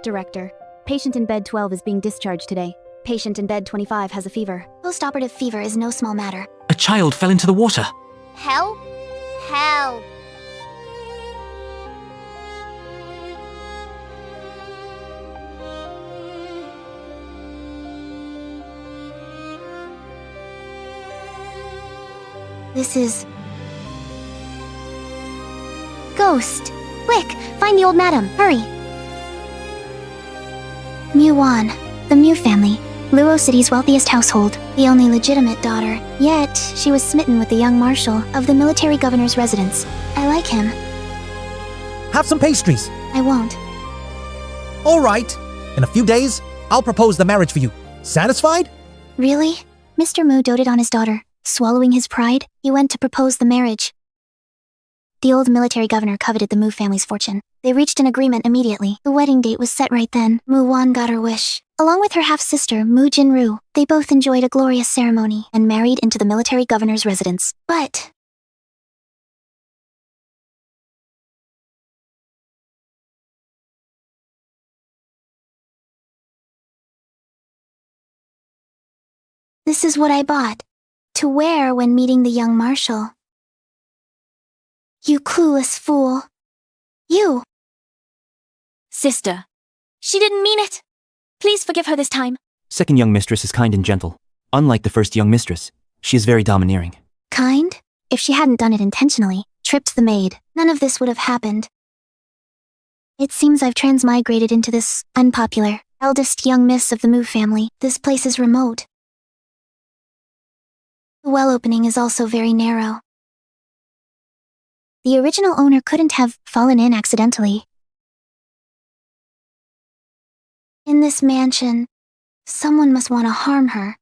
Director. Patient in bed 12 is being discharged today. Patient in bed 25 has a fever. Postoperative fever is no small matter. A child fell into the water. Help! Help! This is... Ghost! Quick! Find the old madam! Hurry! Muan, the Mu family. Luo City's wealthiest household. The only legitimate daughter. Yet, she was smitten with the young marshal of the military governor's residence. I like him. Have some pastries. I won't. All right. In a few days, I'll propose the marriage for you. Satisfied? Really? Mr. Mu doted on his daughter. Swallowing his pride, he went to propose the marriage. The old military governor coveted the Mu family's fortune. They reached an agreement immediately. The wedding date was set right then. Muan got her wish. Along with her half-sister, Mu Jinru, they both enjoyed a glorious ceremony and married into the military governor's residence. But... this is what I bought. To wear when meeting the young marshal. You clueless fool. You! Sister, she didn't mean it. Please forgive her this time. Second young mistress is kind and gentle. Unlike the first young mistress, she is very domineering. Kind? If she hadn't done it intentionally, tripped the maid, none of this would have happened. It seems I've transmigrated into this unpopular, eldest young miss of the Mu family. This place is remote. The well opening is also very narrow. The original owner couldn't have fallen in accidentally. In this mansion, someone must want to harm her.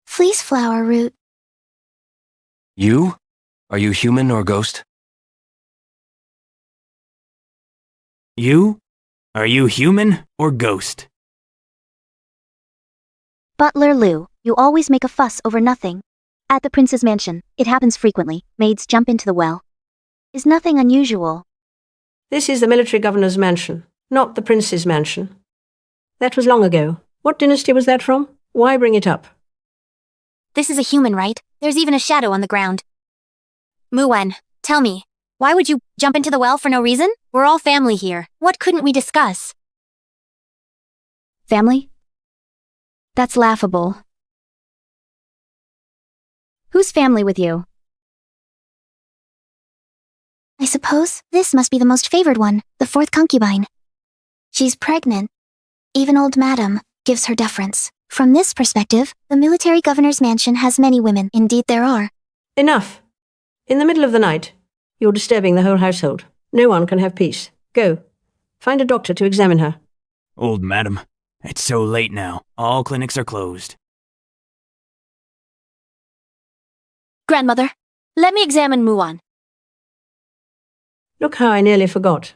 Fleece flower root. You? Are you human or ghost? You? Are you human or ghost? Butler Liu, you always make a fuss over nothing. At the prince's mansion, it happens frequently. Maids jump into the well. Is nothing unusual. This is the military governor's mansion, not the prince's mansion. That was long ago. What dynasty was that from? Why bring it up? This is a human, right? There's even a shadow on the ground. Muan, tell me, why would you jump into the well for no reason? We're all family here. What couldn't we discuss? Family? That's laughable. Who's family with you? I suppose this must be the most favored one, the fourth concubine. She's pregnant. Even old madam gives her deference. From this perspective, the military governor's mansion has many women. Indeed there are. Enough. In the middle of the night, you're disturbing the whole household. No one can have peace. Go. Find a doctor to examine her. Old madam, it's so late now. All clinics are closed. Grandmother, let me examine Muan. Look how I nearly forgot.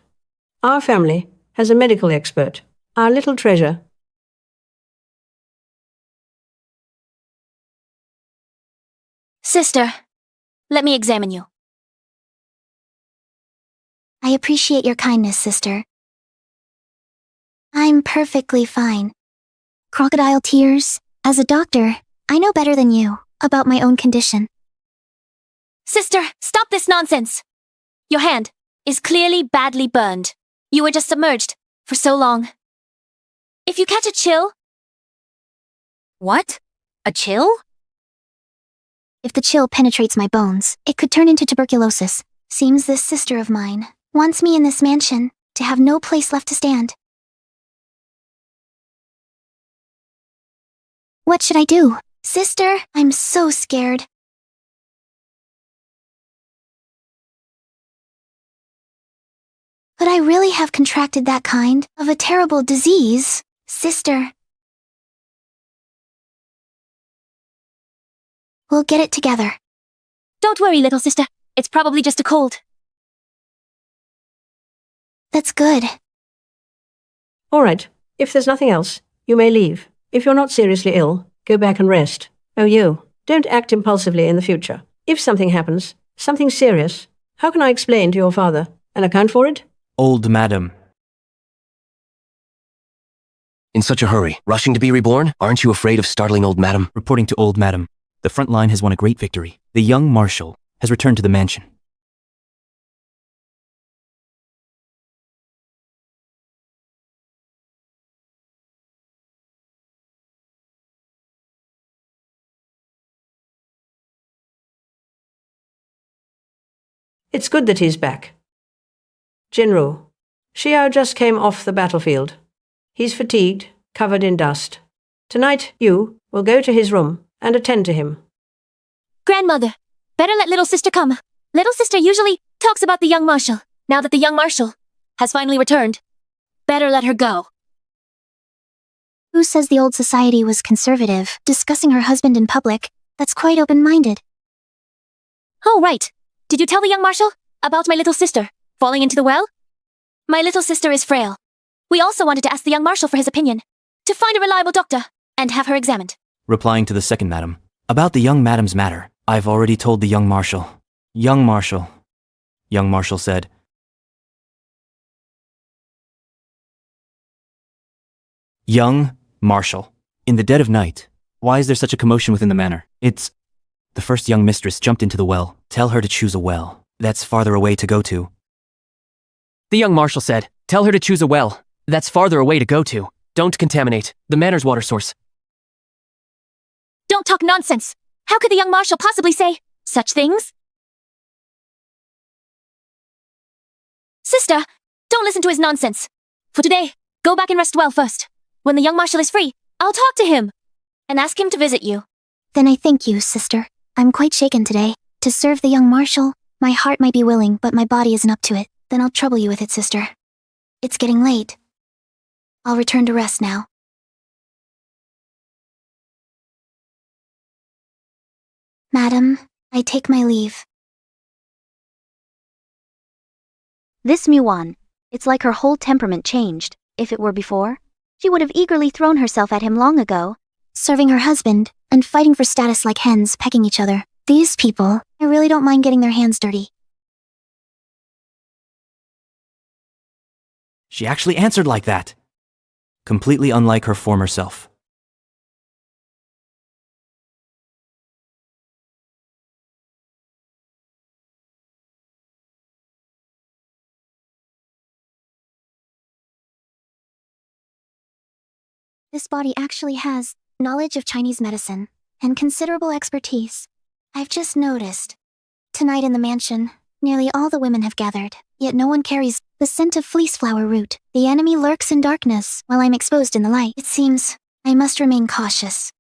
Our family has a medical expert. Our little treasure. Sister, let me examine you. I appreciate your kindness, sister. I'm perfectly fine. Crocodile tears. As a doctor, I know better than you about my own condition. Sister, stop this nonsense! Your hand is clearly badly burned. You were just submerged for so long. If you catch a chill... What? A chill? If the chill penetrates my bones, it could turn into tuberculosis. Seems this sister of mine wants me in this mansion to have no place left to stand. What should I do? Sister, I'm so scared. Could I really have contracted that kind of a terrible disease? Sister. We'll get it together. Don't worry, little sister. It's probably just a cold. That's good. All right. If there's nothing else, you may leave. If you're not seriously ill, go back and rest. Oh, you, don't act impulsively in the future. If something happens, Something serious? How can I explain to your father and account for it? Old madam. In such a hurry, rushing to be reborn? Aren't you afraid of startling old madam? Reporting to old madam. The front line has won a great victory. The young marshal has returned to the mansion. It's good that he's back. Jinru, Xiao just came off the battlefield. He's fatigued, covered in dust. Tonight, you will go to his room and attend to him. Grandmother, better let little sister come. Little sister usually talks about the young marshal. Now that the young marshal has finally returned, better let her go. Who says the old society was conservative, discussing her husband in public? That's quite open-minded. Oh, right. Did you tell the young marshal about my little sister falling into the well? My little sister is frail. We also wanted to ask the young marshal for his opinion, to find a reliable doctor and have her examined. Replying to the second madam. About the young madam's matter, I've already told the young marshal. Young marshal. Young marshal said. Young marshal. In the dead of night, why is there such a commotion within the manor? It's... The first young mistress jumped into the well. Tell her to choose a well that's farther away to go to. The young marshal said, tell her to choose a well that's farther away to go to. Don't contaminate the manor's water source. Don't talk nonsense. How could the young marshal possibly say such things? Sister, don't listen to his nonsense. For today, go back and rest well first. When the young marshal is free, I'll talk to him and ask him to visit you. Then I thank you, sister. I'm quite shaken today. To serve the young marshal, my heart might be willing, but my body isn't up to it. Then I'll trouble you with it, sister. It's getting late. I'll return to rest now. Madam, I take my leave. This Muan. It's like her whole temperament changed. If it were before, she would have eagerly thrown herself at him long ago. Serving her husband, and fighting for status like hens pecking each other. These people, I really don't mind getting their hands dirty. She actually answered like that. Completely unlike her former self. This body actually has knowledge of Chinese medicine and considerable expertise. I've just noticed. Tonight in the mansion, nearly all the women have gathered, yet no one carries the scent of fleece flower root. The enemy lurks in darkness while I'm exposed in the light. It seems I must remain cautious.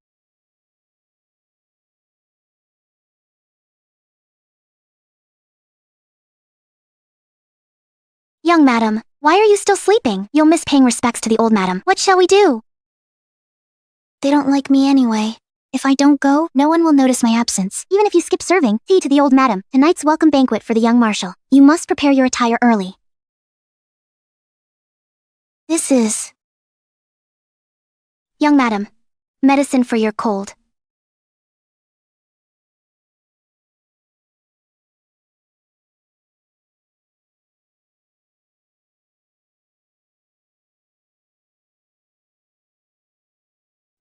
Young madam, why are you still sleeping? You'll miss paying respects to the old madam. What shall we do? They don't like me anyway. If I don't go, no one will notice my absence. Even if you skip serving, see to the old madam. Tonight's welcome banquet for the young marshal. You must prepare your attire early. This is... Young madam, medicine for your cold.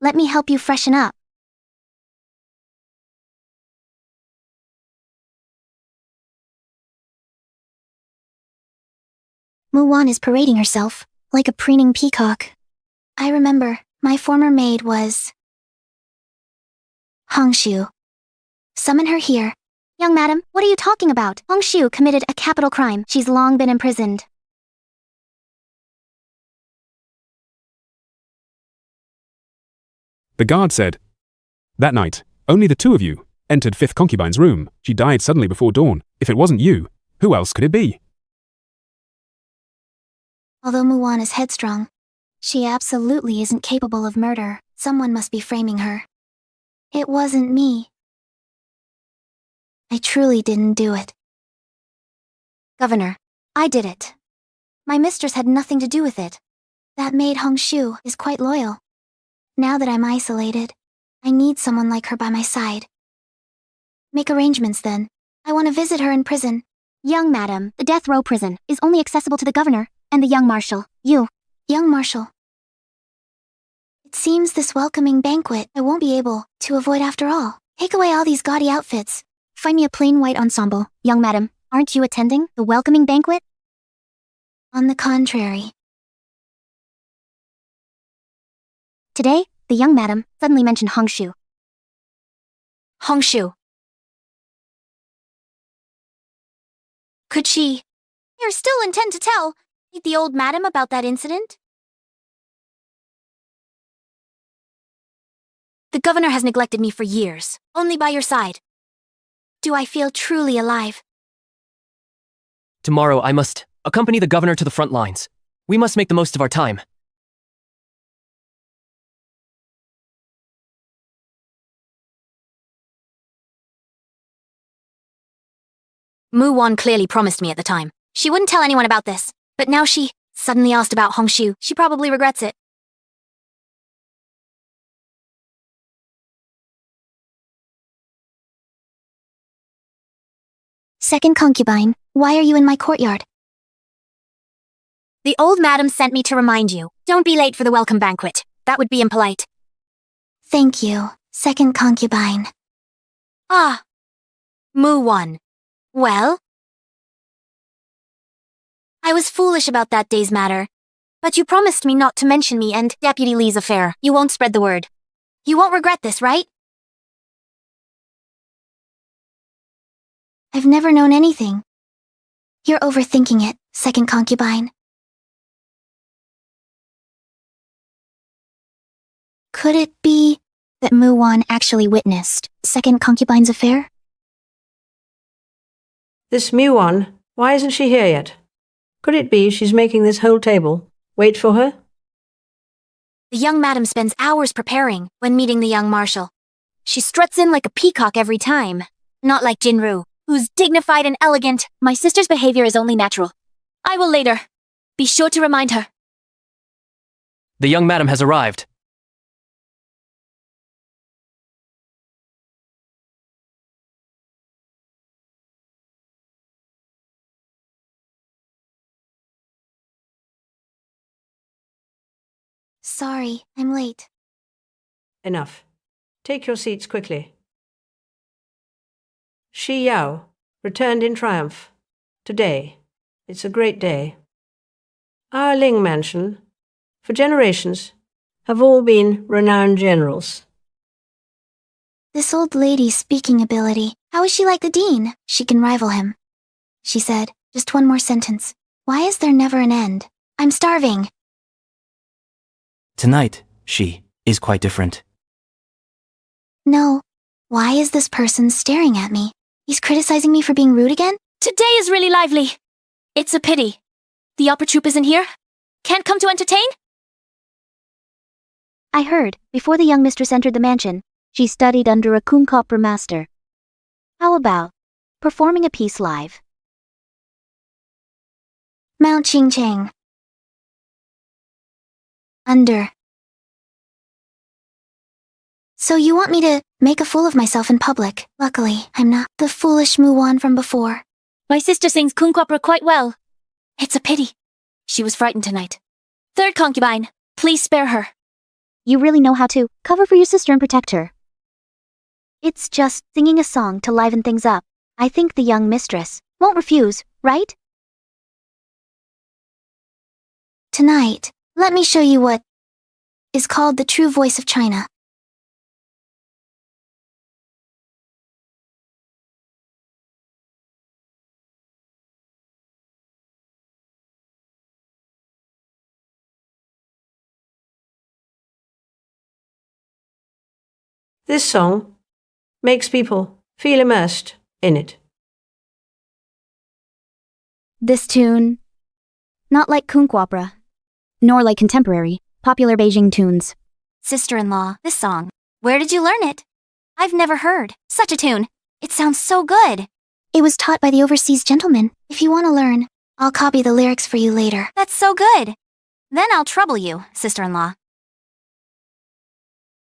Let me help you freshen up. Muan is parading herself, like a preening peacock. I remember, my former maid was... Hongshu. Summon her here. Young madam, what are you talking about? Hongshu committed a capital crime. She's long been imprisoned. The guard said, that night, only the two of you entered fifth concubine's room. She died suddenly before dawn. If it wasn't you, who else could it be? Although Muan is headstrong, she absolutely isn't capable of murder. Someone must be framing her. It wasn't me. I truly didn't do it. Governor, I did it. My mistress had nothing to do with it. That maid Hongshu is quite loyal. Now that I'm isolated, I need someone like her by my side. Make arrangements then. I want to visit her in prison. Young madam, the death row prison is only accessible to the governor and the young marshal. You. Young Marshal. It seems this welcoming banquet I won't be able to avoid after all. Take away all these gaudy outfits. Find me a plain white ensemble. Young madam, aren't you attending the welcoming banquet? On the contrary. Today, the young madam suddenly mentioned Hongshu. Hongshu. Could she... You still intend to tell the old madam about that incident? The governor has neglected me for years, only by your side. Do I feel truly alive? Tomorrow I must accompany the governor to the front lines. We must make the most of our time. Muan clearly promised me at the time. She wouldn't tell anyone about this, but now she suddenly asked about Hongshu. She probably regrets it. Second concubine, why are you in my courtyard? The old madam sent me to remind you. Don't be late for the welcome banquet. That would be impolite. Thank you, second concubine. Ah. Muan. Well? I was foolish about that day's matter. But you promised me not to mention me and Deputy Lee's affair. You won't spread the word. You won't regret this, right? I've never known anything. You're overthinking it, second concubine. Could it be that Muan actually witnessed second concubine's affair? This Muan, why isn't she here yet? Could it be she's making this whole table? Wait for her? The young madam spends hours preparing when meeting the young marshal. She struts in like a peacock every time. Not like Jinru, who's dignified and elegant. My sister's behavior is only natural. I will later. Be sure to remind her. The young madam has arrived. Sorry, I'm late. Enough. Take your seats quickly. Shi Yao returned in triumph. Today. It's a great day. Our Ling mansion, for generations, have all been renowned generals. This old lady's speaking ability, how is she like the dean? She can rival him. She said, just one more sentence. Why is there never an end? I'm starving. Tonight, she is quite different. No. Why is this person staring at me? He's criticizing me for being rude again? Today is really lively. It's a pity. The opera troupe isn't here? Can't come to entertain? I heard, before the young mistress entered the mansion, she studied under a concubine master. How about performing a piece live? Mount Ching Chang. Under. So you want me to make a fool of myself in public? Luckily, I'm not the foolish Muan from before. My sister sings concubine quite well. It's a pity. She was frightened tonight. Third concubine, please spare her. You really know how to cover for your sister and protect her. It's just singing a song to liven things up. I think the young mistress won't refuse, right? Tonight, let me show you what is called the true voice of China. This song makes people feel immersed in it. This tune, not like concubine, nor like contemporary, popular Beijing tunes. Sister-in-law, this song. Where did you learn it? I've never heard such a tune. It sounds so good. It was taught by the overseas gentleman. If you want to learn, I'll copy the lyrics for you later. That's so good. Then I'll trouble you, sister-in-law.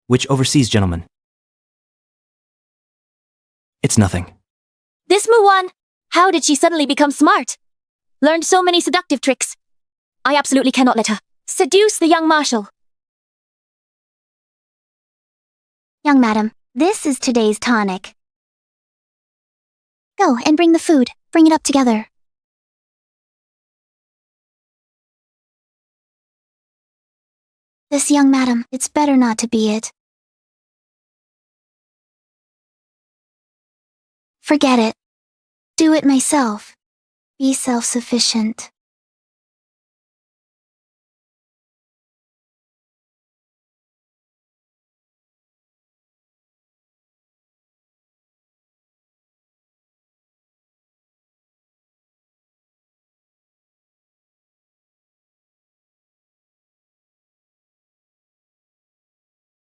Which overseas gentleman? It's nothing. This Muan, how did she suddenly become smart? Learned so many seductive tricks. I absolutely cannot let her seduce the young marshal. Young madam, this is today's tonic. Go and bring the food. Bring it up together. This young madam, it's better not to be it. Forget it. Do it myself. Be self-sufficient.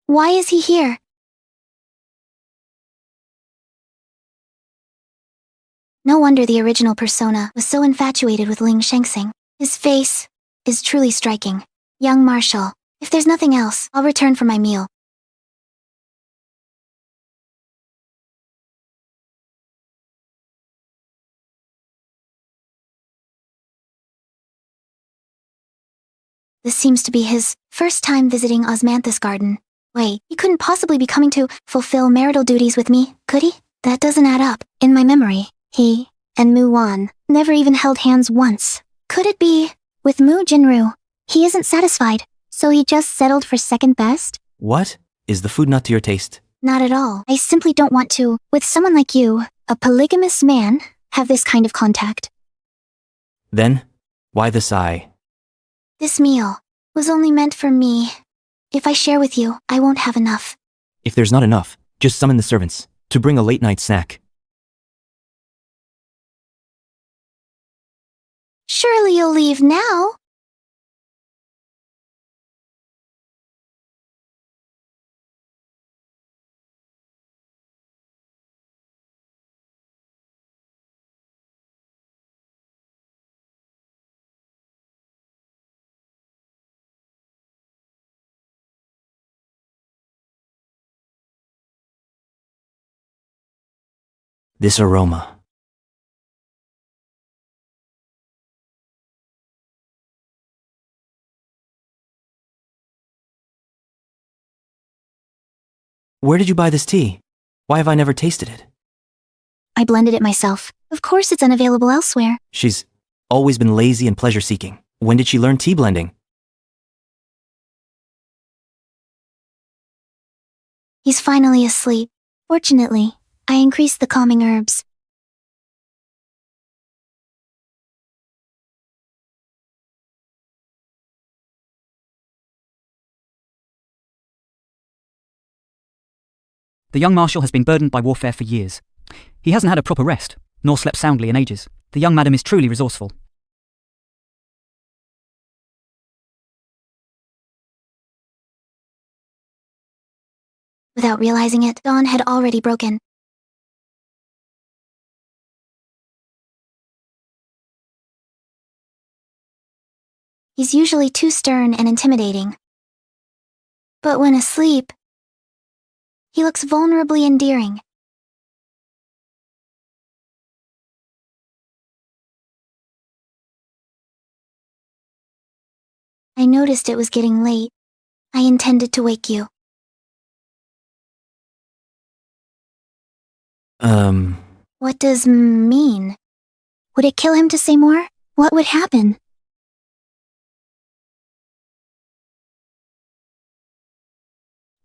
Why is he here? No wonder the original persona was so infatuated with Ling Shengxing. His face is truly striking. Young marshal, if there's nothing else, I'll return for my meal. This seems to be his first time visiting Osmanthus Garden. Wait, he couldn't possibly be coming to fulfill marital duties with me, could he? That doesn't add up. In my memory, he and Muan never even held hands once. Could it be with Mu Jinru? He isn't satisfied, so he just settled for second best? What? Is the food not to your taste? Not at all. I simply don't want to, with someone like you, a polygamous man, have this kind of contact. Then, why the sigh? This meal was only meant for me. If I share with you, I won't have enough. If there's not enough, just summon the servants to bring a late-night snack. Surely you'll leave now? This aroma. Where did you buy this tea? Why have I never tasted it? I blended it myself. Of course it's unavailable elsewhere. She's always been lazy and pleasure-seeking. When did she learn tea blending? He's finally asleep. Fortunately, I increased the calming herbs. The young marshal has been burdened by warfare for years. He hasn't had a proper rest, nor slept soundly in ages. The young madam is truly resourceful. Without realizing it, dawn had already broken. He's usually too stern and intimidating. But when asleep, he looks vulnerably endearing. I noticed it was getting late. I intended to wake you. What does mean? Would it kill him to say more? What would happen?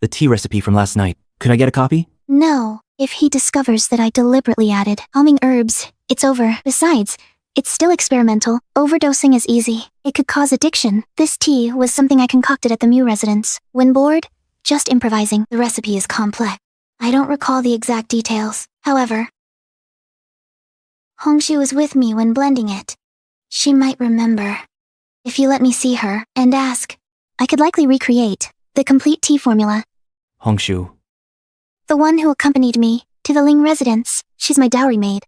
The tea recipe from last night. Could I get a copy? No. If he discovers that I deliberately added calming herbs, it's over. Besides, it's still experimental. Overdosing is easy. It could cause addiction. This tea was something I concocted at the Mu residence. When bored, just improvising. The recipe is complex. I don't recall the exact details. However, Hongshu was with me when blending it. She might remember. If you let me see her and ask, I could likely recreate the complete tea formula. Hongshu. The one who accompanied me to the Ling residence. She's my dowry maid.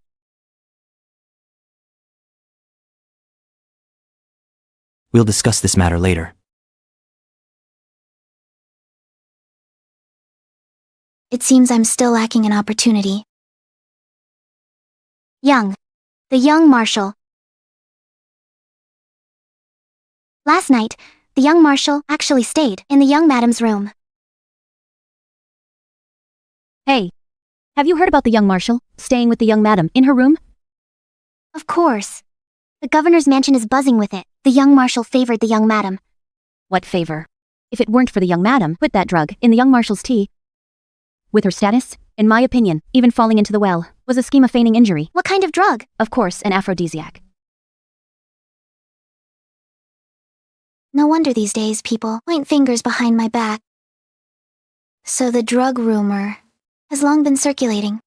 We'll discuss this matter later. It seems I'm still lacking an opportunity. Young. The young marshal. Last night, the young marshal actually stayed in the young madam's room. Hey, have you heard about the young marshal staying with the young madam in her room? Of course. The governor's mansion is buzzing with it. The young marshal favored the young madam. What favor? If it weren't for the young madam, put that drug in the young marshal's tea. With her status, in my opinion, even falling into the well was a scheme of feigning injury. What kind of drug? Of course, an aphrodisiac. No wonder these days people point fingers behind my back. So the drug rumor has long been circulating.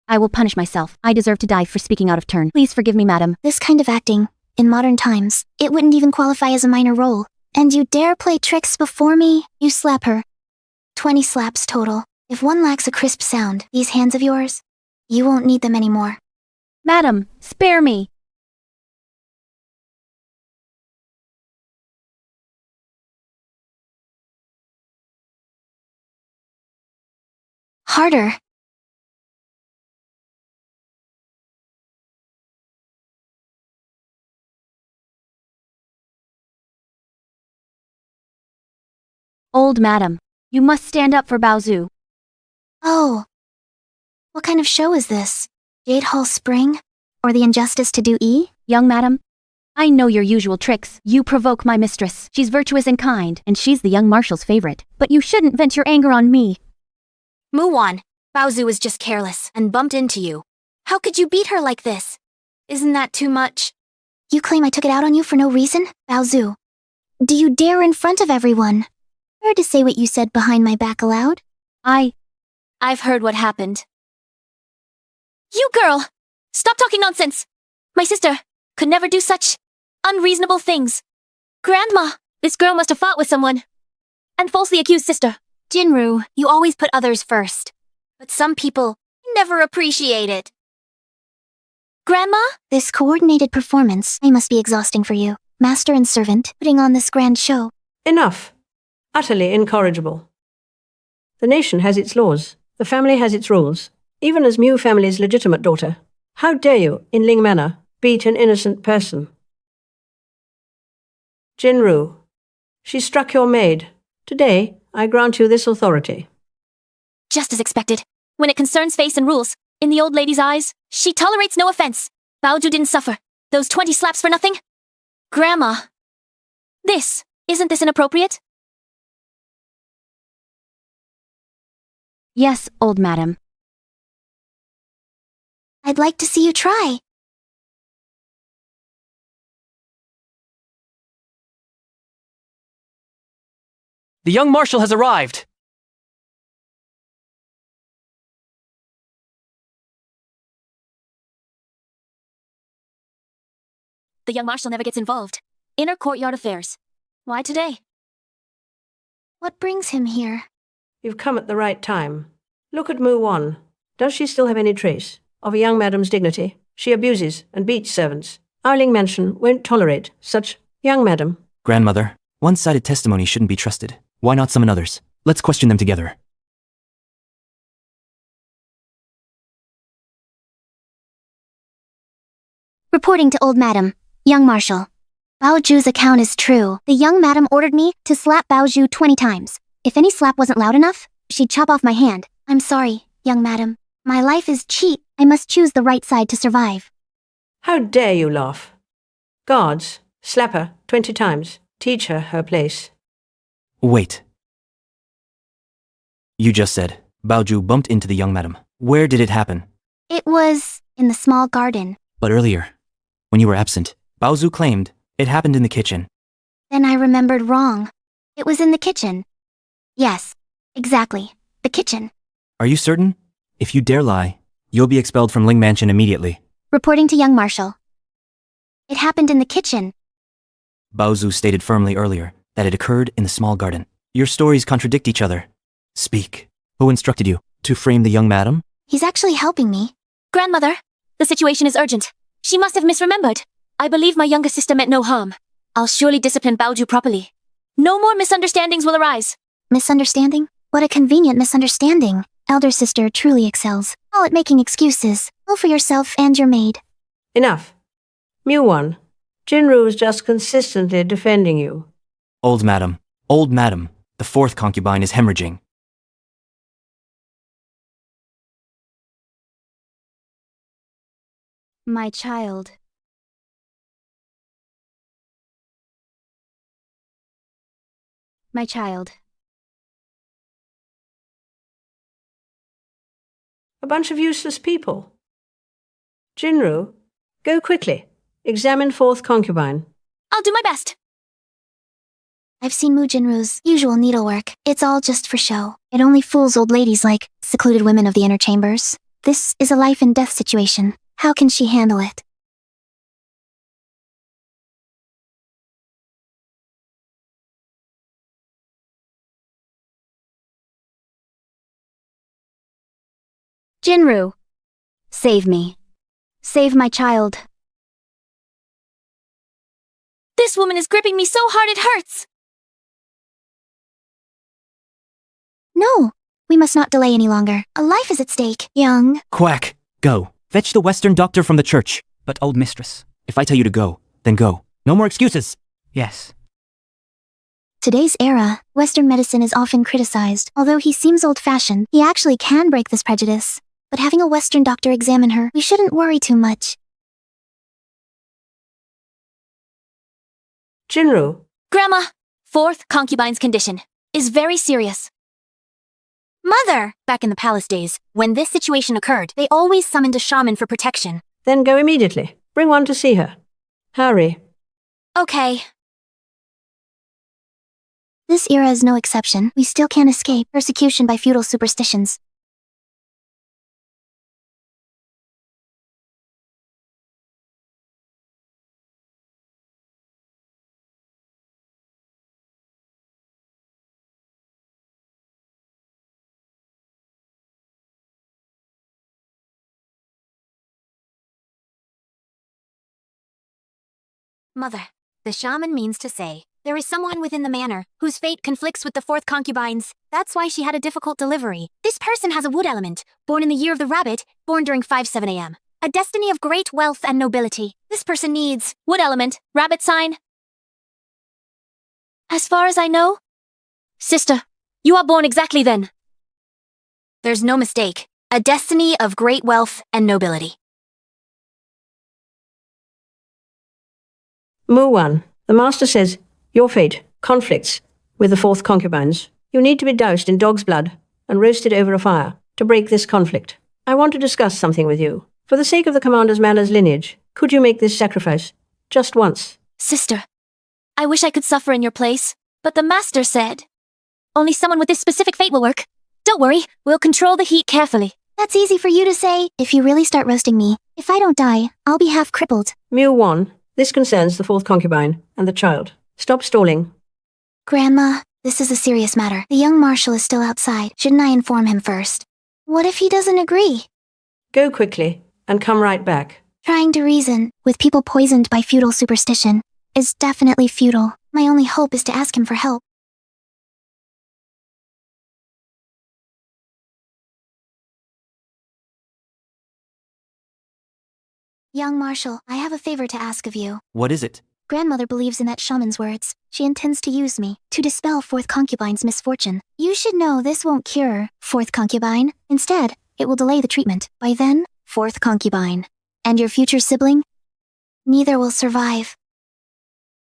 I will punish myself. I deserve to die for speaking out of turn. Please forgive me, madam. This kind of acting, in modern times, it wouldn't even qualify as a minor role. And you dare play tricks before me? You slap her. 20 slaps total. If one lacks a crisp sound, these hands of yours, you won't need them anymore. Madam, spare me. Harder. Old madam, you must stand up for Baozu. Oh. What kind of show is this? Jade Hall Spring? Or the injustice to do E? Young madam, I know your usual tricks. You provoke my mistress. She's virtuous and kind, and she's the young marshal's favorite. But you shouldn't vent your anger on me. Muan, Baozu was just careless and bumped into you. How could you beat her like this? Isn't that too much? You claim I took it out on you for no reason? Baozu, do you dare in front of everyone? Dare to say what you said behind my back aloud? I've heard what happened. You girl! Stop talking nonsense! My sister could never do such unreasonable things. Grandma, this girl must have fought with someone and falsely accused sister. Jinru, you always put others first. But some people never appreciate it. Grandma? This coordinated performance must be exhausting for you. Master and servant putting on this grand show. Enough. Utterly incorrigible. The nation has its laws. The family has its rules. Even as Mu family's legitimate daughter. How dare you, in Ling Manor, beat an innocent person? Jinru, she struck your maid. Today, I grant you this authority. Just as expected. When it concerns face and rules, in the old lady's eyes, she tolerates no offense. Baoju didn't suffer. Those 20 slaps for nothing? Grandma. Isn't this inappropriate? Yes, old madam. I'd like to see you try. The young marshal has arrived! The young marshal never gets involved. Inner courtyard affairs. Why today? What brings him here? You've come at the right time. Look at Muan. Does she still have any trace of a young madam's dignity? She abuses and beats servants. Our Ling mansion won't tolerate such young madam. Grandmother, one-sided testimony shouldn't be trusted. Why not summon others? Let's question them together. Reporting to old madam, young marshal. Baoju's account is true. The young madam ordered me to slap Baoju 20 times. If any slap wasn't loud enough, she'd chop off my hand. I'm sorry, young madam. My life is cheap. I must choose the right side to survive. How dare you laugh? Guards, slap her 20 times. Teach her her place. Wait. You just said, Baoju bumped into the young madam. Where did it happen? It was in the small garden. But earlier, when you were absent, Baozu claimed it happened in the kitchen. Then I remembered wrong. It was in the kitchen. Yes, exactly. The kitchen. Are you certain? If you dare lie, you'll be expelled from Ling Mansion immediately. Reporting to young marshal. It happened in the kitchen. Baozu stated firmly earlier that it occurred in the small garden. Your stories contradict each other. Speak. Who instructed you to frame the young madam? He's actually helping me. Grandmother, the situation is urgent. She must have misremembered. I believe my younger sister meant no harm. I'll surely discipline Baoju properly. No more misunderstandings will arise. Misunderstanding? What a convenient misunderstanding. elder sister truly excels. All at making excuses, all for yourself and your maid. Enough. Muan, Jinru is just consistently defending you. Old madam, the fourth concubine is hemorrhaging. My child. My child. A bunch of useless people. Jinru, go quickly. Examine fourth concubine. I'll do my best. I've seen Mu Jinru's usual needlework. It's all just for show. It only fools old ladies like secluded women of the inner chambers. This is a life and death situation. How can she handle it? Jinru. Save me. Save my child. This woman is gripping me so hard it hurts. No, we must not delay any longer. A life is at stake, young. Quack, go. Fetch the Western doctor from the church. But old mistress. If I tell you to go, then go. No more excuses. Yes. Today's era, Western medicine is often criticized. Although he seems old-fashioned, he actually can break this prejudice. But having a Western doctor examine her, we shouldn't worry too much. Jinru, Grandma, fourth concubine's condition is very serious. Mother! Back in the palace days, when this situation occurred, they always summoned a shaman for protection. then go immediately. Bring one to see her. Hurry. Okay. This era is no exception. We still can't escape persecution by feudal superstitions. Mother, the shaman means to say, there is someone within the manor whose fate conflicts with the fourth concubine's. That's why she had a difficult delivery. This person has a wood element, born in the year of the rabbit, born during 5-7 a.m. A destiny of great wealth and nobility. This person needs Wood element, rabbit sign. As far as I know, sister, you are born exactly then. There's no mistake. A destiny of great wealth and nobility. Muan, the master says your fate conflicts with the fourth concubines. You need to be doused in dog's blood and roasted over a fire to break this conflict. I want to discuss something with you. For the sake of the commander's manners lineage, could you make this sacrifice just once? Sister, I wish I could suffer in your place, but the master said only someone with this specific fate will work. Don't worry, we'll control the heat carefully. That's easy for you to say. If you really start roasting me, if I don't die, I'll be half crippled. Muan, this concerns the fourth concubine and the child. Stop stalling. Grandma, this is a serious matter. The young marshal is still outside. Shouldn't I inform him first? What if he doesn't agree? Go quickly and come right back. Trying to reason with people poisoned by feudal superstition is definitely futile. My only hope is to ask him for help. Young Marshal, I have a favor to ask of you. What is it? Grandmother believes in that shaman's words. She intends to use me to dispel fourth concubine's misfortune. You should know this won't cure fourth concubine. Instead, it will delay the treatment. By then, fourth concubine and your future sibling, neither will survive.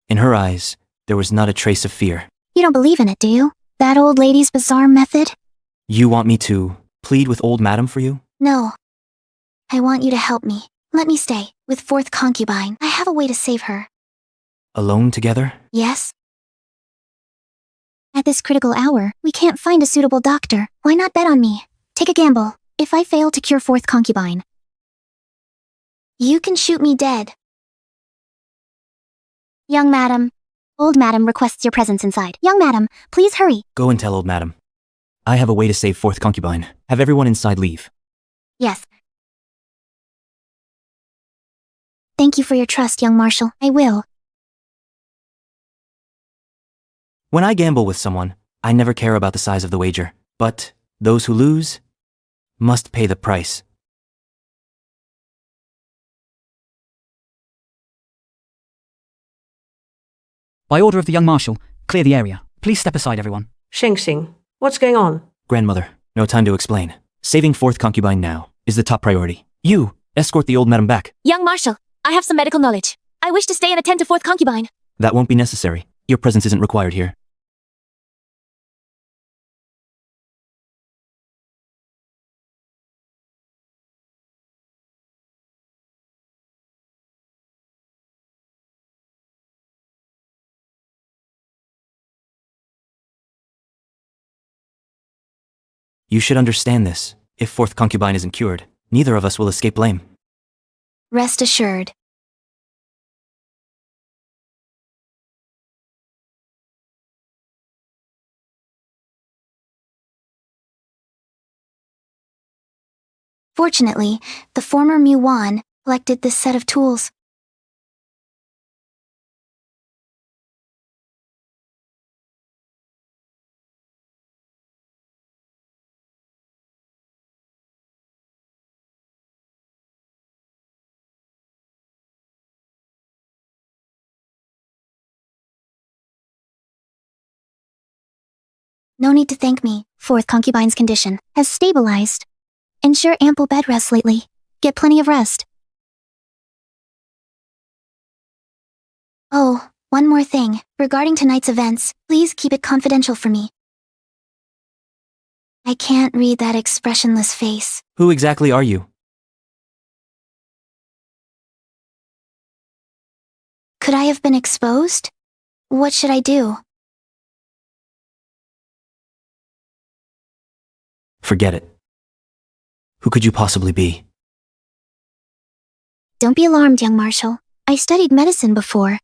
In her eyes, there was not a trace of fear. You don't believe in it, do you? That old lady's bizarre method? You want me to plead with old madam for you? No. I want you to help me. Let me stay with fourth concubine. I have a way to save her. Alone together? Yes? At this critical hour, we can't find a suitable doctor. Why not bet on me? Take a gamble. If I fail to cure fourth concubine, you can shoot me dead. Young madam. Old madam requests your presence inside. Young madam, please hurry. Go and tell old madam. I have a way to save fourth concubine. Have everyone inside leave. Yes. Thank you for your trust, young marshal. I will. When I gamble with someone, I never care about the size of the wager. But those who lose, must pay the price. By order of the young marshal, clear the area. Please step aside, everyone. Sheng Xing, what's going on? Grandmother, no time to explain. Saving fourth concubine now is the top priority. You, escort the old madam back. Young Marshal, I have some medical knowledge. I wish to stay and attend to fourth concubine. That won't be necessary. Your presence isn't required here. You should understand this. If fourth concubine isn't cured, neither of us will escape blame. Rest assured. Fortunately, the former Muan collected this set of tools. No need to thank me. Fourth concubine's condition has stabilized. Ensure ample bed rest lately. Get plenty of rest. Oh, one more thing. Regarding tonight's events, please keep it confidential for me. I can't read that expressionless face. Who exactly are you? Could I have been exposed? What should I do? Forget it. Who could you possibly be? Don't be alarmed, young Marshal. I studied medicine before.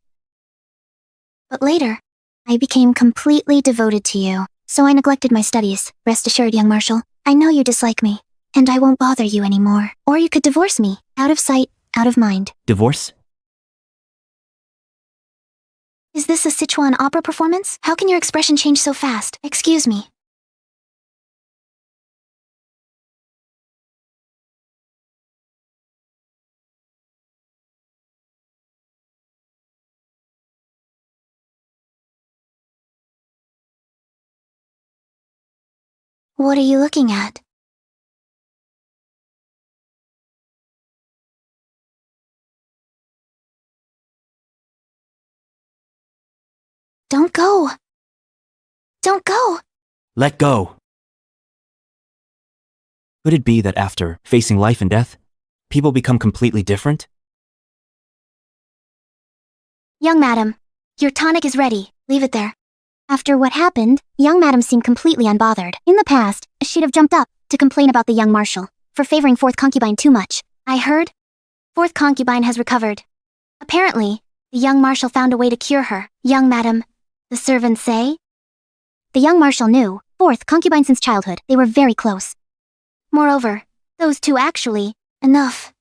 But later, I became completely devoted to you, so I neglected my studies. Rest assured, young Marshal, I know you dislike me, and I won't bother you anymore. Or you could divorce me, out of sight, out of mind. Divorce? Is this a Sichuan opera performance? How can your expression change so fast? Excuse me. What are you looking at? Don't go. Don't go. Let go. Could it be that after facing life and death, people become completely different? Young madam, your tonic is ready. Leave it there. After what happened, young madam seemed completely unbothered. In the past, she'd have jumped up to complain about the young marshal for favoring fourth concubine too much. I heard fourth concubine has recovered. Apparently, the young marshal found a way to cure her. Young madam, the servants say? The young marshal knew fourth concubine since childhood. They were very close. Moreover, those two actually... Enough.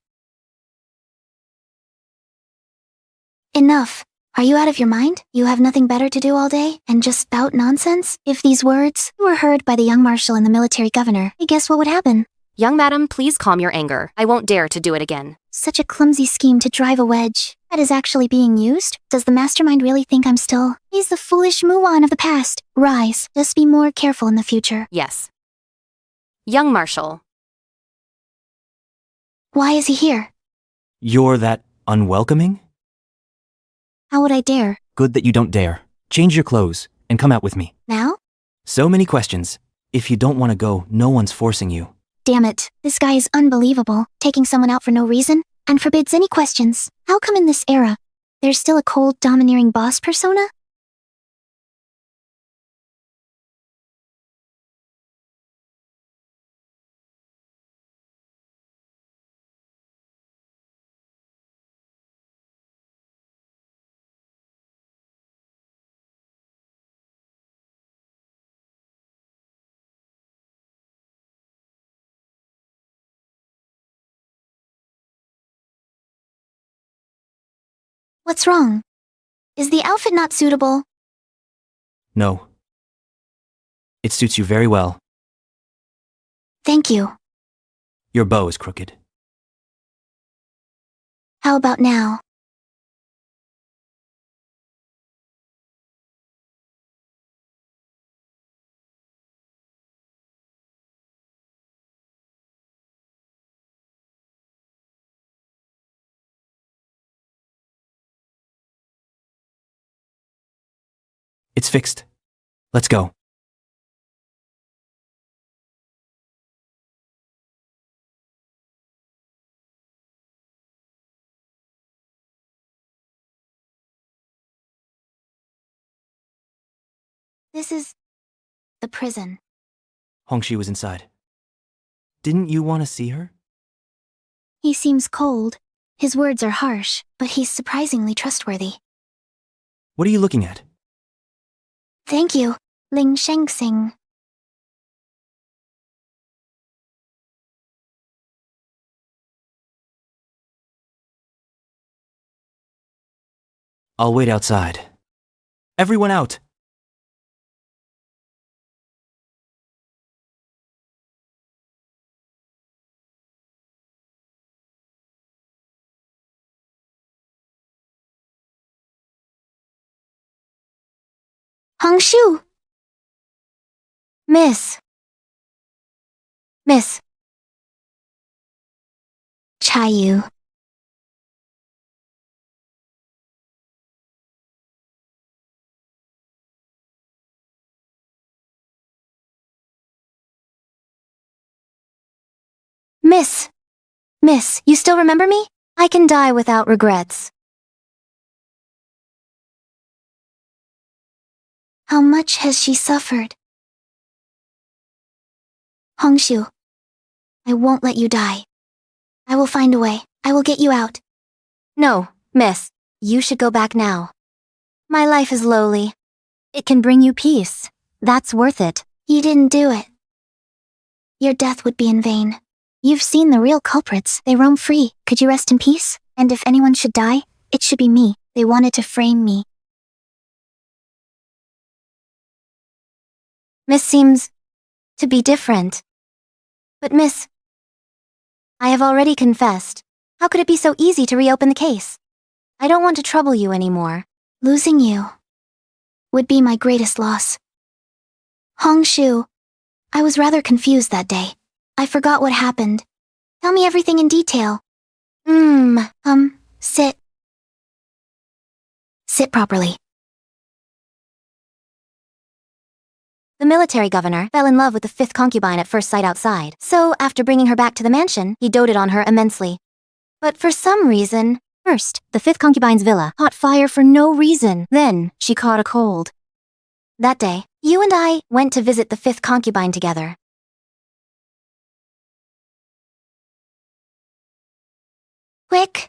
Enough. Are you out of your mind? You have nothing better to do all day, and just spout nonsense? If these words were heard by the young marshal and the military governor, I guess what would happen? Young madam, please calm your anger. I won't dare to do it again. Such a clumsy scheme to drive a wedge that is actually being used? Does the mastermind really think I'm still? He's the foolish Muan of the past. Rise. Just be more careful in the future. Yes. Young marshal. Why is he here? You're that unwelcoming? How would I dare? Good that you don't dare. Change your clothes and come out with me. Now? So many questions. If you don't want to go, no one's forcing you. Damn it. This guy is unbelievable. Taking someone out for no reason and forbids any questions. How come in this era, there's still a cold, domineering boss persona? What's wrong? Is the outfit not suitable? No. It suits you very well. Thank you. Your bow is crooked. How about now? It's fixed. Let's go. This is the prison. Hongxi was inside. Didn't you want to see her? He seems cold. His words are harsh, but he's surprisingly trustworthy. What are you looking at? Thank you, Ling Shengsing. I'll wait outside. Everyone out! Hongshu! Miss. Chayu. Miss, you still remember me? I can die without regrets. How much has she suffered? Hongshu, I won't let you die. I will find a way. I will get you out. No, miss. You should go back now. My life is lowly. It can bring you peace. That's worth it. You didn't do it. Your death would be in vain. You've seen the real culprits. They roam free. Could you rest in peace? And if anyone should die, it should be me. They wanted to frame me. Miss seems to be different. But miss, I have already confessed. How could it be so easy to reopen the case? I don't want to trouble you anymore. Losing you would be my greatest loss. Hongshu, I was rather confused that day. I forgot what happened. Tell me everything in detail. Sit. Sit properly. The military governor fell in love with the fifth concubine at first sight outside, so after bringing her back to the mansion, he doted on her immensely. But for some reason, first, the fifth concubine's villa caught fire for no reason. Then, she caught a cold. That day, you and I went to visit the fifth concubine together. Quick.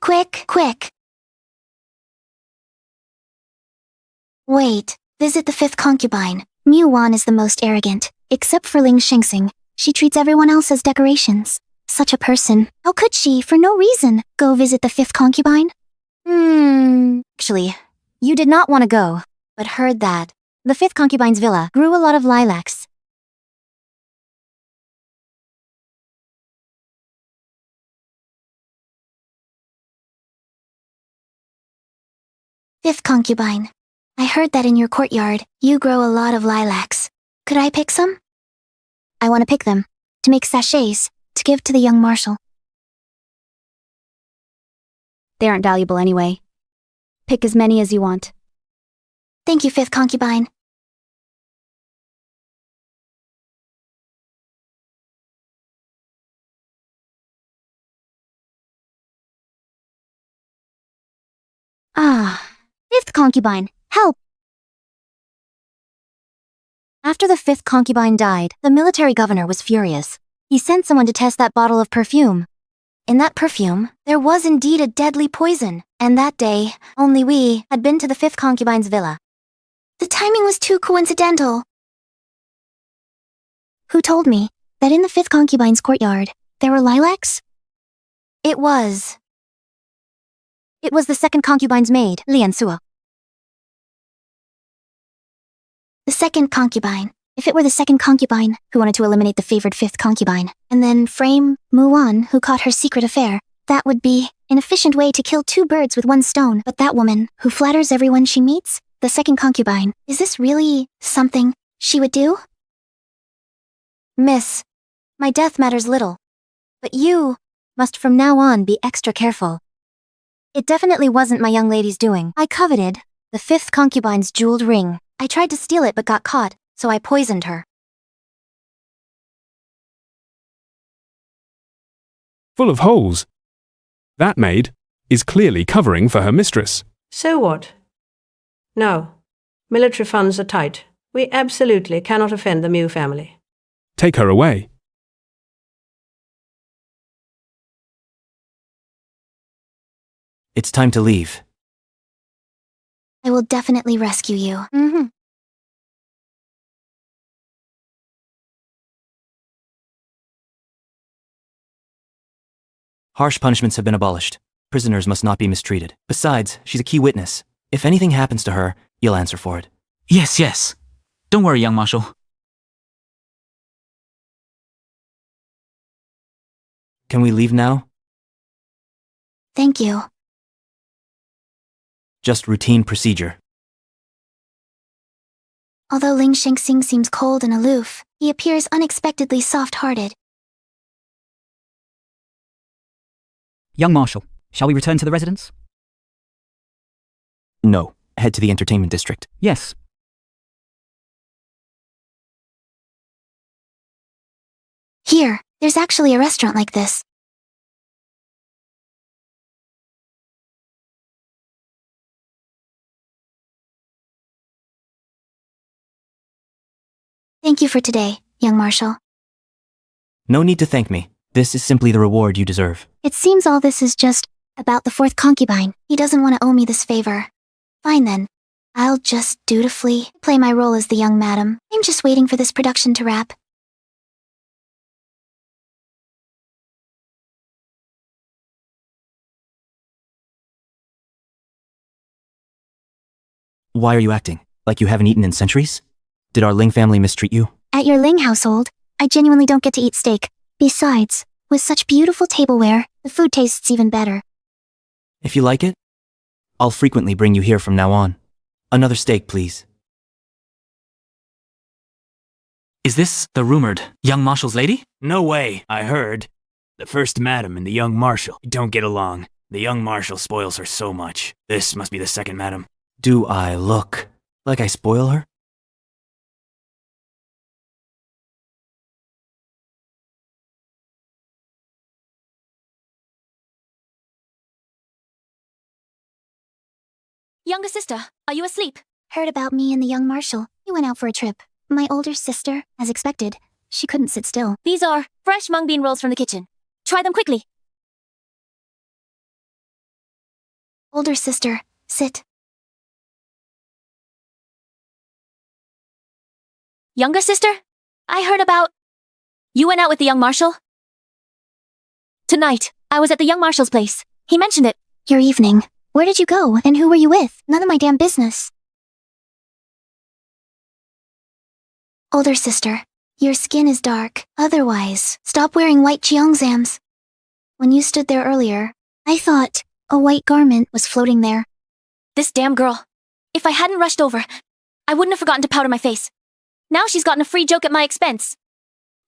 Wait, visit the fifth concubine. Muan is the most arrogant, except for Ling Shengsing. She treats everyone else as decorations. Such a person. How could she, for no reason, go visit the fifth concubine? Actually, you did not want to go, but heard that the fifth concubine's villa grew a lot of lilacs. Fifth concubine. I heard that in your courtyard, you grow a lot of lilacs. Could I pick some? I want to pick them, to make sachets, to give to the young marshal. They aren't valuable anyway. Pick as many as you want. Thank you, fifth concubine. Fifth concubine, help! After the fifth concubine died, the military governor was furious. He sent someone to test that bottle of perfume. In that perfume, there was indeed a deadly poison, and that day, only we had been to the fifth concubine's villa. The timing was too coincidental. Who told me that in the fifth concubine's courtyard, there were lilacs? It was the second concubine's maid, Lian Suo. The second concubine. If it were the second concubine, who wanted to eliminate the favored fifth concubine, and then frame Muan, who caught her secret affair, that would be an efficient way to kill two birds with one stone. But that woman, who flatters everyone she meets, the second concubine, is this really something she would do? Miss, my death matters little. But you must from now on be extra careful. It definitely wasn't my young lady's doing. I coveted the fifth concubine's jeweled ring. I tried to steal it but got caught, so I poisoned her. Full of holes. That maid is clearly covering for her mistress. So what? No. Military funds are tight. We absolutely cannot offend the Mu family. Take her away. It's time to leave. I will definitely rescue you. Harsh punishments have been abolished. Prisoners must not be mistreated. Besides, she's a key witness. If anything happens to her, you'll answer for it. Yes. Don't worry, young Marshal. Can we leave now? Thank you. Just routine procedure. Although Ling Shengxing seems cold and aloof, he appears unexpectedly soft-hearted. Young Marshal, shall we return to the residence? No. Head to the entertainment district. Yes. Here, there's actually a restaurant like this. Thank you for today, young Marshal. No need to thank me. This is simply the reward you deserve. It seems all this is just about the fourth concubine. He doesn't want to owe me this favor. Fine then. I'll just dutifully play my role as the young madam. I'm just waiting for this production to wrap. Why are you acting? Like you haven't eaten in centuries? Did our Ling family mistreat you? At your Ling household, I genuinely don't get to eat steak. Besides, with such beautiful tableware, the food tastes even better. If you like it, I'll frequently bring you here from now on. Another steak, please. Is this the rumored young Marshal's lady? No way, I heard. The first madam and the young marshal don't get along. The young marshal spoils her so much. This must be the second madam. Do I look like I spoil her? Younger sister, are you asleep? Heard about me and the young Marshal. He went out for a trip. My older sister, as expected, she couldn't sit still. These are fresh mung bean rolls from the kitchen. Try them quickly. Older sister, sit. Younger sister? I heard about... You went out with the young Marshal? Tonight, I was at the young Marshal's place. He mentioned it. Your evening. Where did you go, and who were you with? None of my damn business. Older sister, your skin is dark. Otherwise, stop wearing white cheongzams. When you stood there earlier, I thought a white garment was floating there. This damn girl. If I hadn't rushed over, I wouldn't have forgotten to powder my face. Now she's gotten a free joke at my expense.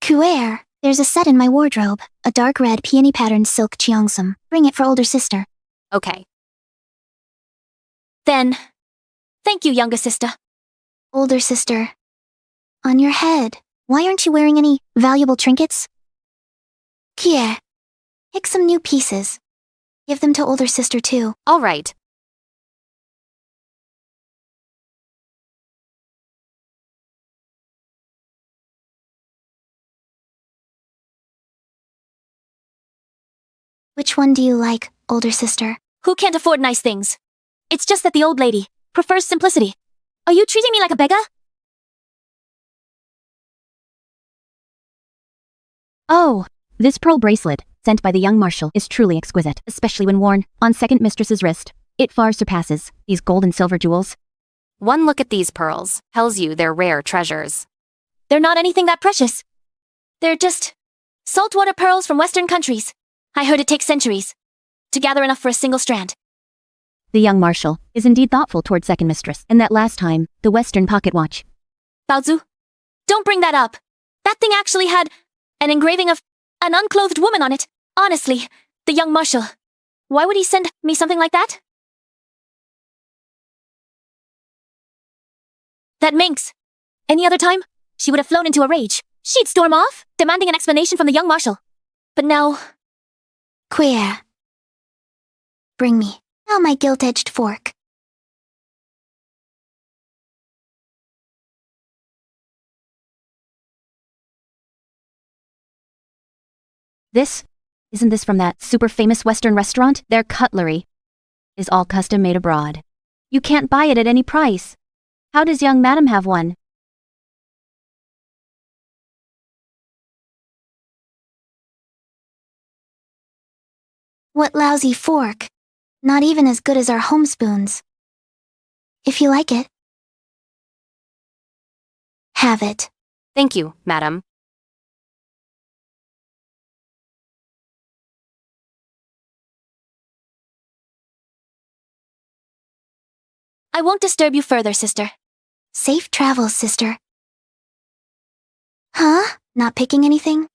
Kuer, there's a set in my wardrobe. A dark red peony-patterned silk cheongsam. Bring it for older sister. Okay. Then, thank you, younger sister. Older sister. On your head, why aren't you wearing any valuable trinkets? Kier, pick some new pieces. Give them to older sister too. All right. Which one do you like, older sister? Who can't afford nice things? It's just that the old lady prefers simplicity. Are you treating me like a beggar? Oh, this pearl bracelet, sent by the young Marshal, is truly exquisite, especially when worn on second mistress's wrist. It far surpasses these gold and silver jewels. One look at these pearls tells you they're rare treasures. They're not anything that precious. They're just saltwater pearls from Western countries. I heard it takes centuries to gather enough for a single strand. The young marshal is indeed thoughtful toward second mistress, and that last time, the Western pocket watch. Baozu, don't bring that up. That thing actually had an engraving of an unclothed woman on it. Honestly, the young marshal. Why would he send me something like that? That minx. Any other time, she would have flown into a rage. She'd storm off, demanding an explanation from the young marshal. But now... Queer. Bring me. Now my gilt-edged fork. Isn't this from that super famous Western restaurant? Their cutlery is all custom made abroad. You can't buy it at any price. How does young madam have one? What lousy fork. Not even as good as our home spoons. If you like it. Have it. Thank you, madam. I won't disturb you further, sister. Safe travels, sister. Huh? Not picking anything?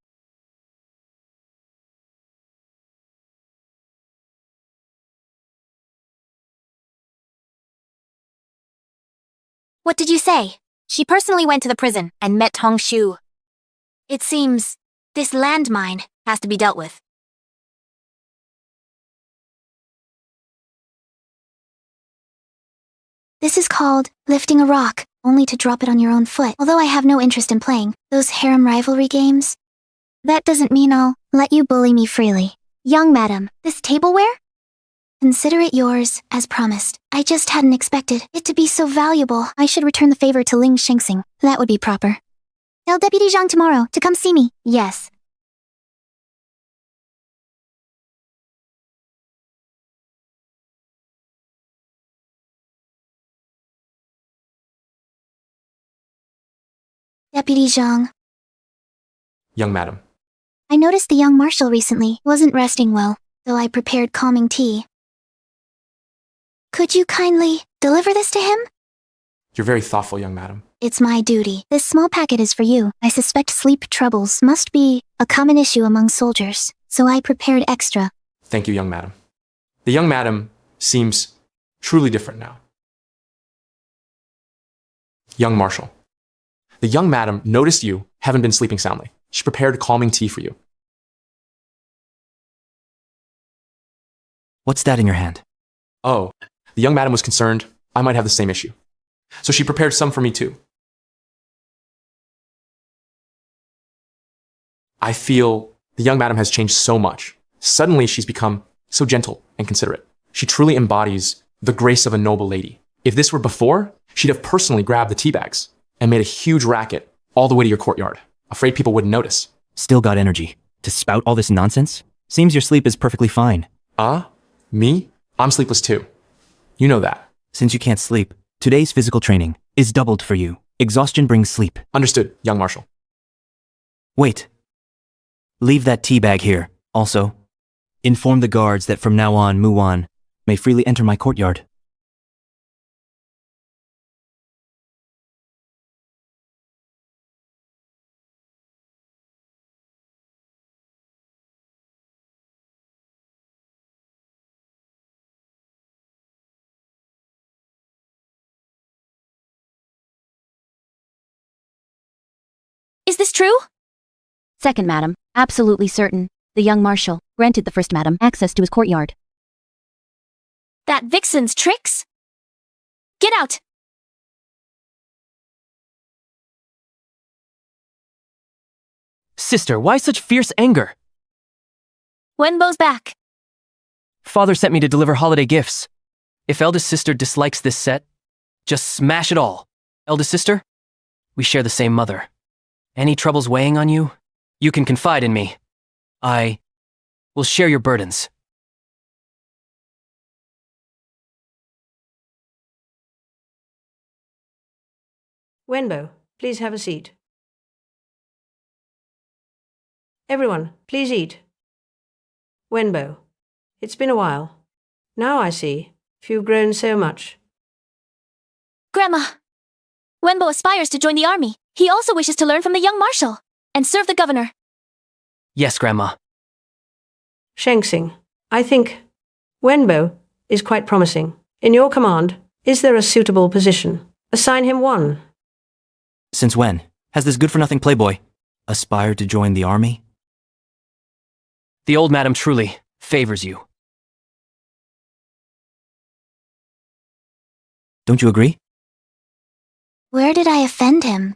What did you say? She personally went to the prison and met Tong Shu. It seems this landmine has to be dealt with. This is called lifting a rock, only to drop it on your own foot. Although I have no interest in playing those harem rivalry games, that doesn't mean I'll let you bully me freely. Young madam, this tableware? Consider it yours, as promised. I just hadn't expected it to be so valuable. I should return the favor to Ling Shengsing. That would be proper. Tell Deputy Zhang tomorrow to come see me. Yes. Deputy Zhang. Young madam. I noticed the young marshal recently wasn't resting well, though I prepared calming tea. Could you kindly deliver this to him? You're very thoughtful, young madam. It's my duty. This small packet is for you. I suspect sleep troubles must be a common issue among soldiers, so I prepared extra. Thank you, young madam. The young madam seems truly different now. Young marshal. The young madam noticed you haven't been sleeping soundly. She prepared calming tea for you. What's that in your hand? Oh, the young madam was concerned I might have the same issue. So she prepared some for me too. I feel the young madam has changed so much. Suddenly she's become so gentle and considerate. She truly embodies the grace of a noble lady. If this were before, she'd have personally grabbed the tea bags and made a huge racket all the way to your courtyard, afraid people wouldn't notice. Still got energy to spout all this nonsense? Seems your sleep is perfectly fine. Me? I'm sleepless too. You know that. Since you can't sleep, today's physical training is doubled for you. Exhaustion brings sleep. Understood, young marshal. Wait. Leave that tea bag here. Also, inform the guards that from now on Muan may freely enter my courtyard. Is this true? Second, madam. Absolutely certain. The young marshal granted the first madam access to his courtyard. That vixen's tricks? Get out! Sister, why such fierce anger? Wenbo's back. Father sent me to deliver holiday gifts. If eldest sister dislikes this set, just smash it all. Eldest sister, we share the same mother. Any troubles weighing on you? You can confide in me. I will share your burdens. Wenbo, please have a seat. Everyone, please eat. Wenbo, it's been a while. Now I see. You've grown so much. Grandma! Wenbo aspires to join the army. He also wishes to learn from the young marshal and serve the governor. Yes, Grandma. Shengsing, I think Wenbo is quite promising. In your command, is there a suitable position? Assign him one. Since when has this good-for-nothing playboy aspired to join the army? The old madam truly favors you. Don't you agree? Where did I offend him?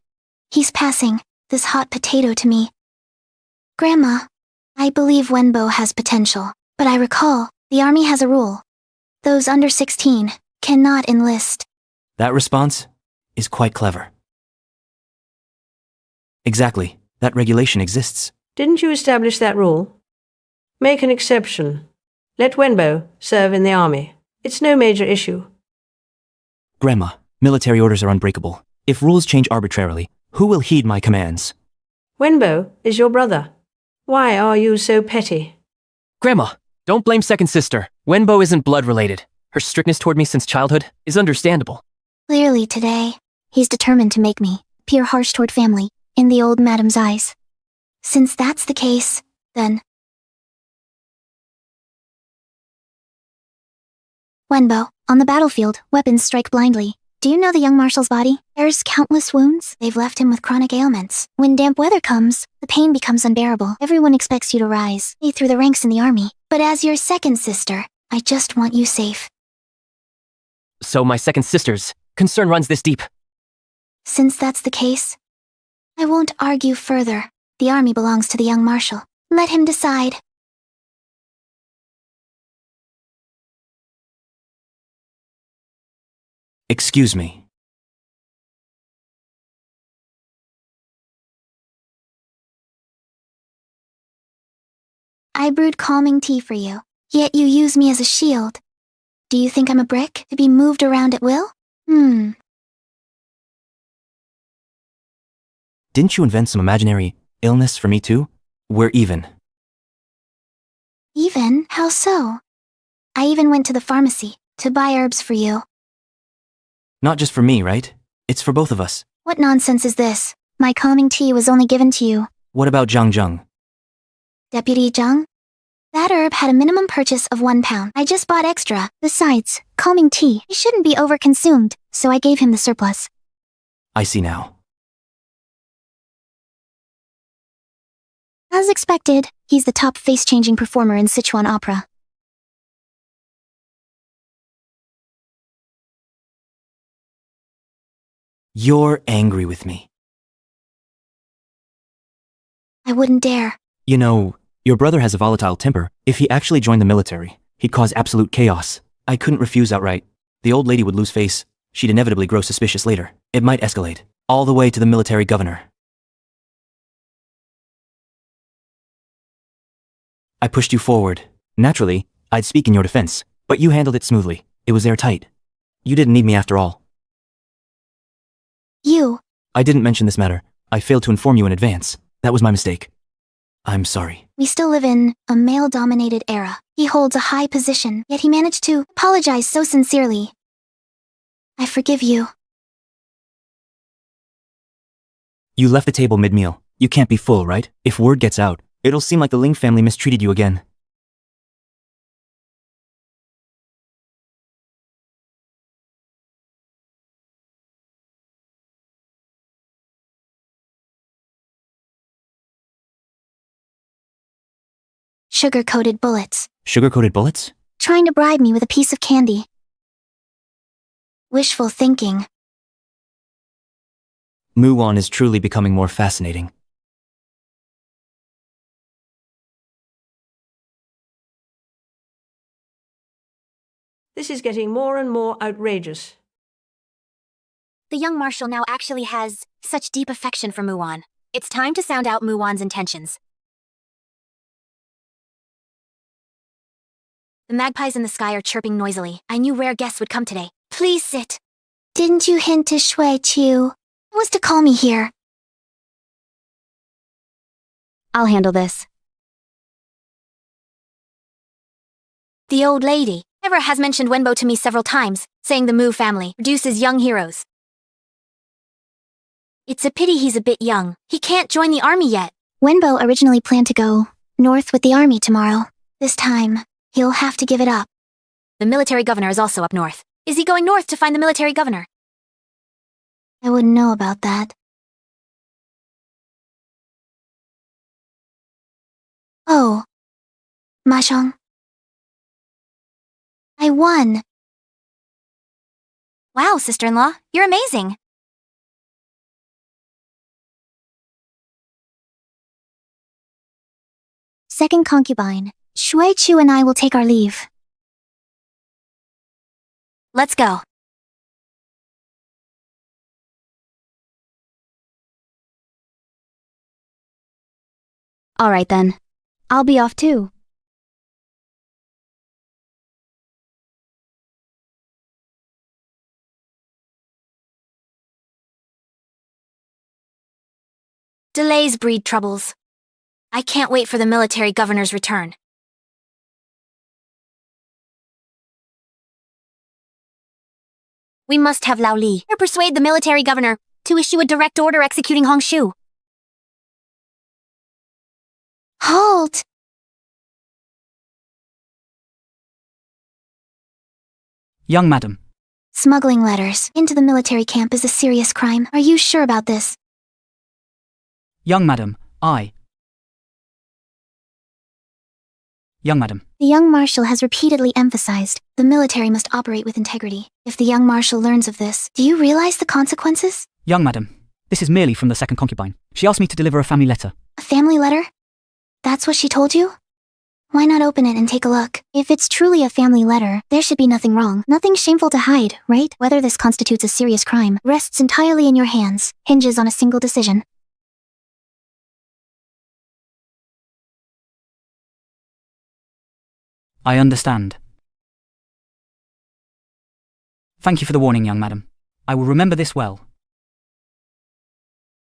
He's passing this hot potato to me. Grandma, I believe Wenbo has potential, but I recall the army has a rule. Those under 16 cannot enlist. That response is quite clever. Exactly. That regulation exists. Didn't you establish that rule? Make an exception. Let Wenbo serve in the army. It's no major issue. Grandma, military orders are unbreakable. If rules change arbitrarily, who will heed my commands? Wenbo is your brother. Why are you so petty? Grandma, don't blame second sister. Wenbo isn't blood related. Her strictness toward me since childhood is understandable. Clearly today, he's determined to make me appear harsh toward family in the old madam's eyes. Since that's the case, then... Wenbo, on the battlefield, weapons strike blindly. Do you know the young marshal's body? There's countless wounds. They've left him with chronic ailments. When damp weather comes, the pain becomes unbearable. Everyone expects you to rise through the ranks in the army. But as your second sister, I just want you safe. So my second sister's concern runs this deep. Since that's the case, I won't argue further. The army belongs to the young marshal. Let him decide. Excuse me. I brewed calming tea for you, yet you use me as a shield. Do you think I'm a brick to be moved around at will? Didn't you invent some imaginary illness for me too? We're even. Even? How so? I even went to the pharmacy to buy herbs for you. Not just for me, right? It's for both of us. What nonsense is this? My calming tea was only given to you. What about Zhang? Deputy Zhang? That herb had a minimum purchase of £1. I just bought extra. Besides, calming tea, it shouldn't be overconsumed, so I gave him the surplus. I see now. As expected, he's the top face-changing performer in Sichuan opera. You're angry with me. I wouldn't dare. You know, your brother has a volatile temper. If he actually joined the military, he'd cause absolute chaos. I couldn't refuse outright. The old lady would lose face. She'd inevitably grow suspicious later. It might escalate, all the way to the military governor. I pushed you forward. Naturally, I'd speak in your defense, but you handled it smoothly. It was airtight. You didn't need me after all. I didn't mention this matter. I failed to inform you in advance. That was my mistake. I'm sorry. We still live in a male-dominated era. He holds a high position, yet he managed to apologize so sincerely. I forgive you. You left the table mid-meal. You can't be full, right? If word gets out, it'll seem like the Ling family mistreated you again. Sugar-coated bullets. Sugar-coated bullets? Trying to bribe me with a piece of candy. Wishful thinking. Muan is truly becoming more fascinating. This is getting more and more outrageous. The young marshal now actually has such deep affection for Muan. It's time to sound out Muan's intentions. The magpies in the sky are chirping noisily. I knew rare guests would come today. Please sit. Didn't you hint to Shui Chu? Was to call me here. I'll handle this. The old lady ever has mentioned Wenbo to me several times, saying the Mu family produces young heroes. It's a pity he's a bit young. He can't join the army yet. Wenbo originally planned to go north with the army tomorrow. This time, he'll have to give it up. The military governor is also up north. Is he going north to find the military governor? I wouldn't know about that. Oh. Mahjong. I won. Wow, sister-in-law, you're amazing. Second concubine. Shui Chu and I will take our leave. Let's go. All right then. I'll be off too. Delays breed troubles. I can't wait for the military governor's return. We must have Lao Li persuade the military governor to issue a direct order executing Hong Shu. Halt! Young madam. Smuggling letters into the military camp is a serious crime. Are you sure about this? Young madam, Young madam. The young marshal has repeatedly emphasized the military must operate with integrity. If the young marshal learns of this, do you realize the consequences? Young madam. This is merely from the second concubine. She asked me to deliver a family letter. A family letter? That's what she told you? Why not open it and take a look? If it's truly a family letter, there should be nothing wrong. Nothing shameful to hide, right? Whether this constitutes a serious crime rests entirely in your hands, hinges on a single decision. I understand. Thank you for the warning, young madam. I will remember this well.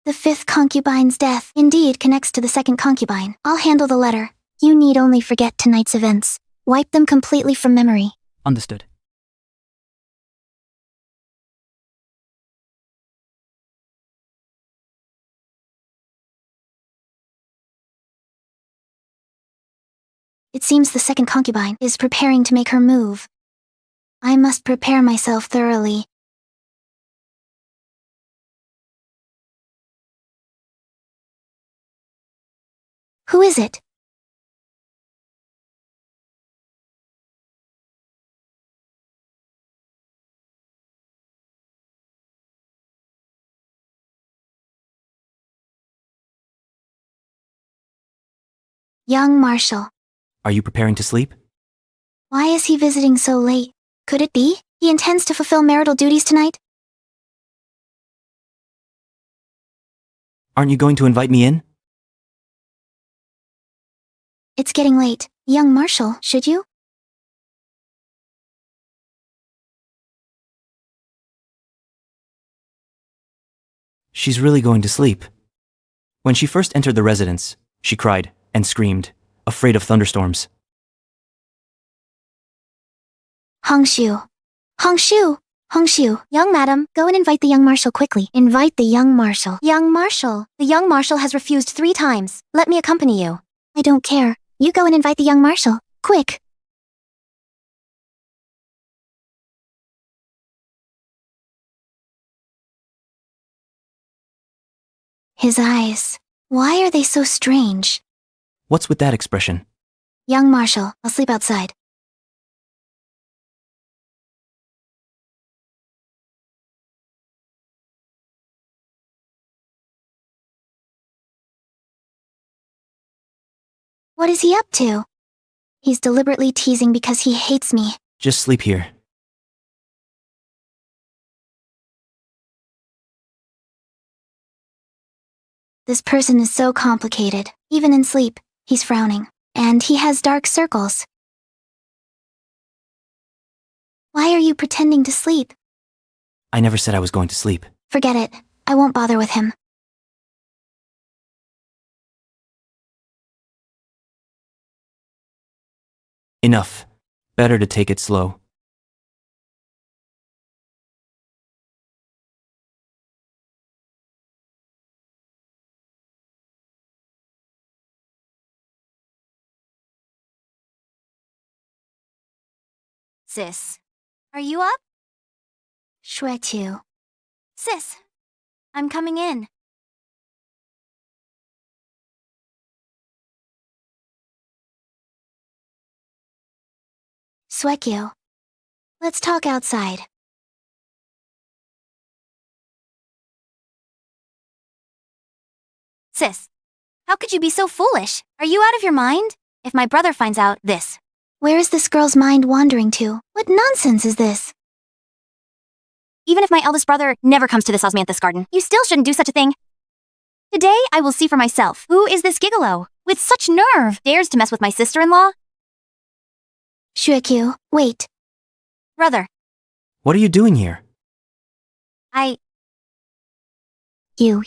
The fifth concubine's death indeed connects to the second concubine. I'll handle the letter. You need only forget tonight's events. Wipe them completely from memory. Understood. It seems the second concubine is preparing to make her move. I must prepare myself thoroughly. Who is it? Young Marshal. Are you preparing to sleep? Why is he visiting so late? Could it be he intends to fulfill marital duties tonight? Aren't you going to invite me in? It's getting late. Young Marshal, should you? She's really going to sleep. When she first entered the residence, she cried and screamed, afraid of thunderstorms. Hong Shu. Hong Shu! Hong Shu, young madam, go and invite the young marshal quickly. Invite the young marshal. Young marshal. The young marshal has refused 3 times. Let me accompany you. I don't care. You go and invite the young marshal. Quick! His eyes. Why are they so strange? What's with that expression? Young marshal, I'll sleep outside. What is he up to? He's deliberately teasing because he hates me. Just sleep here. This person is so complicated. Even in sleep, he's frowning. And he has dark circles. Why are you pretending to sleep? I never said I was going to sleep. Forget it. I won't bother with him. Enough. Better to take it slow. Sis, are you up? Shueqiu. Sis, I'm coming in. Shueqiu. Let's talk outside. Sis, how could you be so foolish? Are you out of your mind? If my brother finds out this. Where is this girl's mind wandering to? What nonsense is this? Even if my eldest brother never comes to this Osmanthus garden, you still shouldn't do such a thing. Today, I will see for myself. Who is this gigolo? With such nerve, dares to mess with my sister-in-law? Shueqiu, wait. Brother, What are you doing here? You.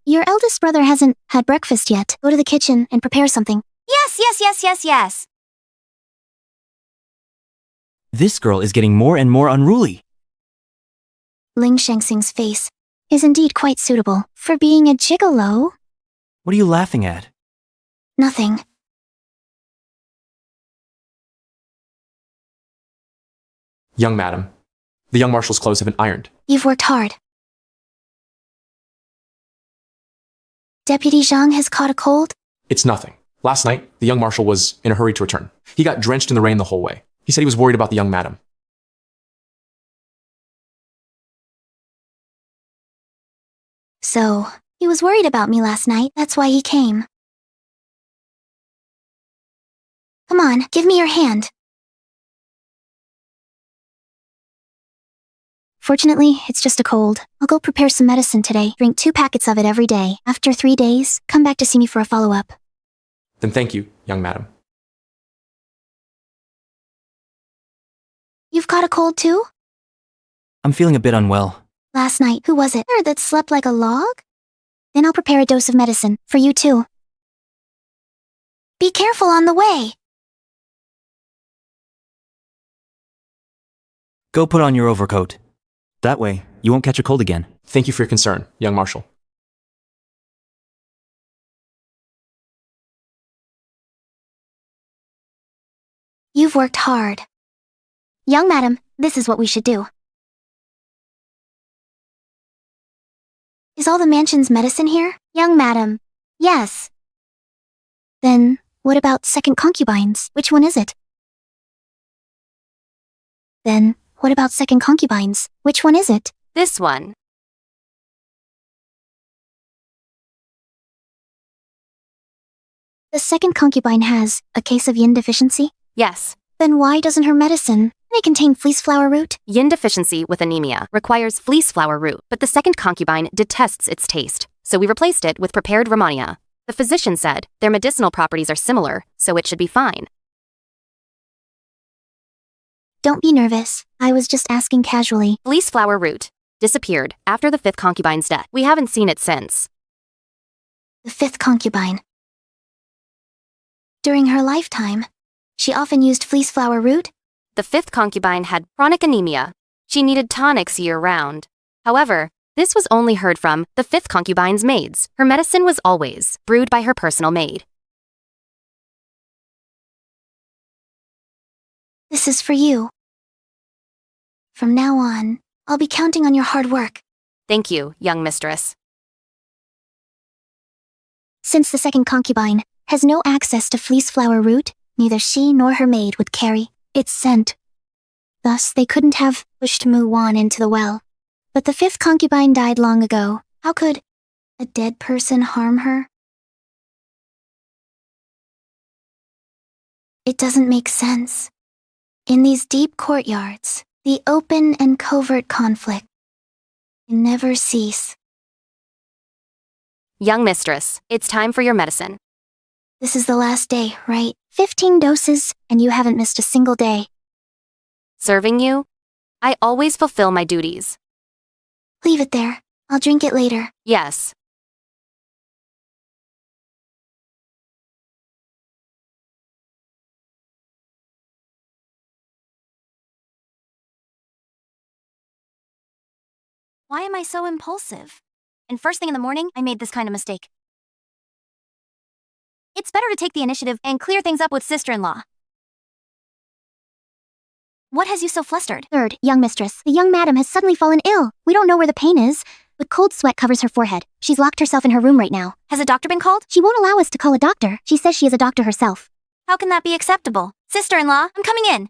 Your eldest brother hasn't had breakfast yet. Go to the kitchen and prepare something. Yes. This girl is getting more and more unruly. Ling Shengxing's face is indeed quite suitable for being a gigolo. What are you laughing at? Nothing. Young madam, the young marshal's clothes have been ironed. You've worked hard. Deputy Zhang has caught a cold? It's nothing. Last night, the young marshal was in a hurry to return. He got drenched in the rain the whole way. He said he was worried about the young madam. So, he was worried about me last night. That's why he came. Come on, give me your hand. Fortunately, it's just a cold. I'll go prepare some medicine today. Drink 2 packets of it every day. After 3 days, come back to see me for a follow-up. Then thank you, young madam. You've caught a cold too? I'm feeling a bit unwell. Last night, who was it? Her that slept like a log? Then I'll prepare a dose of medicine, for you too. Be careful on the way! Go put on your overcoat. That way, you won't catch a cold again. Thank you for your concern, young marshal. You've worked hard. Young madam, this is what we should do. Is all the mansion's medicine here? Young madam, yes. Then, what about second concubines? Which one is it? Then, what about second concubines? Which one is it? This one. The second concubine has a case of yin deficiency? Yes. Then why doesn't her medicine contain fleece flower root? Yin deficiency with anemia requires fleece flower root, but the second concubine detests its taste, so we replaced it with prepared Romania. The physician said their medicinal properties are similar, so it should be fine. Don't be nervous. I was just asking casually. Fleece flower root disappeared after the 5th concubine's death. We haven't seen it since. The 5th concubine. During her lifetime, she often used fleece flower root? The 5th concubine had chronic anemia. She needed tonics year-round. However, this was only heard from the 5th concubine's maids. Her medicine was always brewed by her personal maid. This is for you. From now on, I'll be counting on your hard work. Thank you, young mistress. Since the second concubine has no access to fleece flower root, neither she nor her maid would carry its scent. Thus, they couldn't have pushed Muan into the well. But the 5th concubine died long ago. How could a dead person harm her? It doesn't make sense. In these deep courtyards, the open and covert conflict can never cease. Young mistress, it's time for your medicine. This is the last day, right? 15 doses, and you haven't missed a single day. Serving you? I always fulfill my duties. Leave it there. I'll drink it later. Yes. Why am I so impulsive? And first thing in the morning, I made this kind of mistake. It's better to take the initiative and clear things up with sister-in-law. What has you so flustered? Third, young mistress. The young madam has suddenly fallen ill. We don't know where the pain is, but cold sweat covers her forehead. She's locked herself in her room right now. Has a doctor been called? She won't allow us to call a doctor. She says she is a doctor herself. How can that be acceptable? Sister-in-law, I'm coming in.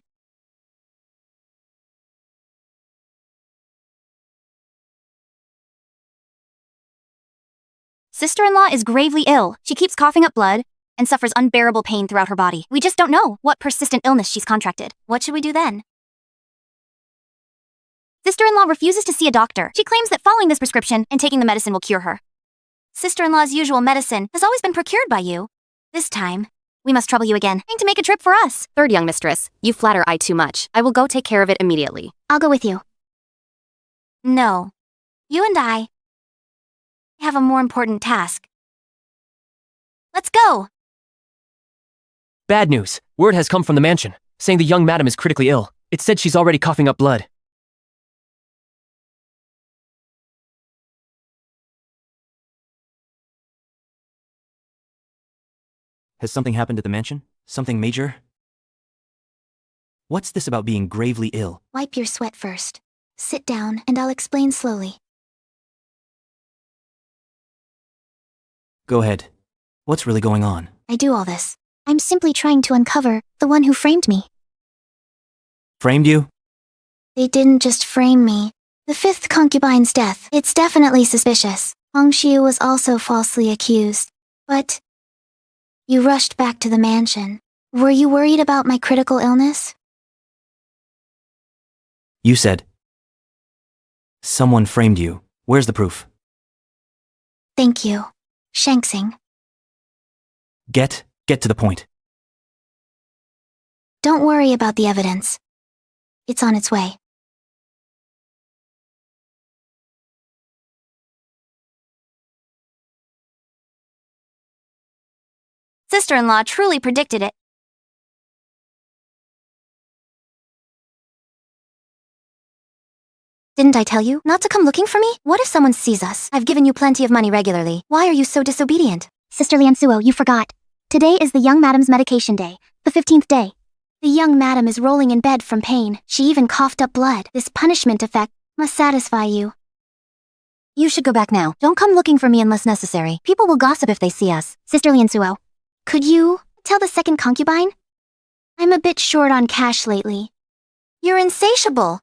Sister-in-law is gravely ill. She keeps coughing up blood and suffers unbearable pain throughout her body. We just don't know what persistent illness she's contracted. What should we do then? Sister-in-law refuses to see a doctor. She claims that following this prescription and taking the medicine will cure her. Sister-in-law's usual medicine has always been procured by you. This time, we must trouble you again. Trying to make a trip for us. Third young mistress, you flatter I too much. I will go take care of it immediately. I'll go with you. No. You and I have a more important task. Let's go! Bad news. Word has come from the mansion, saying the young madam is critically ill. It said she's already coughing up blood. Has something happened at the mansion? Something major? What's this about being gravely ill? Wipe your sweat first. Sit down and I'll explain slowly. Go ahead. What's really going on? I do all this. I'm simply trying to uncover the one who framed me. Framed you? They didn't just frame me. The fifth concubine's death. It's definitely suspicious. Hongxiu was also falsely accused. But you rushed back to the mansion. Were you worried about my critical illness? You said someone framed you. Where's the proof? Thank you. Shanxing. Get to the point. Don't worry about the evidence. It's on its way. Sister-in-law truly predicted it. Didn't I tell you not to come looking for me? What if someone sees us? I've given you plenty of money regularly. Why are you so disobedient? Sister Liansuo, you forgot. Today is the young madam's medication day, the 15th day. The young madam is rolling in bed from pain. She even coughed up blood. This punishment effect must satisfy you. You should go back now. Don't come looking for me unless necessary. People will gossip if they see us. Sister Liansuo, could you tell the second concubine? I'm a bit short on cash lately. You're insatiable.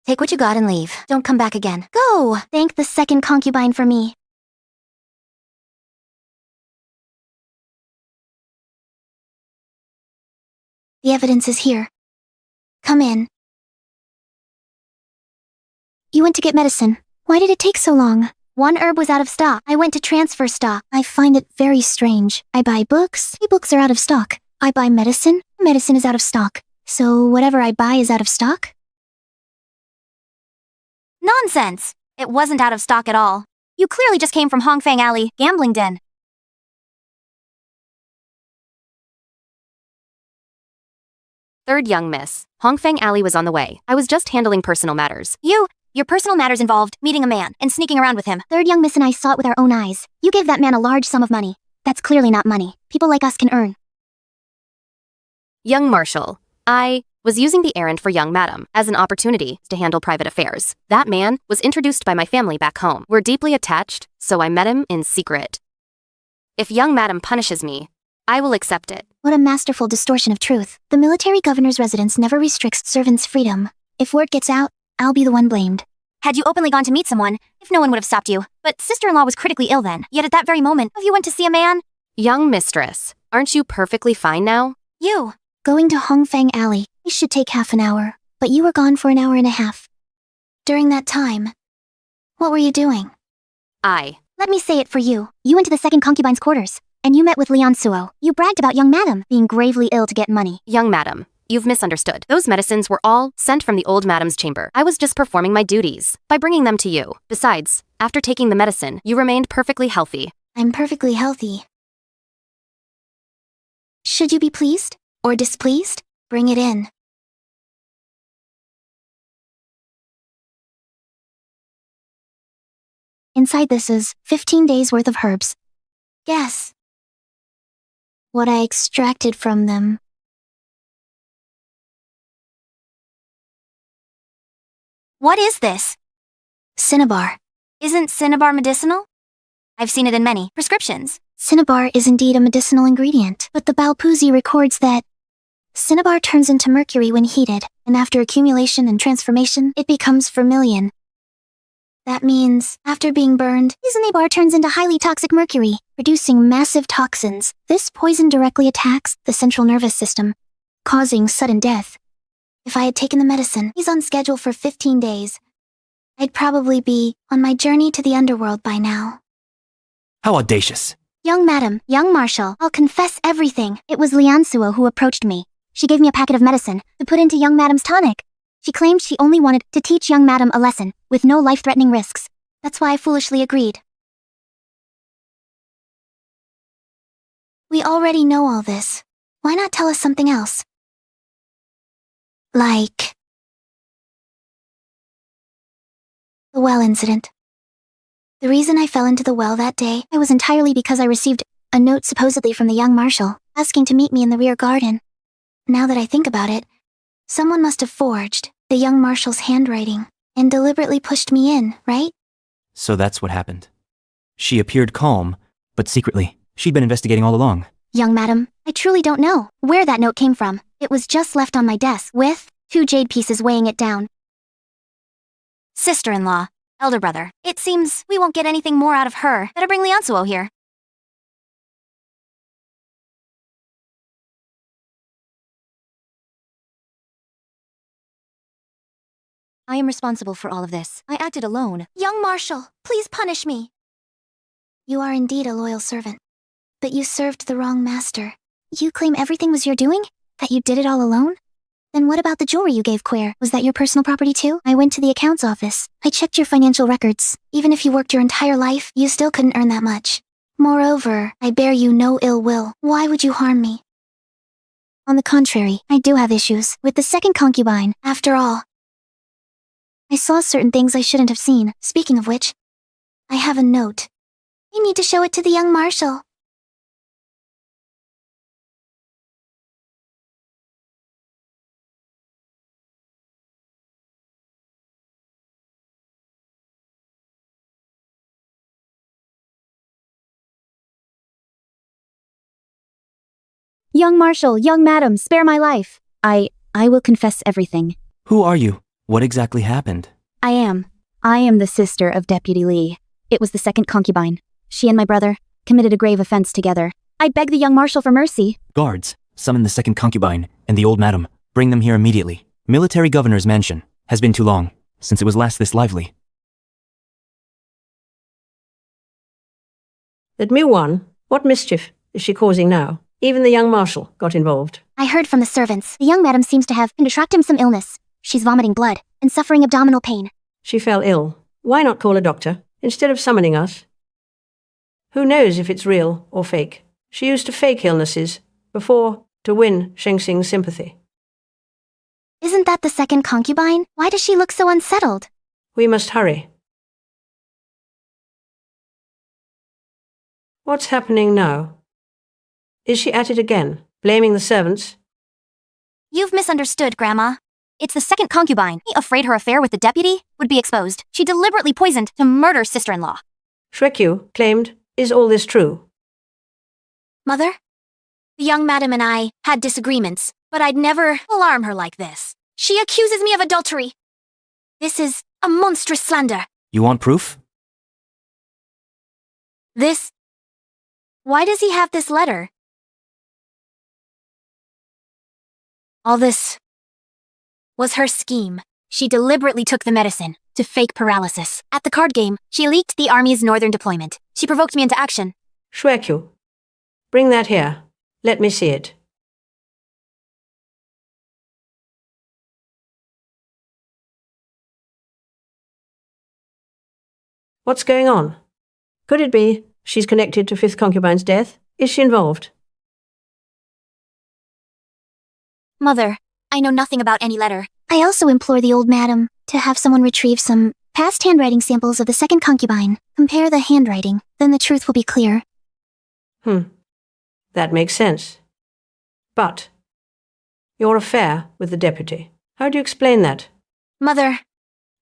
Take what you got and leave. Don't come back again. Go! Thank the second concubine for me. The evidence is here. Come in. You went to get medicine. Why did it take so long? One herb was out of stock. I went to transfer stock. I find it very strange. I buy books. Books are out of stock. I buy medicine. Medicine is out of stock. So whatever I buy is out of stock? Nonsense! It wasn't out of stock at all. You clearly just came from Hongfang Alley, gambling den. Third young miss, Hongfang Alley was on the way. I was just handling personal matters. Your personal matters involved meeting a man and sneaking around with him. Third young miss and I saw it with our own eyes. You gave that man a large sum of money. That's clearly not money. People like us can earn. Young Marshal, I was using the errand for young madam as an opportunity to handle private affairs. That man was introduced by my family back home. We're deeply attached, so I met him in secret. If young madam punishes me, I will accept it. What a masterful distortion of truth. The military governor's residence never restricts servants' freedom. If word gets out, I'll be the one blamed. Had you openly gone to meet someone, if no one would have stopped you. But sister-in-law was critically ill then. Yet at that very moment, if you went to see a man... Young mistress, aren't you perfectly fine now? You. Going to Hongfang Alley. It should take half an hour. But you were gone for an hour and a half. During that time, what were you doing? Let me say it for you. You went to the second concubine's quarters. And you met with Liansuo. You bragged about young madam being gravely ill to get money. Young madam, you've misunderstood. Those medicines were all sent from the old madam's chamber. I was just performing my duties by bringing them to you. Besides, after taking the medicine, you remained perfectly healthy. I'm perfectly healthy. Should you be pleased or displeased? Bring it in. Inside this is 15 days worth of herbs. Guess. What I extracted from them. What is this? Cinnabar. Isn't cinnabar medicinal? I've seen it in many prescriptions. Cinnabar is indeed a medicinal ingredient, but the Balpuzi records that cinnabar turns into mercury when heated, and after accumulation and transformation, it becomes vermilion. That means, After being burned, cinnabar turns into highly toxic mercury, producing massive toxins. This poison directly attacks the central nervous system, causing sudden death. if I had taken the medicine, he's on schedule for 15 days. I'd probably be on my journey to the underworld by now. How audacious. Young madam, young marshal, I'll confess everything. It was Liansuo who approached me. She gave me a packet of medicine to put into young madam's tonic. She claimed she only wanted to teach young madam a lesson, with no life-threatening risks. That's why I foolishly agreed. We already know all this. Why not tell us something else? Like the well incident. The reason I fell into the well that day, It was entirely because I received a note supposedly from the young marshal, asking to meet me in the rear garden. now that I think about it, someone must have forged the young marshal's handwriting and deliberately pushed me in, right? So that's what happened. She appeared calm, but secretly, she'd been investigating all along. Young madam, I truly don't know where that note came from. It was just left on my desk with 2 jade pieces weighing it down. Sister-in-law, elder brother. It seems we won't get anything more out of her. Better bring Liansuo here. I am responsible for all of this. I acted alone. Young marshal, please punish me. You are indeed a loyal servant, but you served the wrong master. You claim everything was your doing? That you did it all alone? Then what about the jewelry you gave Queer? Was that your personal property too? I went to the accounts office. I checked your financial records. Even if you worked your entire life, you still couldn't earn that much. Moreover, I bear you no ill will. Why would you harm me? On the contrary, I do have issues with the second concubine. After all, I saw certain things I shouldn't have seen. speaking of which, I have a note. I need to show it to the young marshal. Young marshal, young madam, spare my life. I will confess everything. Who are you? What exactly happened? I am the sister of Deputy Lee. It was the second concubine. She and my brother committed a grave offense together. I beg the young marshal for mercy. Guards, summon the second concubine and the old madam. Bring them here immediately. Military governor's mansion. Has been too long, since it was last this lively. That Muan, what mischief is she causing now? Even the young marshal got involved. I heard from the servants. The young madam seems to have contracted some illness. She's vomiting blood and suffering abdominal pain. She fell ill. Why not call a doctor instead of summoning us? Who knows if it's real or fake? She used to fake illnesses before to win Sheng Xing's sympathy. Isn't that the second concubine? Why does she look so unsettled? We must hurry. What's happening now? Is she at it again, blaming the servants? You've misunderstood, Grandma. It's the second concubine. Afraid her affair with the deputy would be exposed. She deliberately poisoned to murder sister-in-law. Shrekyu claimed, is all this true? Mother? The young madam and I had disagreements, but I'd never alarm her like this. She accuses me of adultery. This is a monstrous slander. You want proof? This... Why does he have this letter? All this was her scheme. She deliberately took the medicine to fake paralysis. At the card game, she leaked the army's northern deployment. She provoked me into action. Shrekyu, bring that here. Let me see it. What's going on? Could it be she's connected to fifth concubine's death? Is she involved? Mother, I know nothing about any letter. I also implore the old madam to have someone retrieve some Past handwriting samples of the second concubine. Compare the handwriting, then the truth will be clear. That makes sense. But your affair with the deputy, how do you explain that? Mother,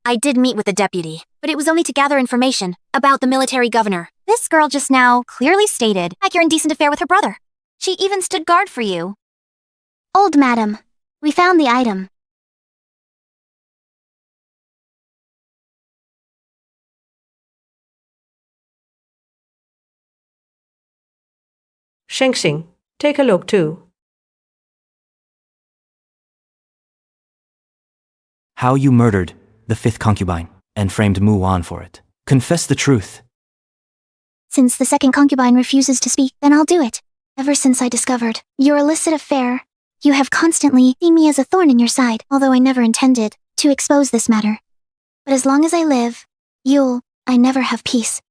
I did meet with the deputy, but it was only to gather information about the military governor. This girl just now clearly stated like your indecent affair with her brother. She even stood guard for you. Old madam, we found the item. Shenxing, take a look too. How you murdered the fifth concubine and framed Muan for it. Confess the truth. Since the second concubine refuses to speak, then I'll do it. Ever since I discovered your illicit affair, you have constantly seen me as a thorn in your side, although I never intended to expose this matter. But as long as I live, I never have peace.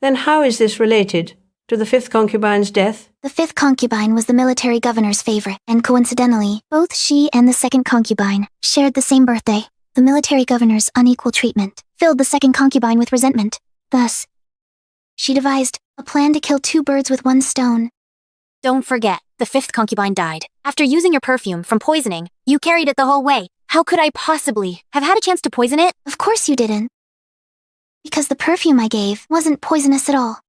Then how is this related to the fifth concubine's death? The fifth concubine was the military governor's favorite, and coincidentally, both she and the second concubine shared the same birthday. The military governor's unequal treatment filled the second concubine with resentment. Thus, she devised a plan to kill two birds with one stone. Don't forget, the fifth concubine died. After using your perfume from poisoning, you carried it the whole way. How could I possibly have had a chance to poison it? Of course you didn't. Because the perfume I gave wasn't poisonous at all.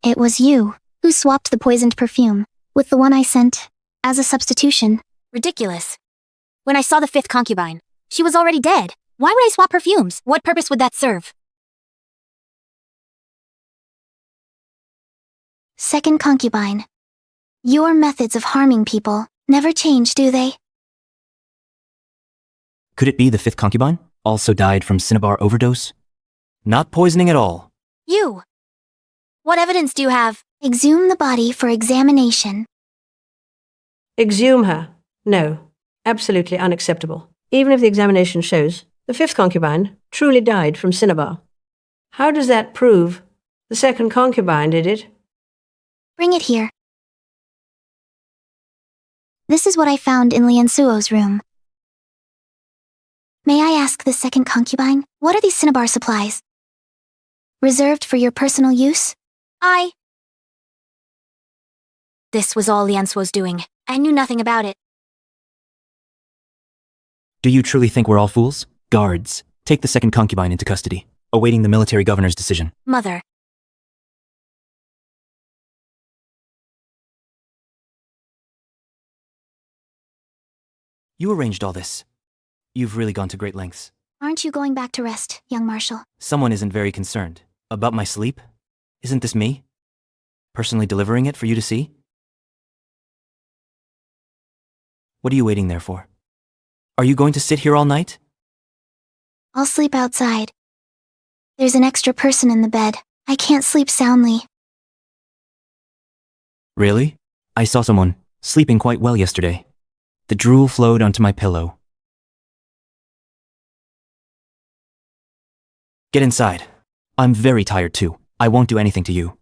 It was you who swapped the poisoned perfume with the one I sent as a substitution. Ridiculous. When I saw the fifth concubine, she was already dead. Why would I swap perfumes? What purpose would that serve? Second concubine. Your methods of harming people never change, do they? Could it be the fifth concubine also died from cinnabar overdose? Not poisoning at all. You! What evidence do you have? Exhume the body for examination. Exhume her? No. Absolutely unacceptable. Even if the examination shows the fifth concubine truly died from cinnabar. How does that prove the second concubine did it? Bring it here. This is what I found in Lian Suo's room. May I ask the second concubine, what are these cinnabar supplies? Reserved for your personal use? This was all Lian Suo's doing. I knew nothing about it. Do you truly think we're all fools? Guards, take the second concubine into custody, awaiting the military governor's decision. Mother. You arranged all this. You've really gone to great lengths. Aren't you going back to rest, young Marshal? Someone isn't very concerned. About my sleep? Isn't this me? Personally delivering it for you to see? What are you waiting there for? Are you going to sit here all night? I'll sleep outside. There's an extra person in the bed. I can't sleep soundly. Really? I saw someone sleeping quite well yesterday. The drool flowed onto my pillow. Get inside. I'm very tired too. I won't do anything to you.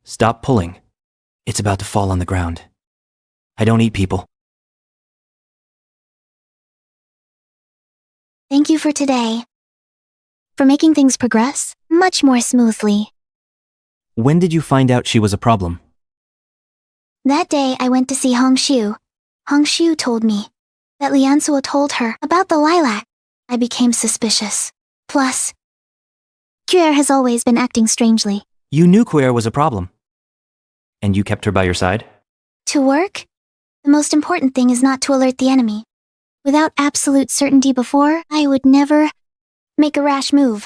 Stop pulling. It's about to fall on the ground. I don't eat people. Thank you for today. For making things progress much more smoothly. When did you find out she was a problem? That day I went to see Hong Xiu. Hong Xiu told me that Lian Suo told her about the lilac. I became suspicious. Plus, Cuer has always been acting strangely. You knew Queer was a problem. And you kept her by your side? To work, the most important thing is not to alert the enemy. Without absolute certainty before, I would never make a rash move.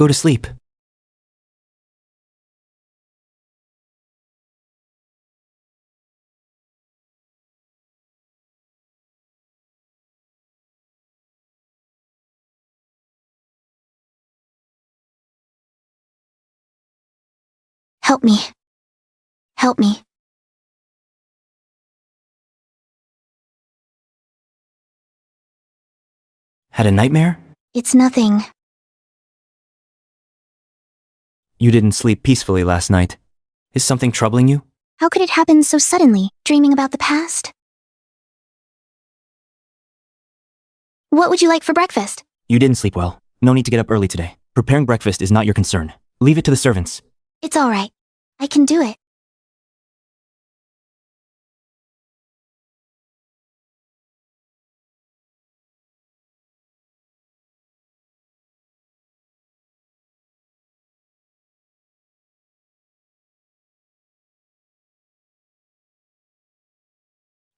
Go to sleep. Help me. Help me. Had a nightmare? It's nothing. You didn't sleep peacefully last night. Is something troubling you? How could it happen so suddenly, dreaming about the past? What would you like for breakfast? You didn't sleep well. No need to get up early today. Preparing breakfast is not your concern. Leave it to the servants. It's all right. I can do it.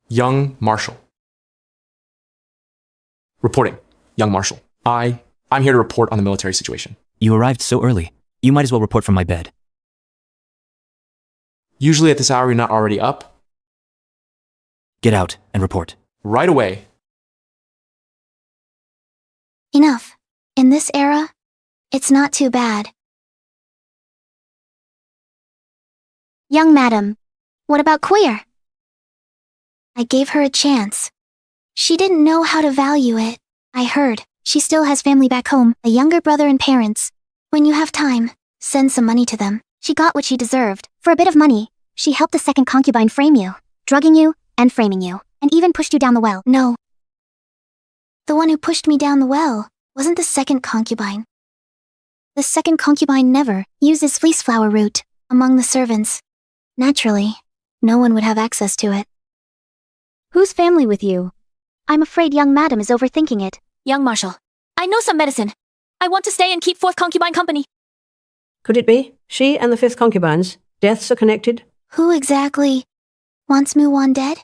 Young Marshal. Reporting. Young Marshal. I'm here to report on the military situation. You arrived so early. You might as well report from my bed. Usually at this hour you're not already up. Get out and report. Right away. Enough. In this era, it's not too bad. Young madam, what about queer? I gave her a chance. She didn't know how to value it. I heard. She still has family back home, a younger brother and parents. When you have time, send some money to them. She got what she deserved. For a bit of money, she helped the second concubine frame you, drugging you and framing you, and even pushed you down the well. No. The one who pushed me down the well wasn't the second concubine. The second concubine never uses fleece flower root among the servants. Naturally, no one would have access to it. Whose family with you? I'm afraid young madam is overthinking it. Young Marshal, I know some medicine. I want to stay and keep fourth concubine company. Could it be? She and the fifth concubine's deaths are connected? Who exactly wants Muan dead?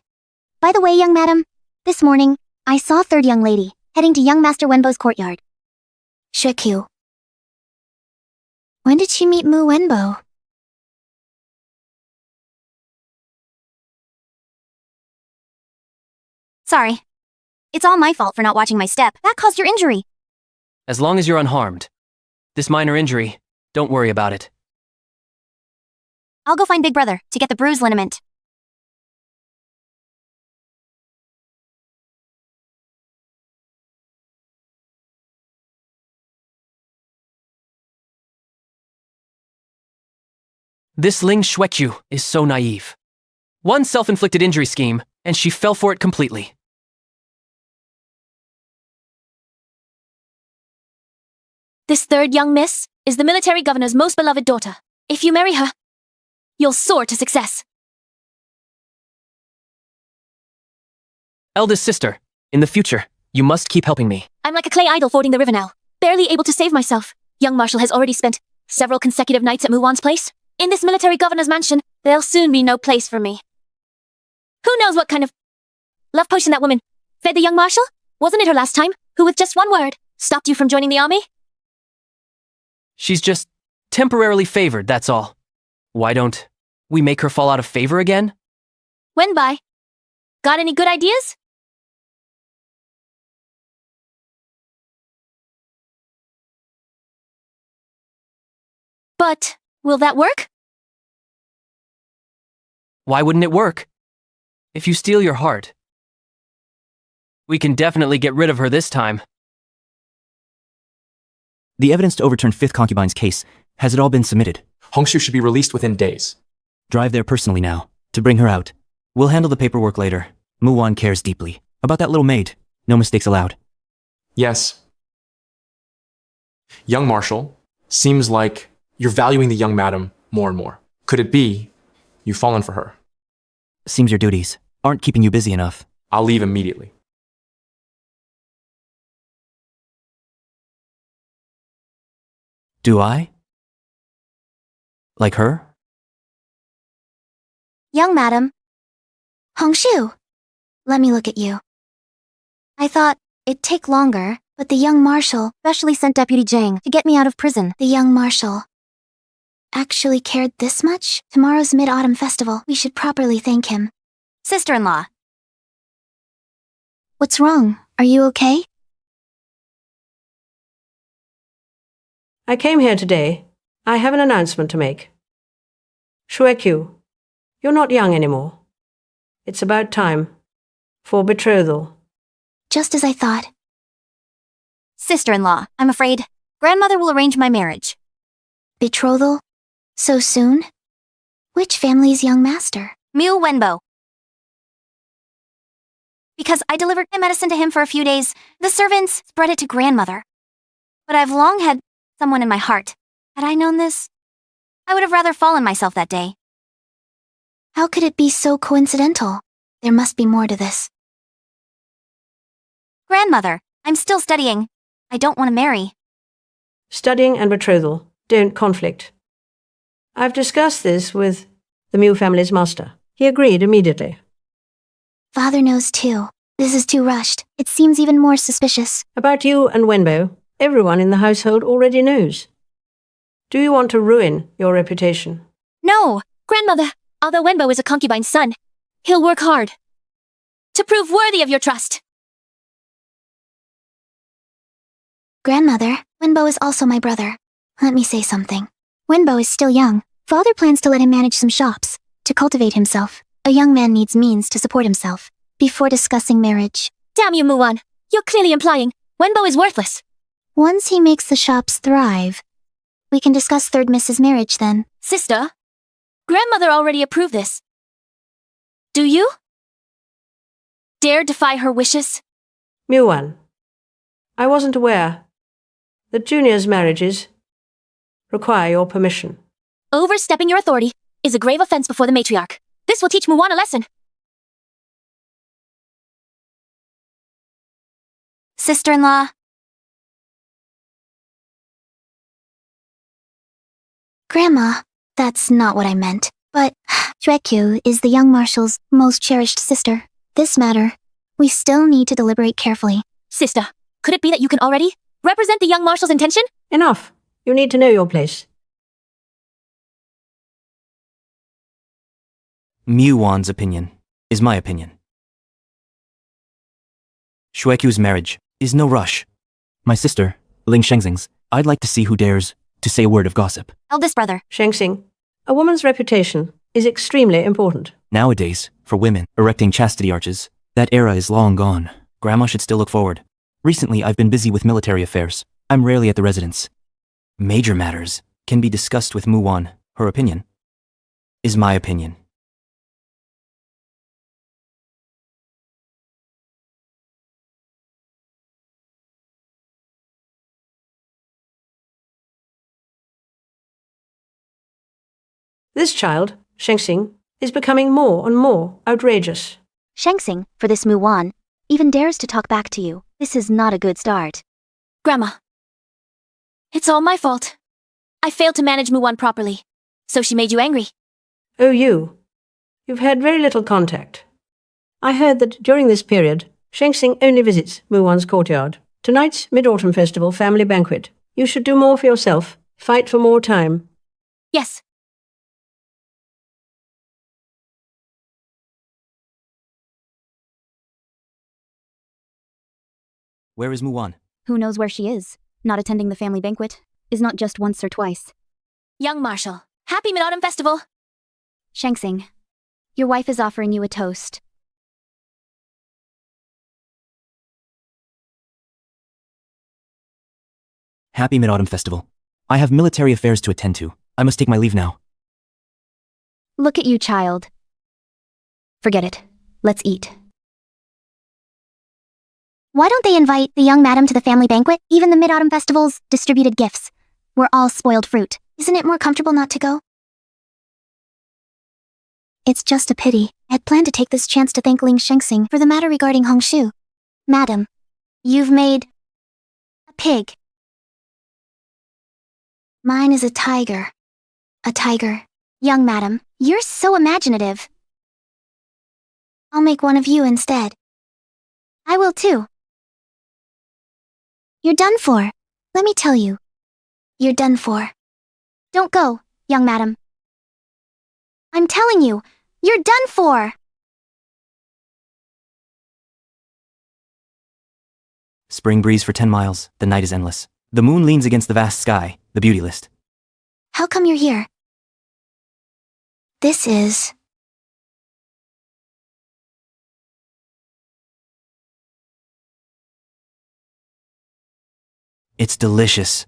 By the way, young madam, this morning, I saw third young lady heading to young Master Wenbo's courtyard. Shekyu. When did she meet Mu Wenbo? Sorry. It's all my fault for not watching my step. That caused your injury. As long as you're unharmed. This minor injury, don't worry about it. I'll go find Big Brother to get the bruise liniment. This Ling Xueqiu is so naive. One self-inflicted injury scheme, and she fell for it completely. This third young miss is the military governor's most beloved daughter. If you marry her, you'll soar to success. Eldest sister, in the future, you must keep helping me. I'm like a clay idol fording the river now, barely able to save myself. Young Marshal has already spent several consecutive nights at Muan's place. In this military governor's mansion, there'll soon be no place for me. Who knows what kind of love potion that woman fed the young Marshal? Wasn't it her last time, who with just one word stopped you from joining the army? She's just temporarily favored, that's all. Why don't we make her fall out of favor again? When by? Got any good ideas? But will that work? Why wouldn't it work? If you steal your heart, we can definitely get rid of her this time. The evidence to overturn fifth concubine's case, has it all been submitted? Hongshu should be released within days. Drive there personally now, to bring her out. We'll handle the paperwork later. Muan cares deeply about that little maid. No mistakes allowed. Yes. Young Marshal, seems like you're valuing the young madam more and more. Could it be you've fallen for her? Seems your duties aren't keeping you busy enough. I'll leave immediately. Do I? Like her? Young madam. Hongshu, let me look at you. I thought it'd take longer, But the young marshal, Specially sent Deputy Jang to get me out of prison. the young marshal, actually cared this much? Tomorrow's Mid-Autumn Festival. We should properly thank him. Sister-in-law. What's wrong? Are you okay? I came here today. I have an announcement to make. Shuekyu, you're not young anymore. It's about time for betrothal. Just as I thought. Sister-in-law, I'm afraid. Grandmother will arrange my marriage. Betrothal? So soon? Which family's young master? Mu Wenbo. Because I delivered my medicine to him for a few days, the servants spread it to grandmother. But I've long had someone in my heart. Had I known this, I would have rather fallen myself that day. How could it be so coincidental? There must be more to this. Grandmother, I'm still studying. I don't want to marry. Studying and betrothal don't conflict. I've discussed this with the Mu family's master. He agreed immediately. Father knows too. This is too rushed. It seems even more suspicious. About you and Wenbo, everyone in the household already knows. Do you want to ruin your reputation? No, grandmother. Although Wenbo is a concubine's son, he'll work hard to prove worthy of your trust. Grandmother, Wenbo is also my brother. Let me say something. Wenbo is still young. Father plans to let him manage some shops, to cultivate himself. A young man needs means to support himself, before discussing marriage. Damn you, Muan. You're clearly implying Wenbo is worthless. Once he makes the shops thrive, we can discuss third Mrs. marriage then. Sister, grandmother already approved this. Do you? Dare defy her wishes? Muan, I wasn't aware that juniors' marriages require your permission. Overstepping your authority is a grave offense before the matriarch. This will teach Muan a lesson. Sister-in-law. Grandma, that's not what I meant. But Shuekyu is the young marshal's most cherished sister. This matter, we still need to deliberate carefully. Sister, could it be that you can already represent the young marshal's intention? Enough. You need to know your place. Muan's opinion is my opinion. Shuekyu's marriage is no rush. My sister, Ling Shengxing's, I'd like to see who dares to say a word of gossip. Eldest brother. Shengxing, a woman's reputation is extremely important. Nowadays, for women, erecting chastity arches, that era is long gone. Grandma should still look forward. Recently, I've been busy with military affairs. I'm rarely at the residence. Major matters can be discussed with Muan. Her opinion is my opinion. This child, Shengxing, is becoming more and more outrageous. Shengxing, for this Muan, even dares to talk back to you. This is not a good start. Grandma, it's all my fault. I failed to manage Muan properly, so she made you angry. Oh, you've had very little contact. I heard that during this period, Shengxing only visits Muan's courtyard. Tonight's Mid-Autumn Festival family banquet. You should do more for yourself. Fight for more time. Yes. Where is Muan? Who knows where she is? Not attending the family banquet is not just once or twice. Young Marshal, happy Mid-Autumn Festival! Shengxing, your wife is offering you a toast. Happy Mid-Autumn Festival. I have military affairs to attend to. I must take my leave now. Look at you, child. Forget it. Let's eat. Why don't they invite the young madam to the family banquet? Even the Mid-Autumn Festival's distributed gifts. We're all spoiled fruit. Isn't it more comfortable not to go? It's just a pity. I had planned to take this chance to thank Ling Shengxing for the matter regarding Hongshu. Madam, you've made a pig. Mine is a tiger. A tiger. Young madam, you're so imaginative. I'll make one of you instead. I will too. You're done for. Let me tell you. You're done for. Don't go, young madam. I'm telling you, you're done for! Spring breeze for 10 miles, the night is endless. The moon leans against the vast sky, the beauty list. How come you're here? This is... It's delicious.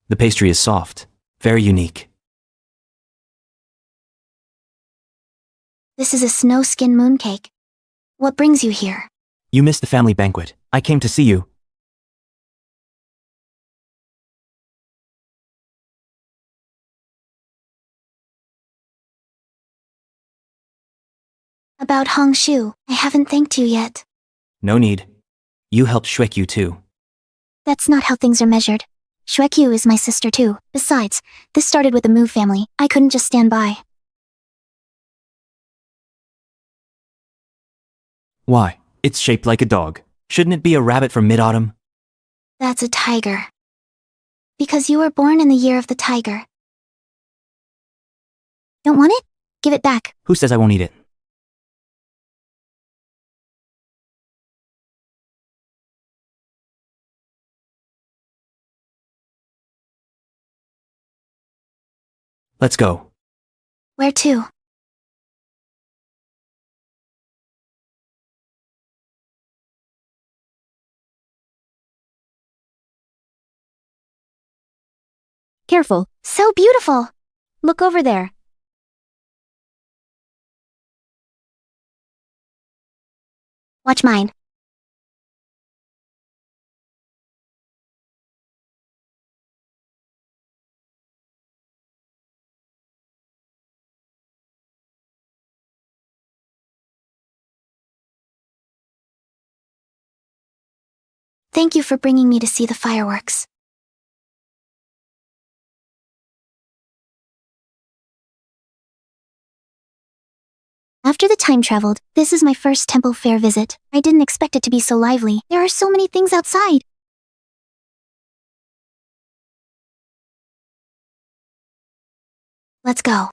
The pastry is soft, very unique. This is a snow skin mooncake. What brings you here? You missed the family banquet. I came to see you. About Hong Shu, I haven't thanked you yet. No need. You helped Shuekyu too. That's not how things are measured. Shuekyu is my sister too. Besides, this started with the Mu family. I couldn't just stand by. Why? It's shaped like a dog. Shouldn't it be a rabbit from mid-autumn? That's a tiger. Because you were born in the year of the tiger. Don't want it? Give it back. Who says I won't eat it? Let's go. Where to? Careful. So beautiful! Look over there. Watch mine. Thank you for bringing me to see the fireworks. After the time traveled, this is my first temple fair visit. I didn't expect it to be so lively. There are so many things outside. Let's go.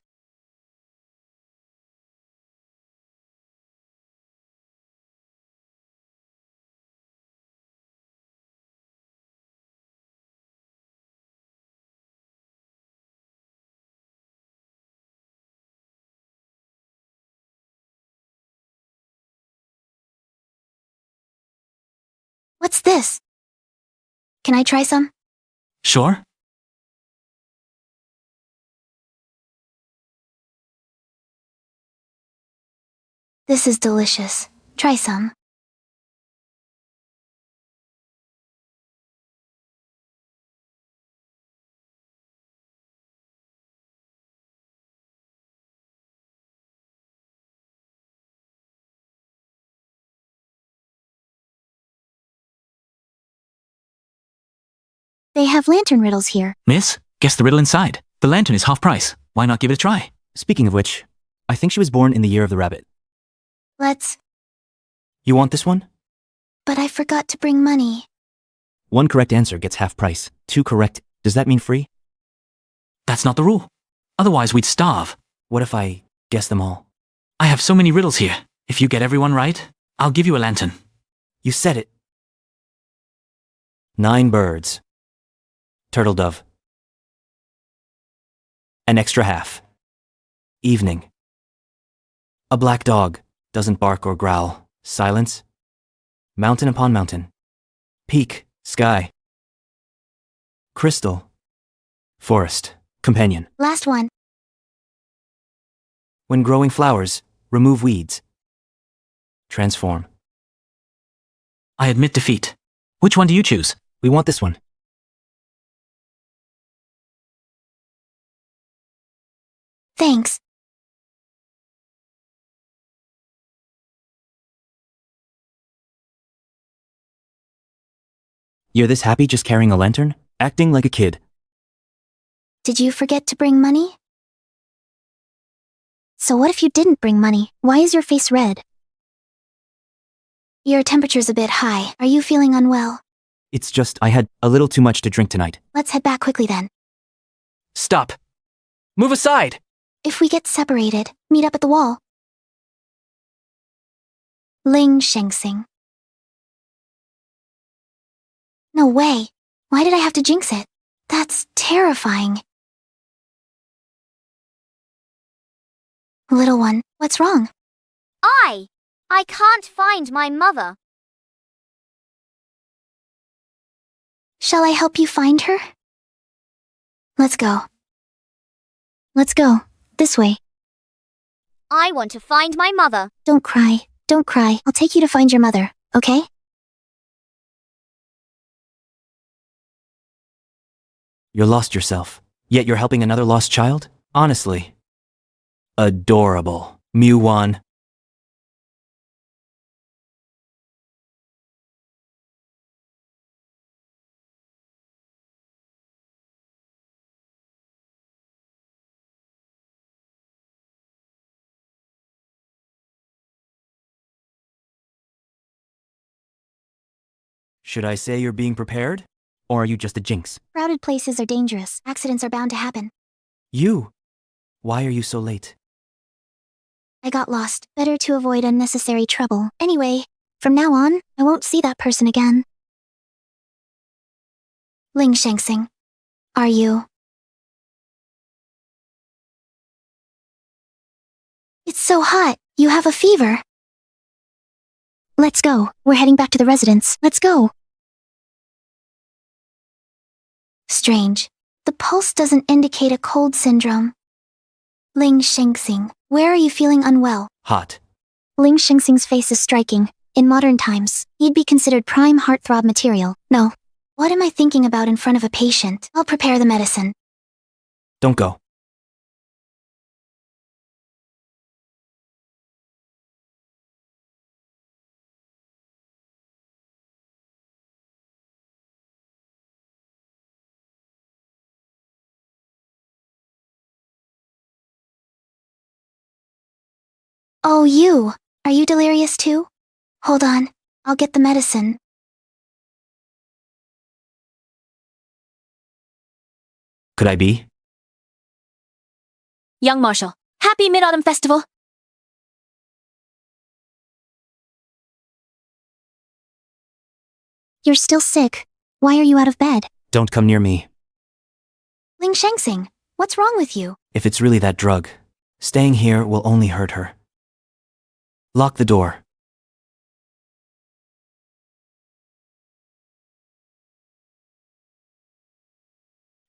What's this? Can I try some? Sure? This is delicious. Try some. They have lantern riddles here. Miss, guess the riddle inside. The lantern is half price. Why not give it a try? Speaking of which, I think she was born in the year of the rabbit. Let's... You want this one? But I forgot to bring money. One correct answer gets half price. Two correct, does that mean free? That's not the rule. Otherwise, we'd starve. What if I guess them all? I have so many riddles here. If you get everyone right, I'll give you a lantern. You said it. 9 birds. Turtle dove. An extra half. Evening. A black dog. Doesn't bark or growl. Silence. Mountain upon mountain. Peak. Sky. Crystal. Forest. Companion. Last one. When growing flowers, remove weeds. Transform. I admit defeat. Which one do you choose? We want this one. Thanks. You're this happy just carrying a lantern? Acting like a kid. Did you forget to bring money? So what if you didn't bring money? Why is your face red? Your temperature's a bit high. Are you feeling unwell? It's just I had a little too much to drink tonight. Let's head back quickly then. Stop. Move aside. If we get separated, meet up at the wall. Ling Shengsing. No way. Why did I have to jinx it? That's terrifying. Little one, what's wrong? I can't find my mother. Shall I help you find her? Let's go. Let's go. This way. I want to find my mother. Don't cry. Don't cry. I'll take you to find your mother, okay? You're lost yourself, yet you're helping another lost child? Honestly. Adorable. Muan. Should I say you're being prepared? Or are you just a jinx? Crowded places are dangerous. Accidents are bound to happen. You? Why are you so late? I got lost. Better to avoid unnecessary trouble. Anyway, from now on, I won't see that person again. Ling Shengsing. Are you? It's so hot. You have a fever. Let's go. We're heading back to the residence. Let's go. Strange. The pulse doesn't indicate a cold syndrome. Ling Shengsing, where are you feeling unwell? Hot. Ling Shengsing's face is striking. In modern times, he'd be considered prime heartthrob material. No. What am I thinking about in front of a patient? I'll prepare the medicine. Don't go. Oh, you. Are you delirious too? Hold on. I'll get the medicine. Could I be? Young Marshal, happy Mid-Autumn Festival! You're still sick. Why are you out of bed? Don't come near me. Ling Shengsing, what's wrong with you? If it's really that drug, staying here will only hurt her. Lock the door.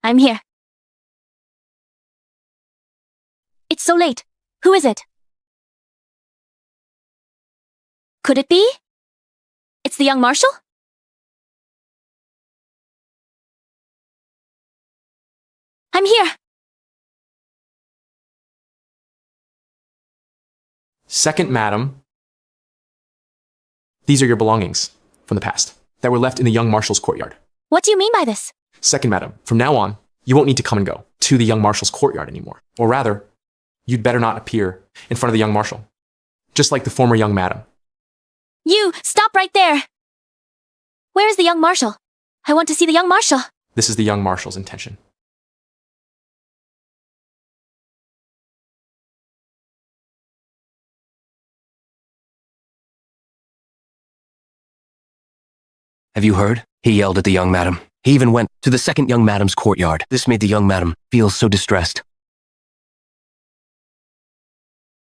I'm here. It's so late. Who is it? Could it be? It's the young Marshal? I'm here. Second, madam, these are your belongings from the past that were left in the young marshal's courtyard. What do you mean by this? Second, madam, from now on, you won't need to come and go to the young marshal's courtyard anymore. Or rather, you'd better not appear in front of the young marshal, just like the former young madam. You, stop right there! Where is the young Marshal? I want to see the young Marshal. This is the young marshal's intention. Have you heard? He yelled at the young madam. He even went to the second young madam's courtyard. This made the young madam feel so distressed.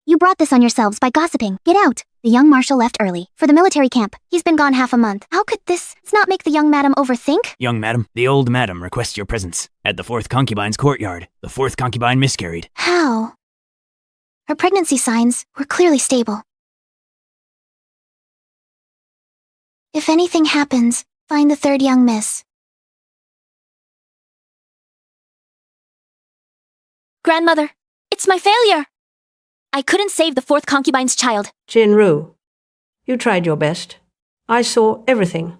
You brought this on yourselves by gossiping. Get out. The young marshal left early for the military camp. He's been gone half a month. How could this not make the young madam overthink? Young madam, the old madam requests your presence at the fourth concubine's courtyard. The fourth concubine miscarried. How? Her pregnancy signs were clearly stable. If anything happens, find the third young miss. Grandmother, it's my failure! I couldn't save the fourth concubine's child. Jinru, you tried your best. I saw everything.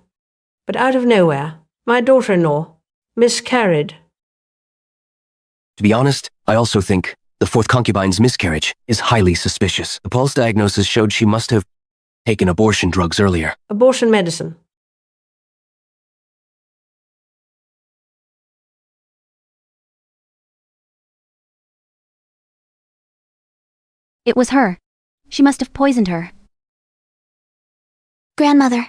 But out of nowhere, my daughter-in-law miscarried. To be honest, I also think the fourth concubine's miscarriage is highly suspicious. The pulse diagnosis showed she must have taken abortion drugs earlier. Abortion medicine. It was her. She must have poisoned her. Grandmother.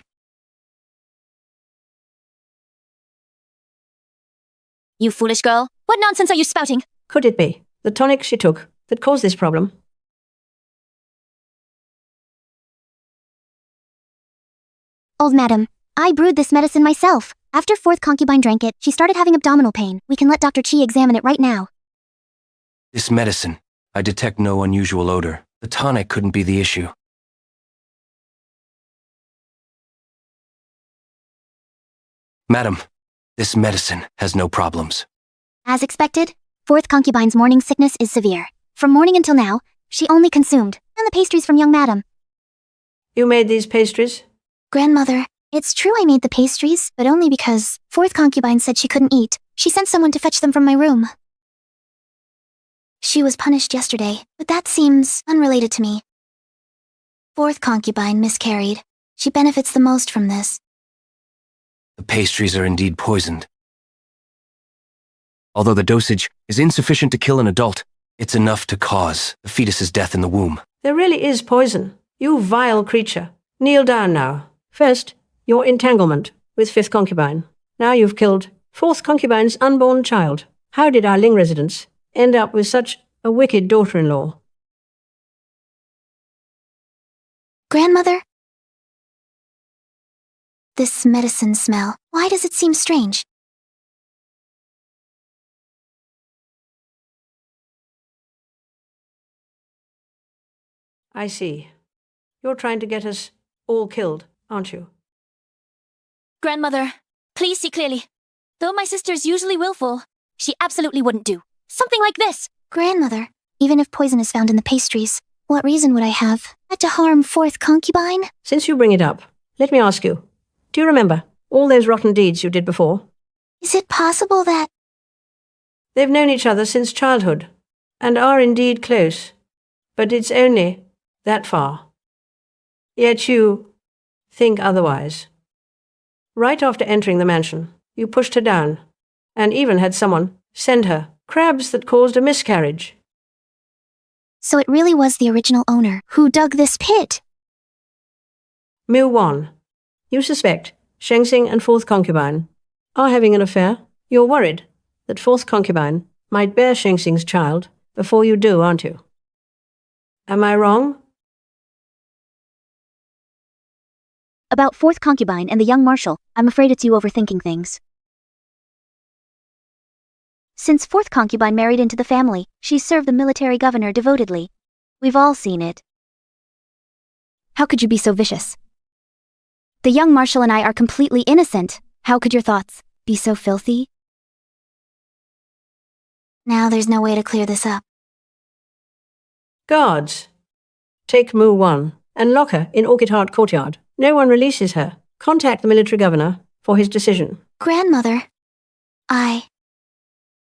You foolish girl. What nonsense are you spouting? Could it be the tonic she took that caused this problem? Old madam, I brewed this medicine myself. After fourth concubine drank it, she started having abdominal pain. We can let Dr. Chi examine it right now. This medicine, I detect no unusual odor. The tonic couldn't be the issue. Madam, this medicine has no problems. As expected, fourth concubine's morning sickness is severe. From morning until now, she only consumed, and the pastries from young madam. You made these pastries? Grandmother. It's true I made the pastries, but only because fourth concubine said she couldn't eat. She sent someone to fetch them from my room. She was punished yesterday, but that seems unrelated to me. Fourth concubine miscarried. She benefits the most from this. The pastries are indeed poisoned. Although the dosage is insufficient to kill an adult, it's enough to cause the fetus's death in the womb. There really is poison. You vile creature. Kneel down now. First, your entanglement with fifth concubine. Now you've killed fourth concubine's unborn child. How did our Ling residents end up with such a wicked daughter-in-law? Grandmother? This medicine smell, why does it seem strange? I see. You're trying to get us all killed, aren't you? Grandmother, please see clearly. Though my sister is usually willful, she absolutely wouldn't do something like this. Grandmother, even if poison is found in the pastries, what reason would I have to harm fourth concubine? Since you bring it up, let me ask you. Do you remember all those rotten deeds you did before? Is it possible that... They've known each other since childhood, and are indeed close, but it's only that far. Yet you think otherwise. Right after entering the mansion, you pushed her down, and even had someone send her crabs that caused a miscarriage. So it really was the original owner who dug this pit. Muan, you suspect Shengxing and fourth concubine are having an affair. You're worried that fourth concubine might bear Shengxing's child before you do, aren't you? Am I wrong? About fourth concubine and the young marshal, I'm afraid it's you overthinking things. Since fourth concubine married into the family, she's served the military governor devotedly. We've all seen it. How could you be so vicious? The young marshal and I are completely innocent. How could your thoughts be so filthy? Now there's no way to clear this up. Guards, take Muan and lock her in Orchid Heart Courtyard. No one releases her. Contact the military governor for his decision. Grandmother.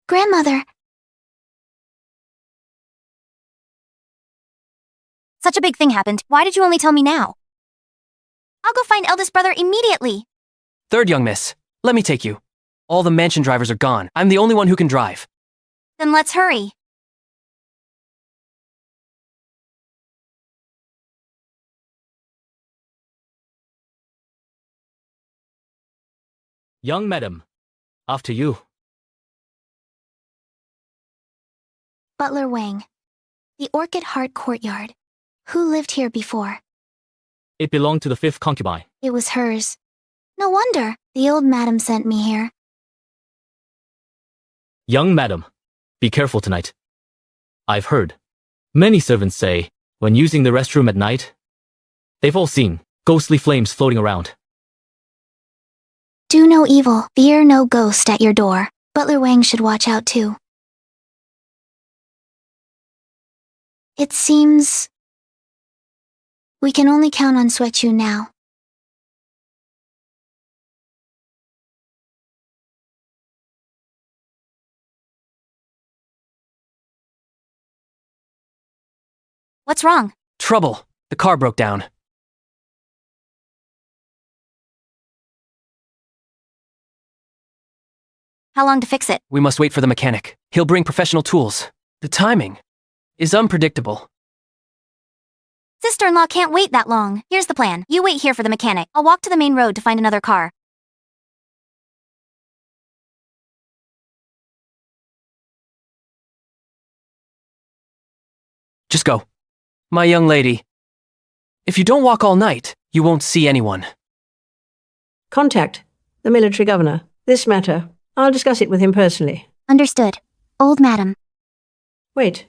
Grandmother. Such a big thing happened. Why did you only tell me now? I'll go find eldest brother immediately. Third young miss, let me take you. All the mansion drivers are gone. I'm the only one who can drive. Then let's hurry. Young madam, after you. Butler Wang. The Orchid Heart Courtyard. Who lived here before? It belonged to the fifth concubine. It was hers. No wonder. The old madam sent me here. Young madam, be careful tonight. I've heard. Many servants say, when using the restroom at night, they've all seen ghostly flames floating around. Do no evil, fear no ghost at your door. Butler Wang should watch out too. It seems... we can only count on Suechu now. What's wrong? Trouble. The car broke down. How long to fix it? We must wait for the mechanic. He'll bring professional tools. The timing is unpredictable. Sister-in-law can't wait that long. Here's the plan. You wait here for the mechanic. I'll walk to the main road to find another car. Just go. My young lady. If you don't walk all night, you won't see anyone. Contact the military governor. This matter, I'll discuss it with him personally. Understood. Old madam. Wait.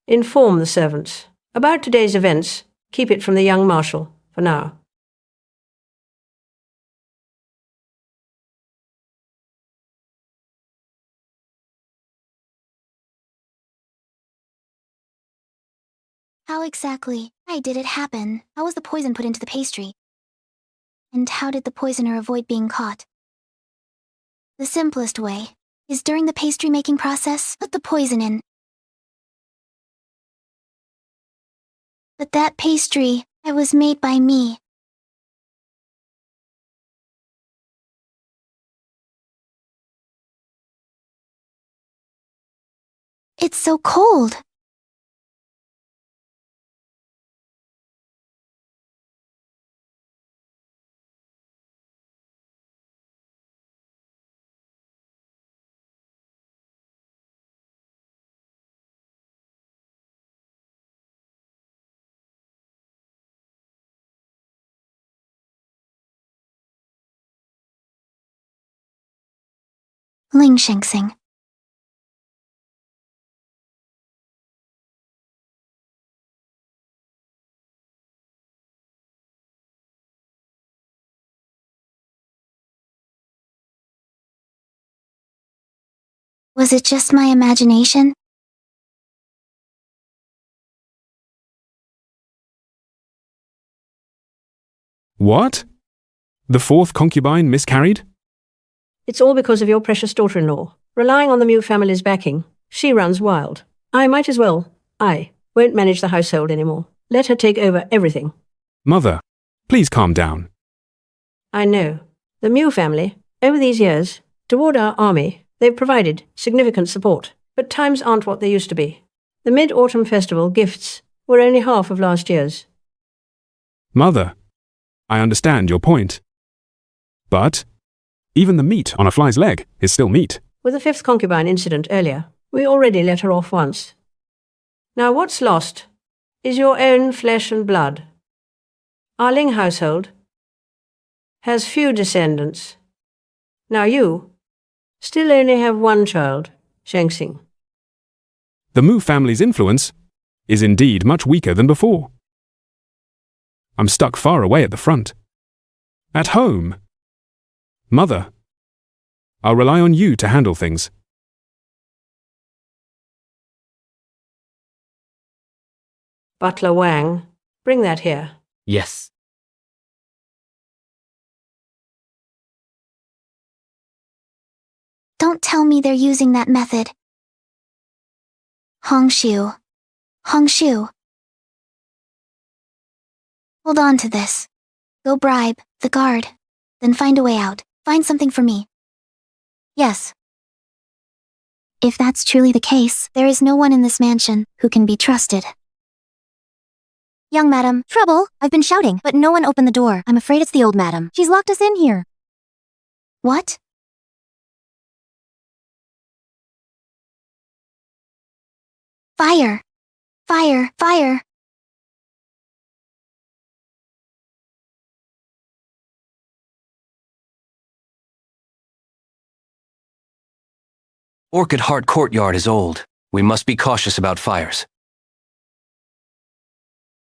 Inform the servants. About today's events, keep it from the young marshal, for now. How exactly did it happen? How was the poison put into the pastry? And how did the poisoner avoid being caught? The simplest way is during the pastry-making process, put the poison in. But that pastry, it was made by me. It's so cold. Ling Shengxing. Was it just my imagination? What? The fourth concubine miscarried? It's all because of your precious daughter-in-law. Relying on the Mu family's backing, she runs wild. I might as well. I won't manage the household anymore. Let her take over everything. Mother, please calm down. I know. The Mu family, over these years, toward our army, they've provided significant support. But times aren't what they used to be. The Mid-Autumn Festival gifts were only half of last year's. Mother, I understand your point. But even the meat on a fly's leg is still meat. With the fifth concubine incident earlier, we already let her off once. Now what's lost is your own flesh and blood. Our Ling household has few descendants. Now you still only have one child, Shengxing. The Mu family's influence is indeed much weaker than before. I'm stuck far away at the front. At home. Mother, I'll rely on you to handle things. Butler Wang, bring that here. Yes. Don't tell me they're using that method. Hongshu. Hongshu. Hold on to this. Go bribe the guard. Then find a way out. Find something for me. Yes. If that's truly the case, there is no one in this mansion who can be trusted. Young madam, trouble! I've been shouting, but no one opened the door. I'm afraid it's the old madam. She's locked us in here. What? Fire! Fire! Fire! Orchid Heart Courtyard is old. We must be cautious about fires.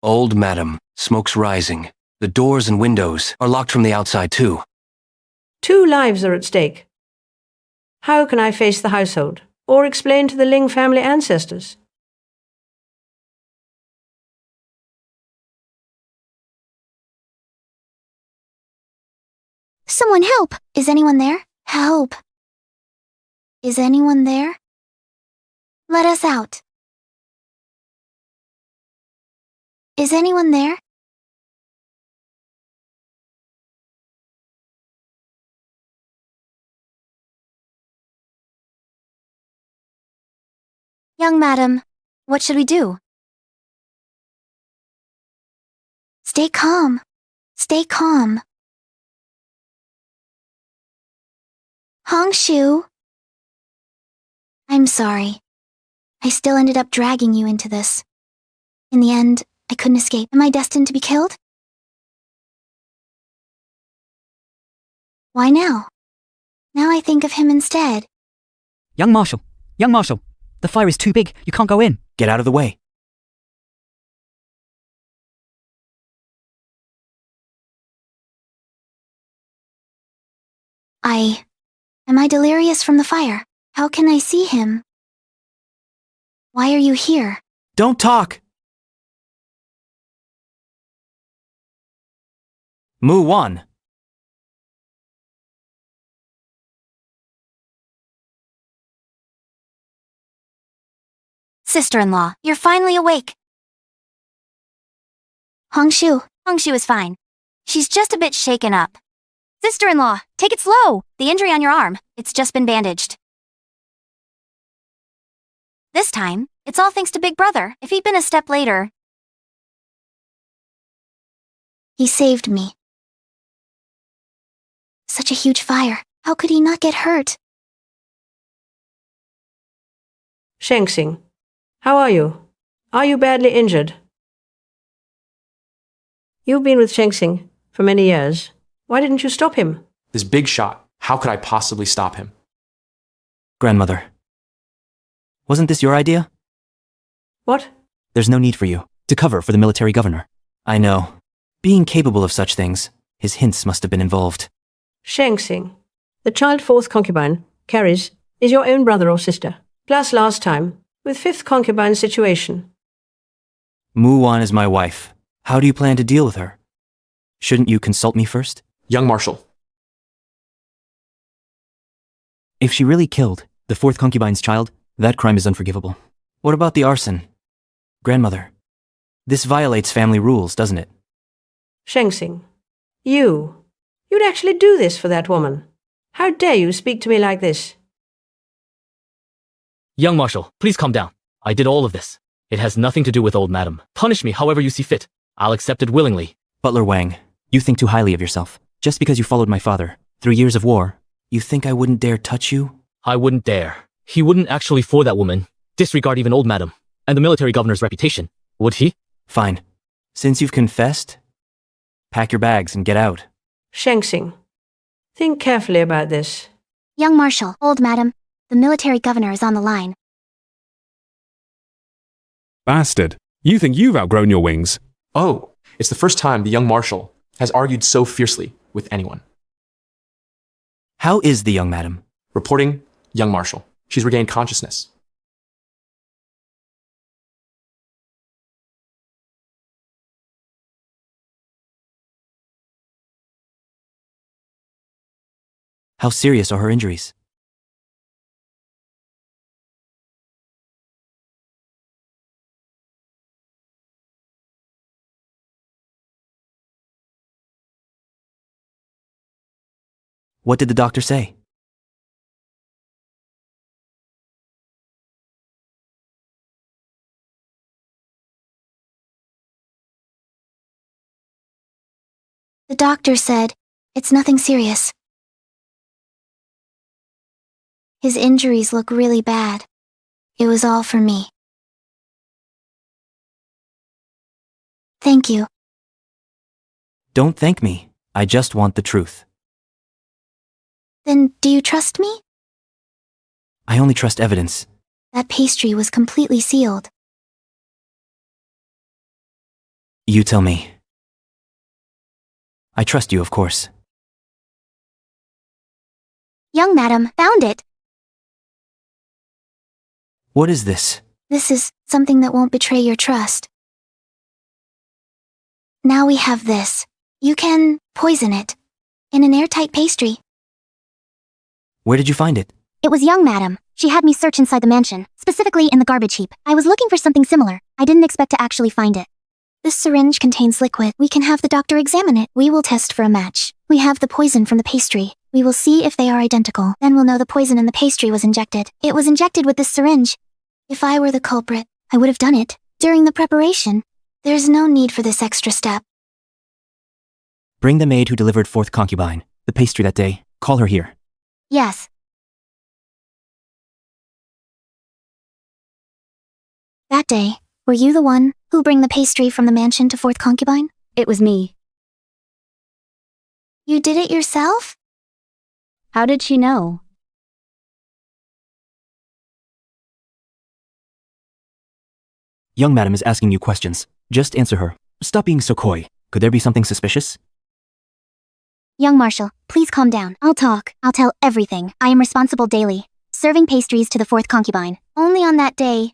Old Madam, smoke's rising. The doors and windows are locked from the outside too. 2 lives are at stake. How can I face the household, or explain to the Ling family ancestors? Someone help! Is anyone there? Help! Is anyone there? Let us out. Is anyone there? Young madam, what should we do? Stay calm. Stay calm. Hongshu. I'm sorry. I still ended up dragging you into this. In the end, I couldn't escape. Am I destined to be killed? Why now? Now I think of him instead. Young Marshal! Young Marshal! The fire is too big. You can't go in. Get out of the way. Am I delirious from the fire? How can I see him? Why are you here? Don't talk! Muan. Sister-in-law, you're finally awake. Hongshu. Hongshu is fine. She's just a bit shaken up. Sister-in-law, take it slow. The injury on your arm, it's just been bandaged. This time, it's all thanks to Big Brother. If he'd been a step later... He saved me. Such a huge fire. How could he not get hurt? Shengsing, how are you? Are you badly injured? You've been with Shengsing for many years. Why didn't you stop him? This big shot. How could I possibly stop him? Grandmother. Wasn't this your idea? What? There's no need for you to cover for the military governor. I know. Being capable of such things, his hints must have been involved. Shengsing, the child fourth concubine, Carries, is your own brother or sister. Plus last time, with fifth concubine situation. Muan is my wife. How do you plan to deal with her? Shouldn't you consult me first? Young Marshal. If she really killed the fourth concubine's child, that crime is unforgivable. What about the arson? Grandmother, this violates family rules, doesn't it? Shengsing, you'd actually do this for that woman. How dare you speak to me like this? Young Marshal, please calm down. I did all of this. It has nothing to do with old madam. Punish me however you see fit. I'll accept it willingly. Butler Wang, you think too highly of yourself. Just because you followed my father through years of war, you think I wouldn't dare touch you? I wouldn't dare. He wouldn't actually for that woman disregard even old madam and the military governor's reputation, would he? Fine. Since you've confessed, pack your bags and get out. Shengsing, think carefully about this. Young Marshal, old madam, the military governor is on the line. Bastard. You think you've outgrown your wings? Oh, it's the first time the young Marshal has argued so fiercely with anyone. How is the young madam? Reporting, young Marshal. She's regained consciousness. How serious are her injuries? What did the doctor say? The doctor said, it's nothing serious. His injuries look really bad. It was all for me. Thank you. Don't thank me. I just want the truth. Then, do you trust me? I only trust evidence. That pastry was completely sealed. You tell me. I trust you, of course. Young madam, found it. What is this? This is something that won't betray your trust. Now we have this. You can poison it in an airtight pastry. Where did you find it? It was young madam. She had me search inside the mansion, specifically in the garbage heap. I was looking for something similar. I didn't expect to actually find it. This syringe contains liquid. We can have the doctor examine it. We will test for a match. We have the poison from the pastry. We will see if they are identical. Then we'll know the poison in the pastry was injected. It was injected with this syringe. If I were the culprit, I would have done it during the preparation. there's no need for this extra step. Bring the maid who delivered fourth concubine, the pastry that day. Call her here. Yes. That day, were you the one who bring the pastry from the mansion to fourth concubine? It was me. You did it yourself? How did she know? Young madam is asking you questions. Just answer her. Stop being so coy. Could there be something suspicious? Young Marshal, please calm down. I'll talk. I'll tell everything. I am responsible daily, serving pastries to the fourth concubine. Only on that day,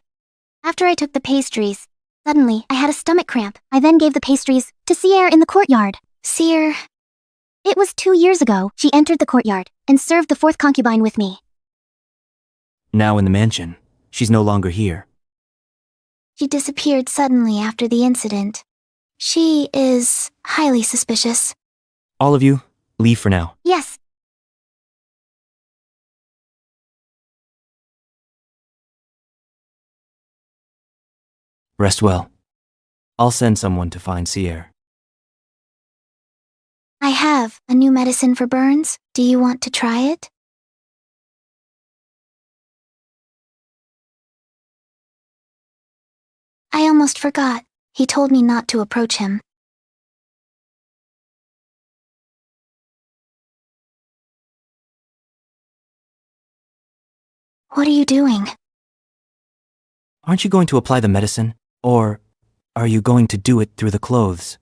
after I took the pastries, suddenly I had a stomach cramp. I then gave the pastries to Sierre in the courtyard. Sierre. It was 2 years ago. She entered the courtyard and served the fourth concubine with me. Now in the mansion. She's no longer here. She disappeared suddenly after the incident. She is highly suspicious. All of you, leave for now. Yes. Rest well. I'll send someone to find Sierre. I have a new medicine for burns. Do you want to try it? I almost forgot. He told me not to approach him. What are you doing? Aren't you going to apply the medicine? Or are you going to do it through the clothes?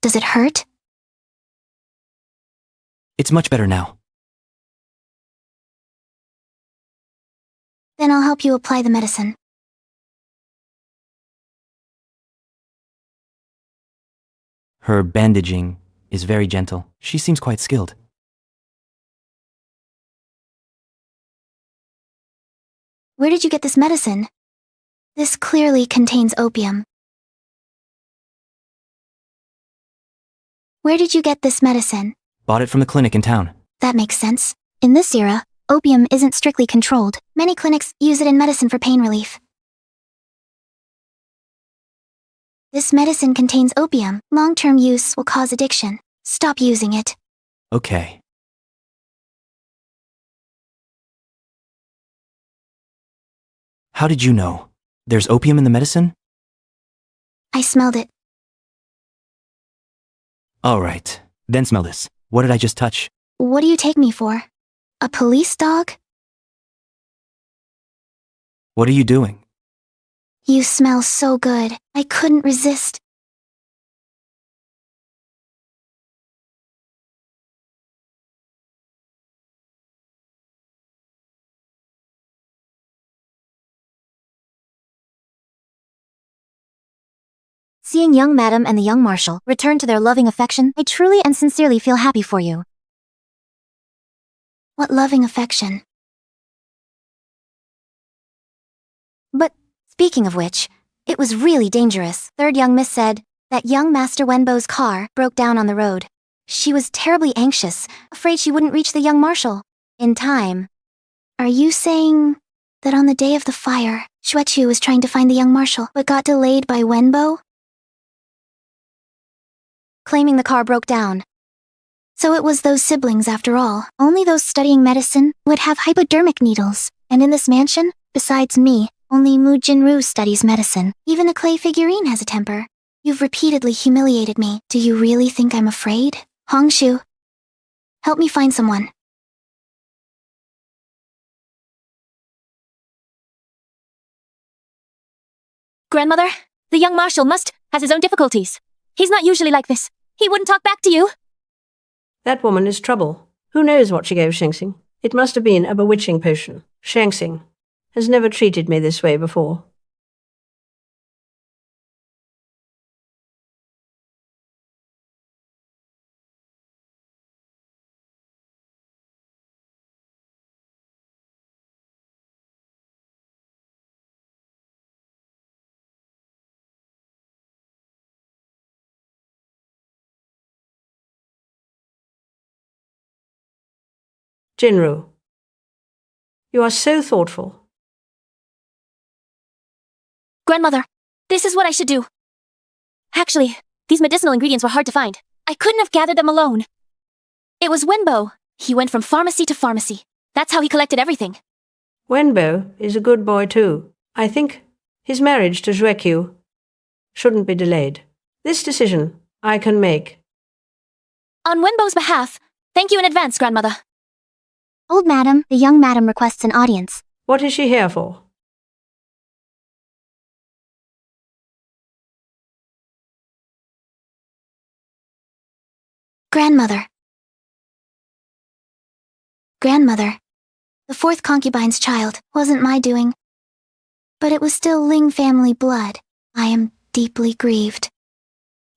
Does it hurt? It's much better now. Then I'll help you apply the medicine. Her bandaging is very gentle. She seems quite skilled. Where did you get this medicine? This clearly contains opium. Where did you get this medicine? Bought it from the clinic in town. That makes sense. In this era, opium isn't strictly controlled. Many clinics use it in medicine for pain relief. This medicine contains opium. Long-term use will cause addiction. Stop using it. Okay. How did you know? There's opium in the medicine? I smelled it. All right. Then smell this. What did I just touch? What do you take me for? A police dog? What are you doing? You smell so good. I couldn't resist. Seeing young madam and the young marshal return to their loving affection, I truly and sincerely feel happy for you. What loving affection. But, speaking of which, it was really dangerous. Third young miss said that young Master Wenbo's car broke down on the road. She was terribly anxious, afraid she wouldn't reach the young marshal in time. Are you saying that on the day of the fire, Xuechu was trying to find the young marshal but got delayed by Wenbo? Claiming the car broke down. So it was those siblings after all. Only those studying medicine would have hypodermic needles. And in this mansion, besides me, only Mu Jinru studies medicine. Even a clay figurine has a temper. You've repeatedly humiliated me. Do you really think I'm afraid? Hongshu, help me find someone. Grandmother, the young marshal has his own difficulties. He's not usually like this. He wouldn't talk back to you. That woman is trouble. Who knows what she gave Shengxing? It must have been a bewitching potion. Shengxing has never treated me this way before. Jinru, you are so thoughtful. Grandmother, this is what I should do. Actually, these medicinal ingredients were hard to find. I couldn't have gathered them alone. It was Wenbo. He went from pharmacy to pharmacy. That's how he collected everything. Wenbo is a good boy too. I think his marriage to Zhuekyu shouldn't be delayed. This decision I can make. On Wenbo's behalf, thank you in advance, Grandmother. Old madam, the young madam requests an audience. What is she here for? Grandmother. Grandmother. The fourth concubine's child wasn't my doing. But it was still Ling family blood. I am deeply grieved.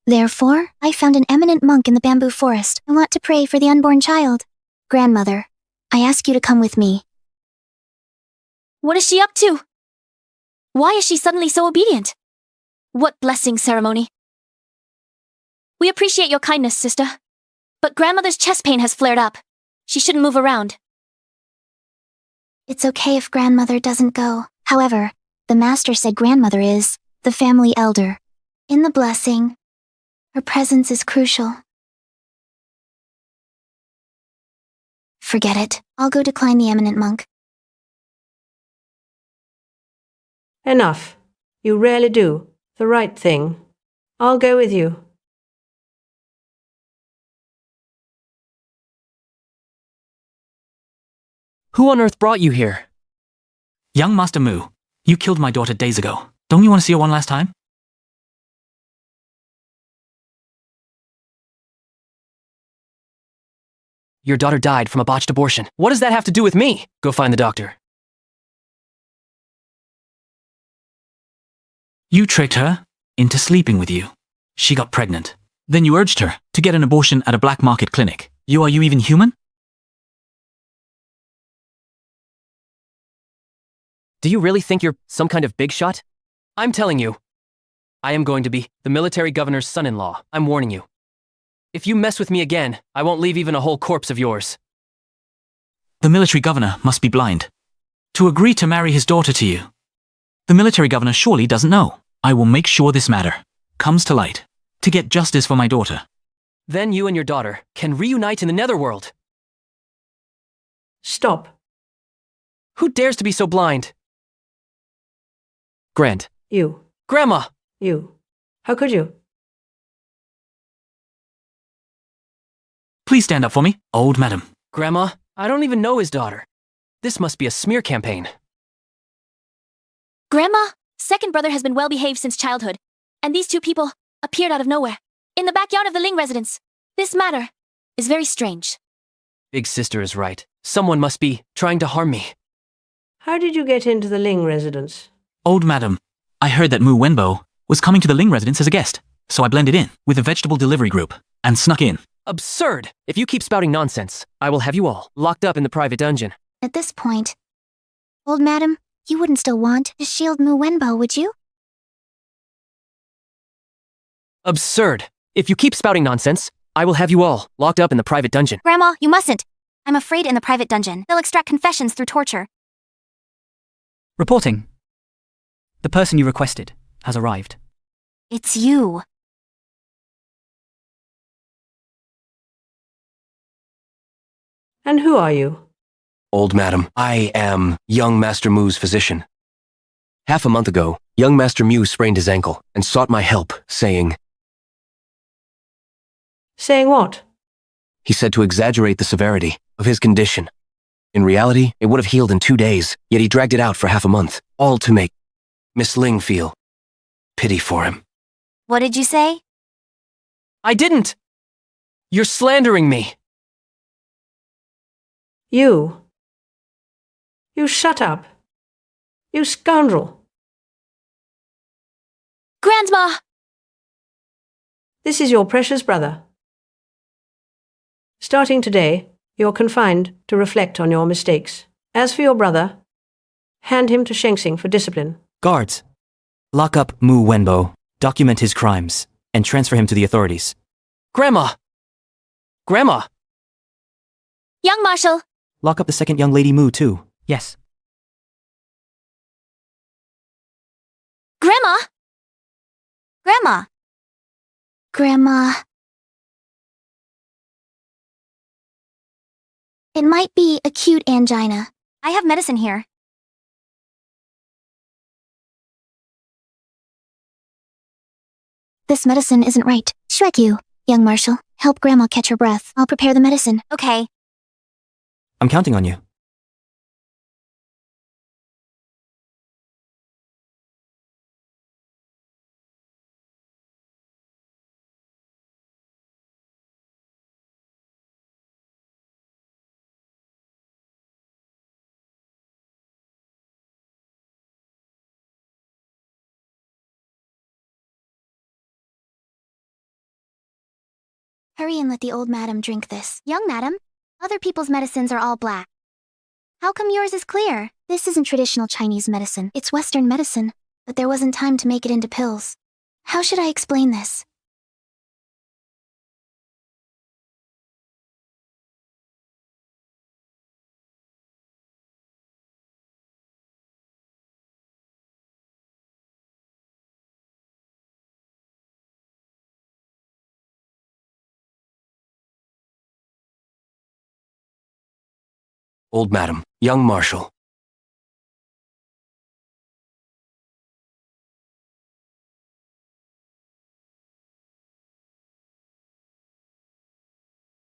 Therefore, I found an eminent monk in the bamboo forest. I want to pray for the unborn child. Grandmother, I ask you to come with me. What is she up to? Why is she suddenly so obedient? What blessing ceremony? We appreciate your kindness, sister. But Grandmother's chest pain has flared up. She shouldn't move around. It's okay if Grandmother doesn't go. However, the master said Grandmother is the family elder. In the blessing, her presence is crucial. Forget it. I'll go decline the eminent monk. Enough. You rarely do the right thing. I'll go with you. Who on earth brought you here? Young Master Mu, you killed my daughter days ago. Don't you want to see her one last time? Your daughter died from a botched abortion. What does that have to do with me? Go find the doctor. You tricked her into sleeping with you. She got pregnant. Then you urged her to get an abortion at a black market clinic. Are you even human? Do you really think you're some kind of big shot? I'm telling you, I am going to be the military governor's son-in-law. I'm warning you. If you mess with me again, I won't leave even a whole corpse of yours. The military governor must be blind. To agree to marry his daughter to you. The military governor surely doesn't know. I will make sure this matter comes to light to get justice for my daughter. Then you and your daughter can reunite in the netherworld. Stop. Who dares to be so blind? Grand. You. Grandma! You. How could you? Please stand up for me, old madam. Grandma, I don't even know his daughter. This must be a smear campaign. Grandma, second brother has been well behaved since childhood, and these two people appeared out of nowhere, in the backyard of the Ling residence. This matter is very strange. Big sister is right. Someone must be trying to harm me. How did you get into the Ling residence? Old madam, I heard that Mu Wenbo was coming to the Ling residence as a guest, so I blended in with a vegetable delivery group and snuck in. Absurd! If you keep spouting nonsense, I will have you all locked up in the private dungeon. At this point, old madam, you wouldn't still want to shield Mu Wenbo, would you? Absurd! If you keep spouting nonsense, I will have you all locked up in the private dungeon. Grandma, you mustn't. I'm afraid in the private dungeon, they'll extract confessions through torture. Reporting. The person you requested has arrived. It's you. And who are you? Old madam, I am young Master Mu's physician. Half a month ago, young Master Mu sprained his ankle and sought my help, saying... Saying what? He said to exaggerate the severity of his condition. In reality, it would have healed in 2 days, yet he dragged it out for half a month, all to make Miss Ling feel pity for him. What did you say? I didn't! You're slandering me! You. You shut up. You scoundrel. Grandma! This is your precious brother. Starting today, you're confined to reflect on your mistakes. As for your brother, hand him to Shengxing for discipline. Guards, lock up Mu Wenbo, document his crimes, and transfer him to the authorities. Grandma! Grandma! Young Marshal, Lock up the second young lady Mu too. Yes. Grandma! Grandma! Grandma. It might be acute angina. I have medicine here. This medicine isn't right. Shrek you, young Marshal. Help Grandma catch her breath. I'll prepare the medicine. Okay. I'm counting on you. Hurry and let the old madam drink this. Young madam, other people's medicines are all black. How come yours is clear? This isn't traditional Chinese medicine. It's Western medicine, but there wasn't time to make it into pills. How should I explain this? Old Madam, young Marshal.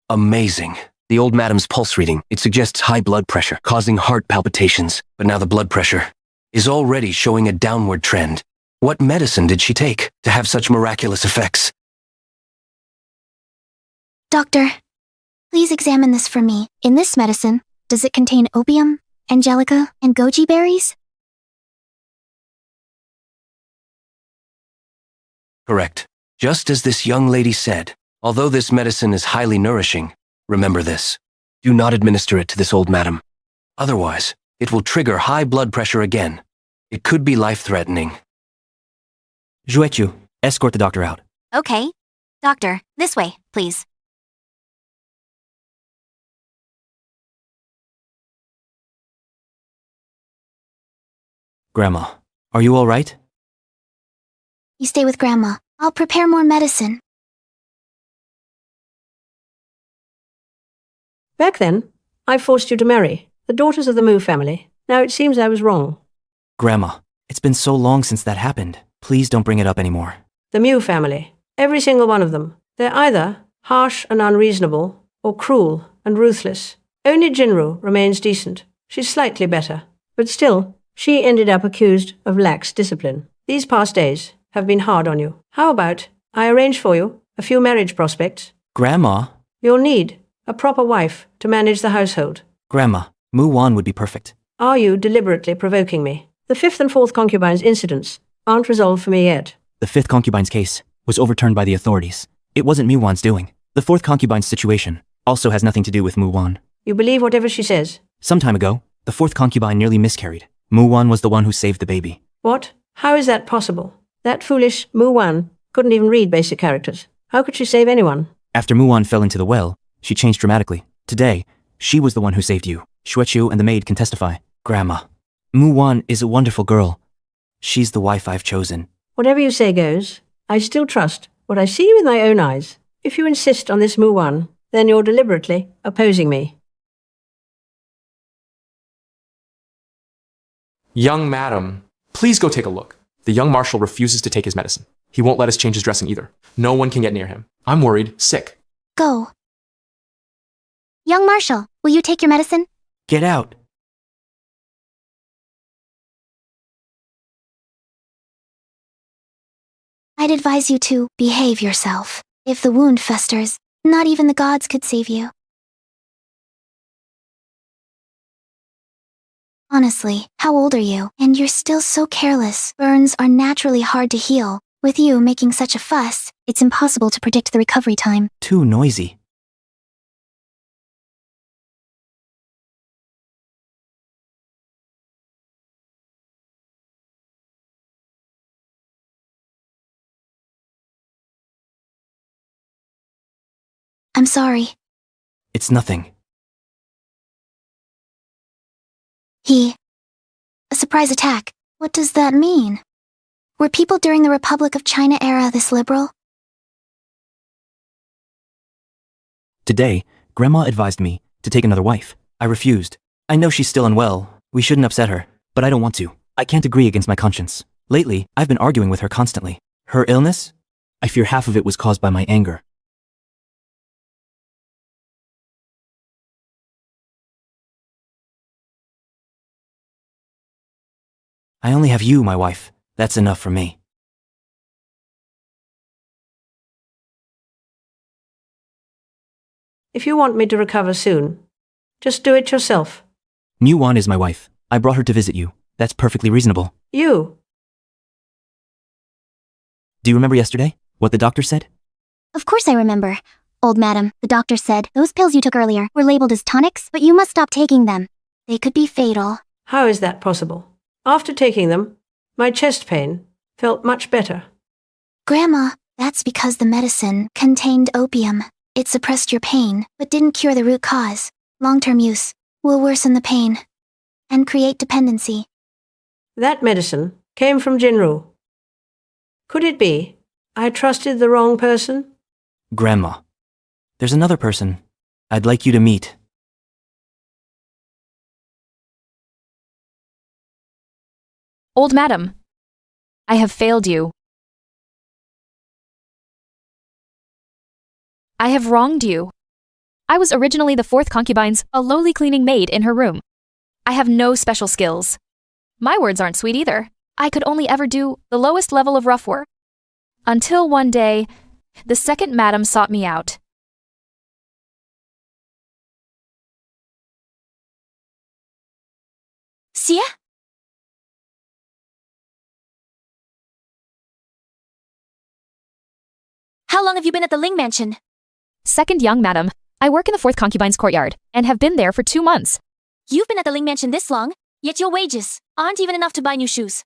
Amazing. The old madam's pulse reading, it suggests high blood pressure, causing heart palpitations. But now the blood pressure is already showing a downward trend. What medicine did she take to have such miraculous effects? Doctor, please examine this for me. In this medicine, does it contain opium, angelica, and goji berries? Correct. Just as this young lady said, although this medicine is highly nourishing, remember this. Do not administer it to this old madam. Otherwise, it will trigger high blood pressure again. It could be life-threatening. Juechu, escort the doctor out. Okay. Doctor, this way, please. Grandma, are you all right? You stay with Grandma. I'll prepare more medicine. Back then, I forced you to marry the daughters of the Mu family. Now it seems I was wrong. Grandma, it's been so long since that happened. Please don't bring it up anymore. The Mu family, every single one of them, they're either harsh and unreasonable or cruel and ruthless. Only Jinru remains decent. She's slightly better, but still, she ended up accused of lax discipline. These past days have been hard on you. How about I arrange for you a few marriage prospects? Grandma? You'll need a proper wife to manage the household. Grandma, Muan would be perfect. Are you deliberately provoking me? The fifth and fourth concubines' incidents aren't resolved for me yet. The fifth concubine's case was overturned by the authorities. It wasn't Muan's doing. The fourth concubine's situation also has nothing to do with Muan. You believe whatever she says? Some time ago, the fourth concubine nearly miscarried. Muan was the one who saved the baby. What? How is that possible? That foolish Muan couldn't even read basic characters. How could she save anyone? After Muan fell into the well, she changed dramatically. Today, she was the one who saved you. Xueqiu and the maid can testify. Grandma, Muan is a wonderful girl. She's the wife I've chosen. Whatever you say goes. I still trust what I see with my own eyes. If you insist on this Muan, then you're deliberately opposing me. Young madam, please go take a look. The young marshal refuses to take his medicine. He won't let us change his dressing either. No one can get near him. I'm worried, sick. Go. Young Marshal, will you take your medicine? Get out. I'd advise you to behave yourself. If the wound festers, not even the gods could save you. Honestly, how old are you? And you're still so careless. Burns are naturally hard to heal. With you making such a fuss, it's impossible to predict the recovery time. Too noisy. I'm sorry. It's nothing. A surprise attack. What does that mean? Were people during the Republic of China era this liberal? Today, Grandma advised me to take another wife. I refused. I know she's still unwell. We shouldn't upset her, but I don't want to. I can't agree against my conscience. Lately, I've been arguing with her constantly. Her illness? I fear half of it was caused by my anger. I only have you, my wife. That's enough for me. If you want me to recover soon, just do it yourself. Muan is my wife. I brought her to visit you. That's perfectly reasonable. You? Do you remember yesterday? What the doctor said? Of course I remember. Old madam, the doctor said those pills you took earlier were labeled as tonics, but you must stop taking them. They could be fatal. How is that possible? After taking them, my chest pain felt much better. Grandma, that's because the medicine contained opium. It suppressed your pain, but didn't cure the root cause. Long-term use will worsen the pain and create dependency. That medicine came from Jinru. Could it be I trusted the wrong person? Grandma, there's another person I'd like you to meet. Old madam, I have failed you. I have wronged you. I was originally the fourth concubine's, a lowly cleaning maid in her room. I have no special skills. My words aren't sweet either. I could only ever do the lowest level of rough work. Until one day, the second madam sought me out. Sia? How long have you been at the Ling Mansion? Second young madam. I work in the fourth concubine's courtyard, and have been there for 2 months. You've been at the Ling Mansion this long, yet your wages aren't even enough to buy new shoes.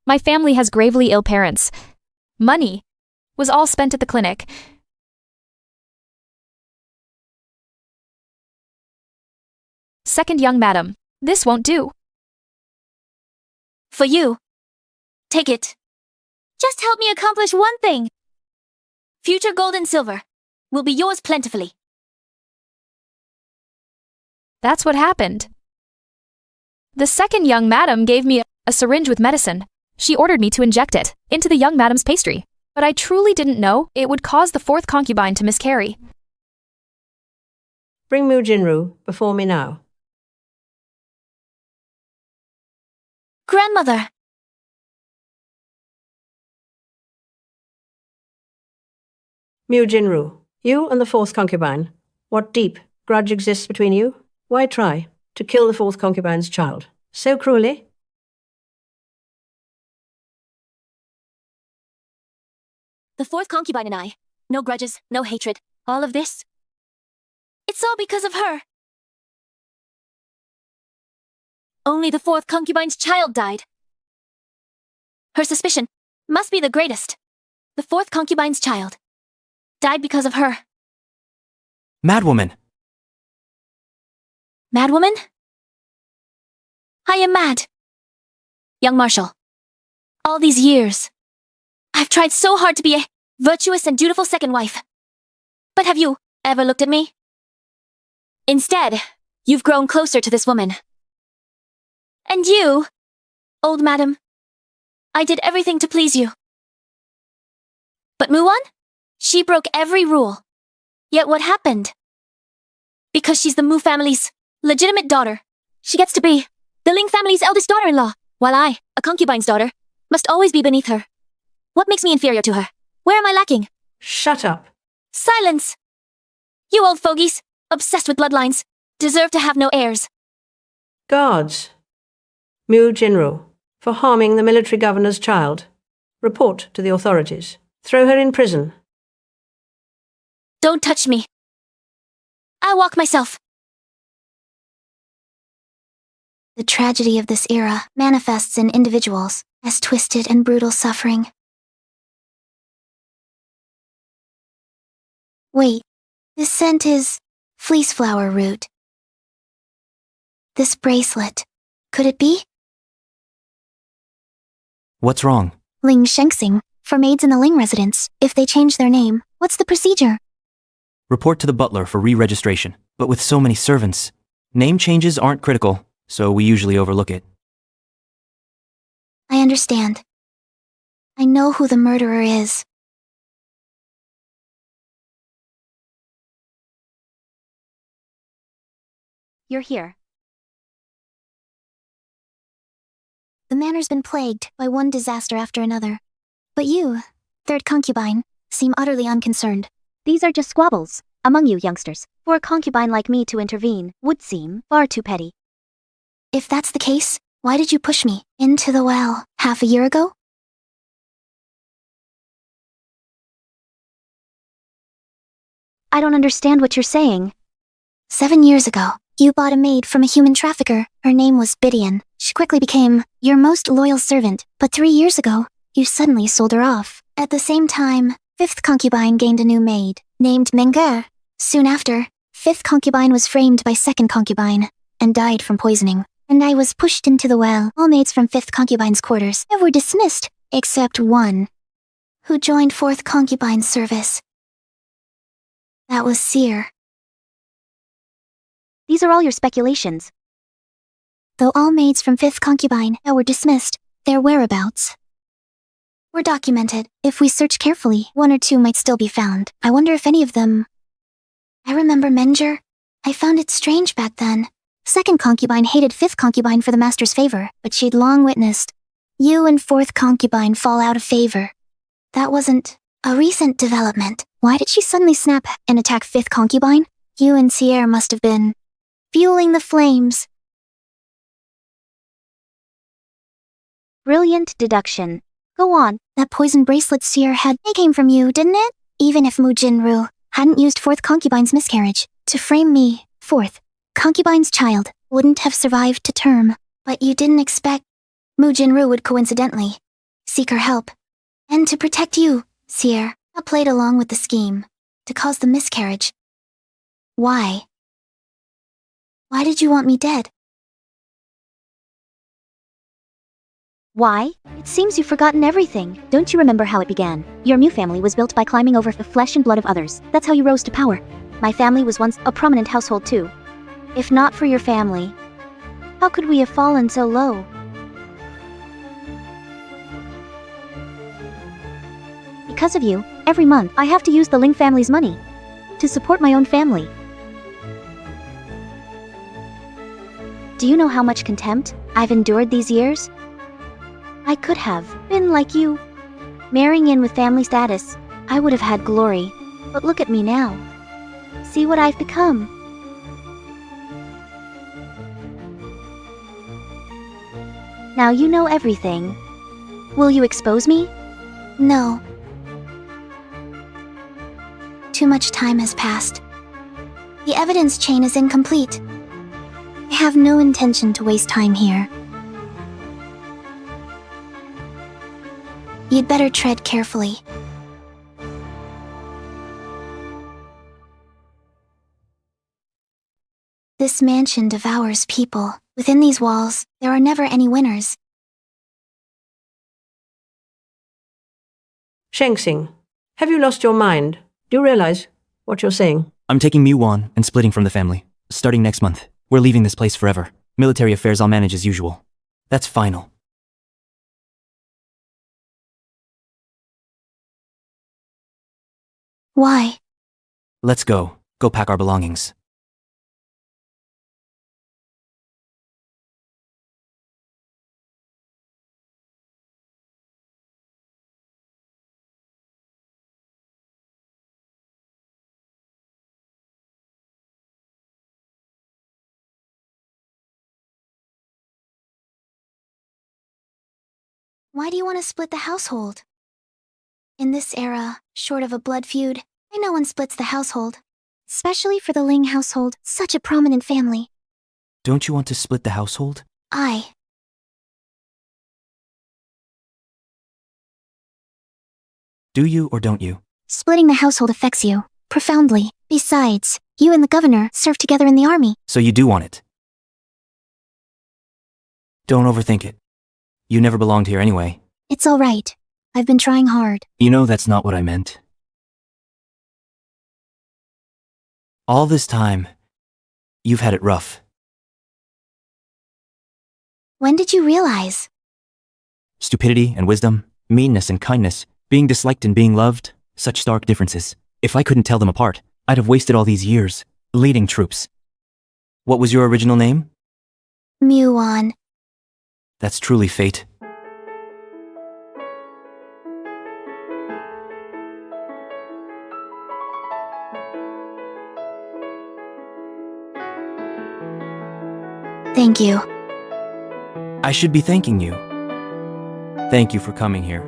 My family has gravely ill parents. Money was all spent at the clinic. Second young madam, this won't do. For you. Take it. Just help me accomplish one thing. Future gold and silver will be yours plentifully. That's what happened. The second young madam gave me a syringe with medicine. She ordered me to inject it into the young madam's pastry, but I truly didn't know it would cause the fourth concubine to miscarry. Bring Mu Jinru before me now. Grandmother! Mu Jinru, you and the fourth concubine, what deep grudge exists between you? Why try to kill the fourth concubine's child so cruelly? The fourth concubine and I. No grudges, no hatred. All of this. It's all because of her. Only the fourth concubine's child died. Her suspicion must be the greatest. The fourth concubine's child died because of her. Madwoman! Madwoman? I am mad. Young Marshal, all these years, I've tried so hard to be a virtuous and dutiful second wife. But have you ever looked at me? Instead, you've grown closer to this woman. And you, old madam, I did everything to please you. But Muan? She broke every rule. Yet what happened? Because she's the Mu family's legitimate daughter, she gets to be the Ling family's eldest daughter-in-law, while I, a concubine's daughter, must always be beneath her. What makes me inferior to her? Where am I lacking? Shut up. Silence! You old fogies, obsessed with bloodlines, deserve to have no heirs. Guards. Mu Jinru, for harming the military governor's child. Report to the authorities. Throw her in prison. Don't touch me. I walk myself. The tragedy of this era manifests in individuals as twisted and brutal suffering. Wait, this scent is fleece flower root. This bracelet. Could it be? What's wrong? Ling Shengxing. For maids in the Ling residence, if they change their name, what's the procedure? Report to the butler for re-registration. But with so many servants, name changes aren't critical, so we usually overlook it. I understand. I know who the murderer is. You're here. The manor's been plagued by one disaster after another. But you, third concubine, seem utterly unconcerned. These are just squabbles among you youngsters. For a concubine like me to intervene would seem far too petty. If that's the case, why did you push me into the well half a year ago? I don't understand what you're saying. 7 years ago, you bought a maid from a human trafficker. Her name was Bidian. She quickly became your most loyal servant. But 3 years ago, you suddenly sold her off. At the same time, fifth concubine gained a new maid, named Menger. Soon after, fifth concubine was framed by second concubine, and died from poisoning. And I was pushed into the well. All maids from fifth concubine's quarters were dismissed, except one, who joined fourth concubine's service. That was Seer. These are all your speculations. Though all maids from fifth concubine were dismissed, their whereabouts were documented. If we search carefully, 1 or 2 might still be found. I wonder if any of them... I remember Menger. I found it strange back then. Second concubine hated fifth concubine for the master's favor, but she'd long witnessed you and fourth concubine fall out of favor. That wasn't a recent development. Why did she suddenly snap and attack fifth concubine? You and Sierra must have been fueling the flames. Brilliant deduction. Go on. That poison bracelet Seer had, it came from you, didn't it? Even if Mu Jinru hadn't used fourth concubine's miscarriage to frame me, fourth concubine's child wouldn't have survived to term. But you didn't expect Mu Jinru would coincidentally seek her help. And to protect you, Seer, I played along with the scheme to cause the miscarriage. Why? Why did you want me dead? Why? It seems you've forgotten everything. Don't you remember how it began? Your Mu family was built by climbing over the flesh and blood of others. That's how you rose to power. My family was once a prominent household too. If not for your family, how could we have fallen so low? Because of you, every month I have to use the Ling family's money to support my own family. Do you know how much contempt I've endured these years? I could have been like you. Marrying in with family status, I would have had glory. But look at me now. See what I've become. Now you know everything. Will you expose me? No. Too much time has passed. The evidence chain is incomplete. I have no intention to waste time here. You'd better tread carefully. This mansion devours people. Within these walls, there are never any winners. Shengxing, have you lost your mind? Do you realize what you're saying? I'm taking Muan and splitting from the family. Starting next month, we're leaving this place forever. Military affairs I'll manage as usual. That's final. Why? Let's go. Go pack our belongings. Why do you want to split the household? In this era, short of a blood feud, no one splits the household. Especially for the Ling household, such a prominent family. Don't you want to split the household? Do you or don't you? Splitting the household affects you profoundly. Besides, you and the governor served together in the army. So you do want it? Don't overthink it. You never belonged here anyway. It's all right. I've been trying hard. You know that's not what I meant. All this time, you've had it rough. When did you realize? Stupidity and wisdom, meanness and kindness, being disliked and being loved, such stark differences. If I couldn't tell them apart, I'd have wasted all these years, leading troops. What was your original name? Muan. That's truly fate. Thank you. I should be thanking you. Thank you for coming here.